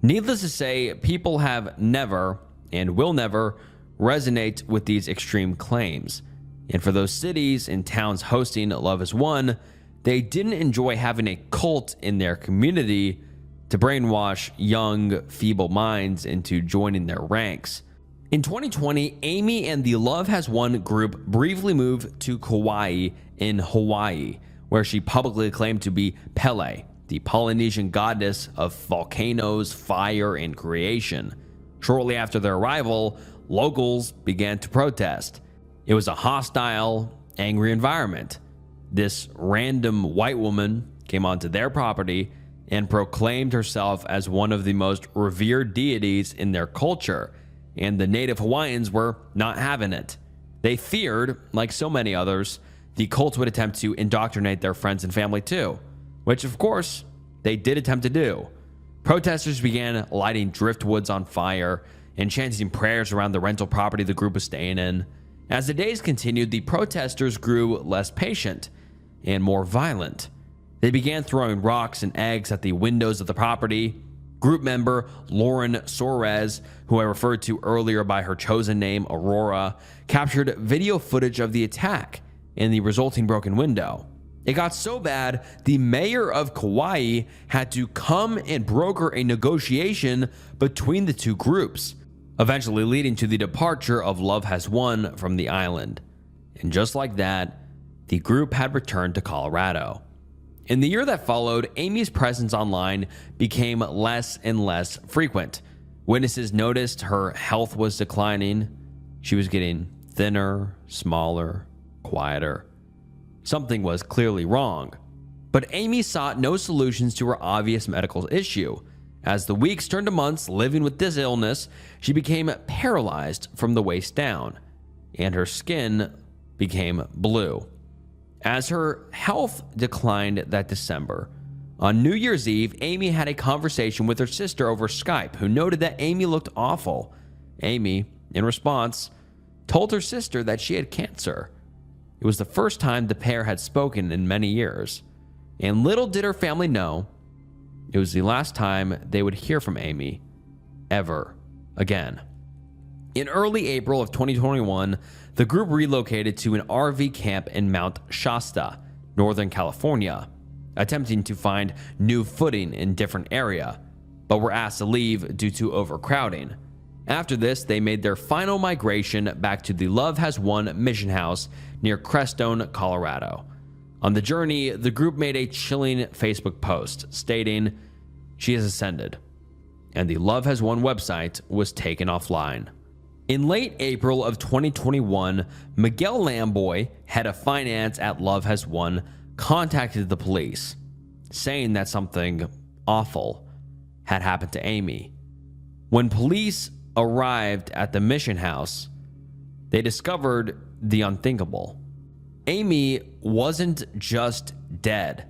Needless to say, people have never and will never resonate with these extreme claims. And for those cities and towns hosting Love Has Won, they didn't enjoy having a cult in their community to brainwash young, feeble minds into joining their ranks. In 2020, Amy and the Love Has Won group briefly moved to Kauai in Hawaii, where she publicly claimed to be Pele, the Polynesian goddess of volcanoes, fire, and creation. Shortly after their arrival, locals began to protest. It was a hostile, angry environment. This random white woman came onto their property and proclaimed herself as one of the most revered deities in their culture, and the native Hawaiians were not having it. They feared, like so many others, the cult would attempt to indoctrinate their friends and family too, which of course they did attempt to do. Protesters began lighting driftwoods on fire and chanting prayers around the rental property the group was staying in. As the days continued, the protesters grew less patient and more violent. They began throwing rocks and eggs at the windows of the property. Group member Lauren Soares, who I referred to earlier by her chosen name, Aurora, captured video footage of the attack and the resulting broken window. It got so bad, the mayor of Kauai had to come and broker a negotiation between the two groups, eventually leading to the departure of Love Has Won from the island. And just like that, the group had returned to Colorado. In the year that followed, Amy's presence online became less and less frequent. Witnesses noticed her health was declining. She was getting thinner, smaller, quieter. Something was clearly wrong. But Amy sought no solutions to her obvious medical issue. As the weeks turned to months living with this illness, she became paralyzed from the waist down, and her skin became blue. As her health declined that December, on New Year's Eve, Amy had a conversation with her sister over Skype, who noted that Amy looked awful. Amy, in response, told her sister that she had cancer. It was the first time the pair had spoken in many years, and little did her family know, it was the last time they would hear from Amy ever again. In early April of 2021, the group relocated to an RV camp in Mount Shasta, Northern California, attempting to find new footing in a different area, but were asked to leave due to overcrowding. After this, they made their final migration back to the Love Has Won mission house near Crestone, Colorado. On the journey, the group made a chilling Facebook post stating, "She has ascended," and the Love Has Won website was taken offline. In late April of 2021, Miguel Lamboy, head of finance at Love Has Won, contacted the police, saying that something awful had happened to Amy. When police arrived at the mission house, they discovered the unthinkable. Amy wasn't just dead.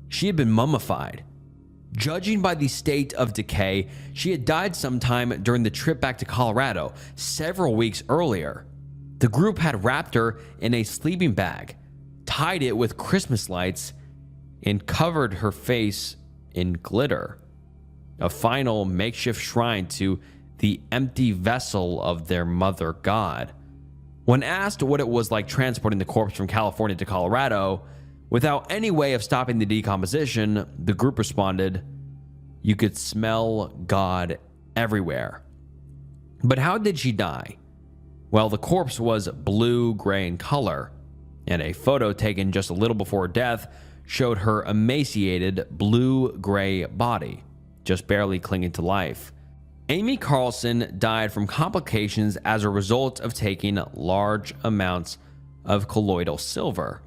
She had been mummified. Judging by the state of decay, she had died sometime during the trip back to Colorado several weeks earlier. The group had wrapped her in a sleeping bag, tied it with Christmas lights, and covered her face in glitter, a final makeshift shrine to the empty vessel of their mother god. When asked what it was like transporting the corpse from California to Colorado, without any way of stopping the decomposition, the group responded, "You could smell God everywhere." But how did she die? Well, the corpse was blue-gray in color, and a photo taken just a little before her death showed her emaciated blue-gray body, just barely clinging to life. Amy Carlson died from complications as a result of taking large amounts of colloidal silver.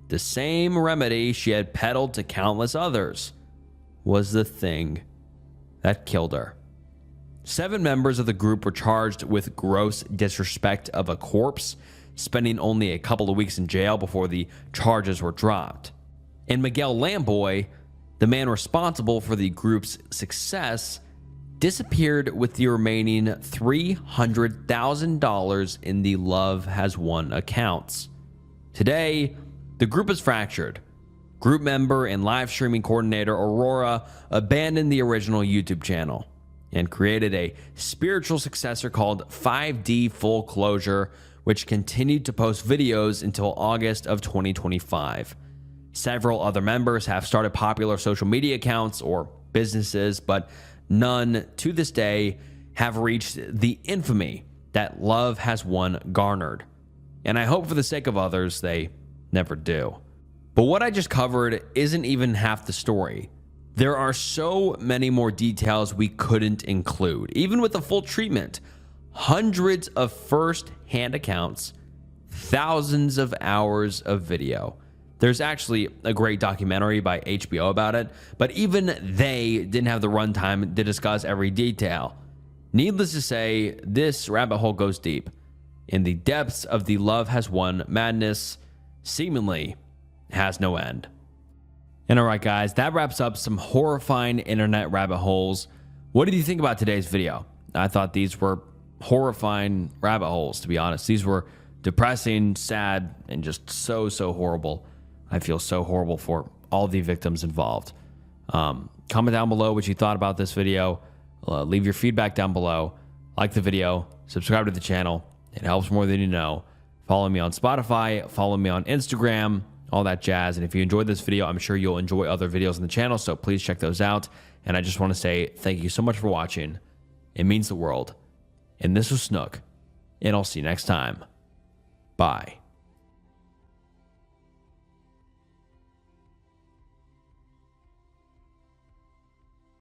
The same remedy she had peddled to countless others was the thing that killed her. 7 members of the group were charged with gross disrespect of a corpse, spending only a couple of weeks in jail before the charges were dropped. And Miguel Lamboy, the man responsible for the group's success, disappeared with the remaining $300,000 in the Love Has Won accounts. Today, the group is fractured. Group member and live streaming coordinator Aurora abandoned the original YouTube channel and created a spiritual successor called 5D Full Closure, which continued to post videos until August of 2025. Several other members have started popular social media accounts or businesses, but none to this day have reached the infamy that Love Has Won garnered. And I hope for the sake of others, they never do. But what I just covered isn't even half the story. There are so many more details we couldn't include, even with the full treatment. Hundreds of first-hand accounts, thousands of hours of video. There's actually a great documentary by HBO about it, but even they didn't have the runtime to discuss every detail. Needless to say, this rabbit hole goes deep. In the depths of the Love Has Won madness, seemingly has no end. And alright guys, that wraps up some horrifying internet rabbit holes. What did you think about today's video? I thought these were horrifying rabbit holes, to be honest. These were depressing, sad, and just so horrible. I feel so horrible for all the victims involved. Comment down below what you thought about this video. Leave your feedback down below. Like the video. Subscribe to the channel. It helps more than you know. Follow me on Spotify. Follow me on Instagram. All that jazz. And if you enjoyed this video, I'm sure you'll enjoy other videos on the channel. So please check those out. And I just want to say thank you so much for watching. It means the world. And this was Snook. And I'll see you next time. Bye.